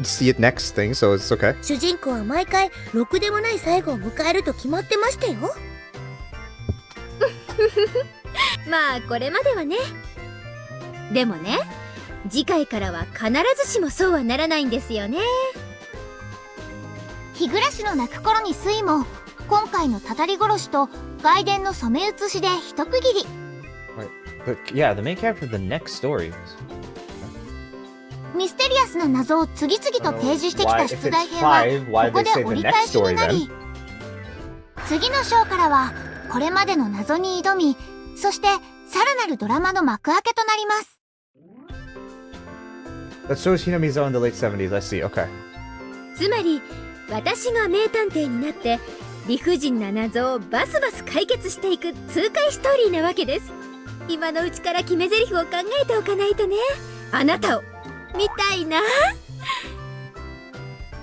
A: see it next thing, so it's okay.
E: 主人公は毎回ろくでもない最後を迎えると決まってましたよ。まあこれまではね。でもね、次回からは必ずしもそうはならないんですよね。
O: 日暮の泣く頃に水も今回のたたり殺しと外伝の染め写しで一区切り。
A: Yeah, the main character of the next story.
O: ミステリアスな謎を次々と提示してきた出題編はここで折り返しになり、次の章からはこれまでの謎に挑み、そしてさらなるドラマの幕開けとなります。
A: That shows Hinamizawa in the late 70s. I see. Okay.
E: つまり私が名探偵になって理不尽な謎をバスバス解決していく痛快ストーリーなわけです。今のうちから決め台詞を考えておかないとね。あなたを見たいな。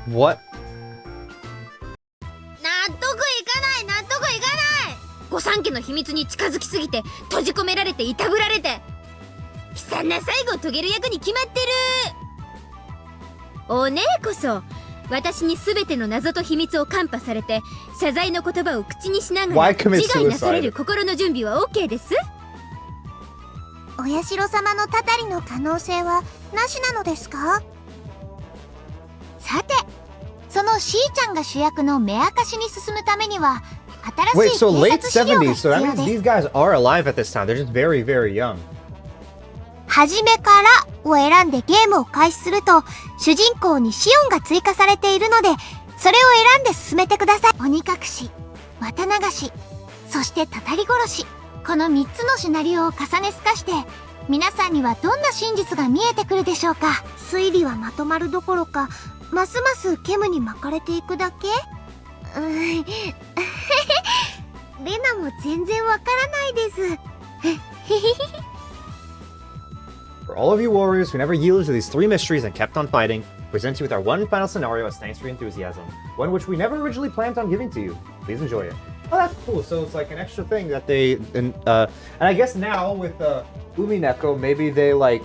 A: What?
E: 納得いかない、納得いかない。御三家の秘密に近づきすぎて閉じ込められていたぶられて悲惨な最後を遂げる役に決まってる。お姉こそ私に全ての謎と秘密をカンパされて謝罪の言葉を口にしながら自害なされる心の準備は OK です。
O: お社様のたたりの可能性はなしなのですか？さて、そのしーちゃんが主役の目明かしに進むためには新しい
A: Wait, so
O: 警
A: late
O: 察資料が
A: 70s,
O: 必
A: so that
O: 要
A: means
O: で
A: these
O: す。
A: guys are alive at this time. They're just very, very young.
O: 初めからを選んでゲームを開始すると主人公にシオンが追加されているので、それを選んで進めてください。鬼隠し、綿流し、そしてたたり殺し、この3つのシナリオを重ね透かして皆さんにはどんな真実が見えてくるでしょうか。推理はまとまるどころかますます煙に巻かれていくだけ。レナも全然わからないです。
A: For all of you warriors who never yielded to these 3 mysteries and kept on fighting, present you with our one final scenario as thanks for your enthusiasm, one which we never originally planned on giving to you. Please enjoy it. Oh, that's cool. So it's like an extra thing that they, and I guess now with Umineko, maybe they like,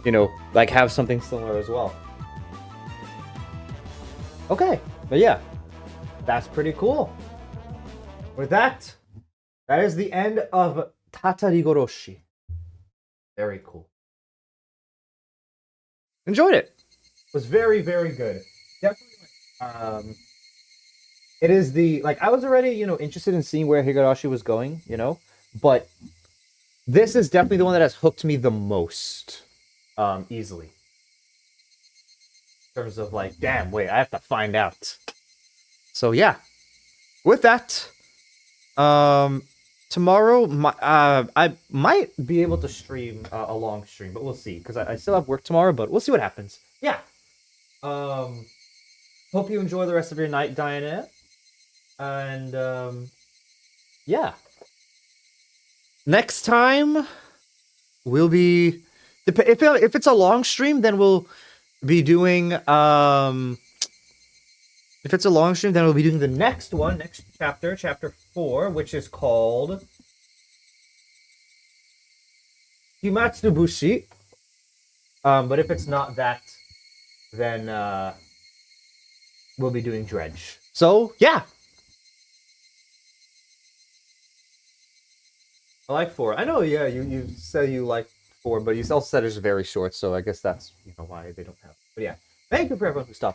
A: you know, like have something similar as well. Okay, but yeah, that's pretty cool. With that, that is the end of Tatarigoroshi. Very cool. Enjoyed it. It was very, very good. Definitely. It is the, like, I was already, you know, interested in seeing where Higurashi was going, you know, but this is definitely the one that has hooked me the most, easily. In terms of like, damn, wait, I have to find out. So yeah, with that, tomorrow, I might be able to stream a long stream, but we'll see, because I still have work tomorrow, but we'll see what happens. Yeah. Hope you enjoy the rest of your night, Diana. And, yeah. Next time, we'll be... If it's a long stream, then we'll be doing... If it's a long stream, then we'll be doing the next one, next chapter, chapter 4, which is called Himatsubushi. But if it's not that, then we'll be doing Dredge. So, yeah. I like 4. I know, yeah, you said you like 4, but you also said it's very short, so I guess that's, you know, why they don't have it. But yeah, thank you for everyone who stopped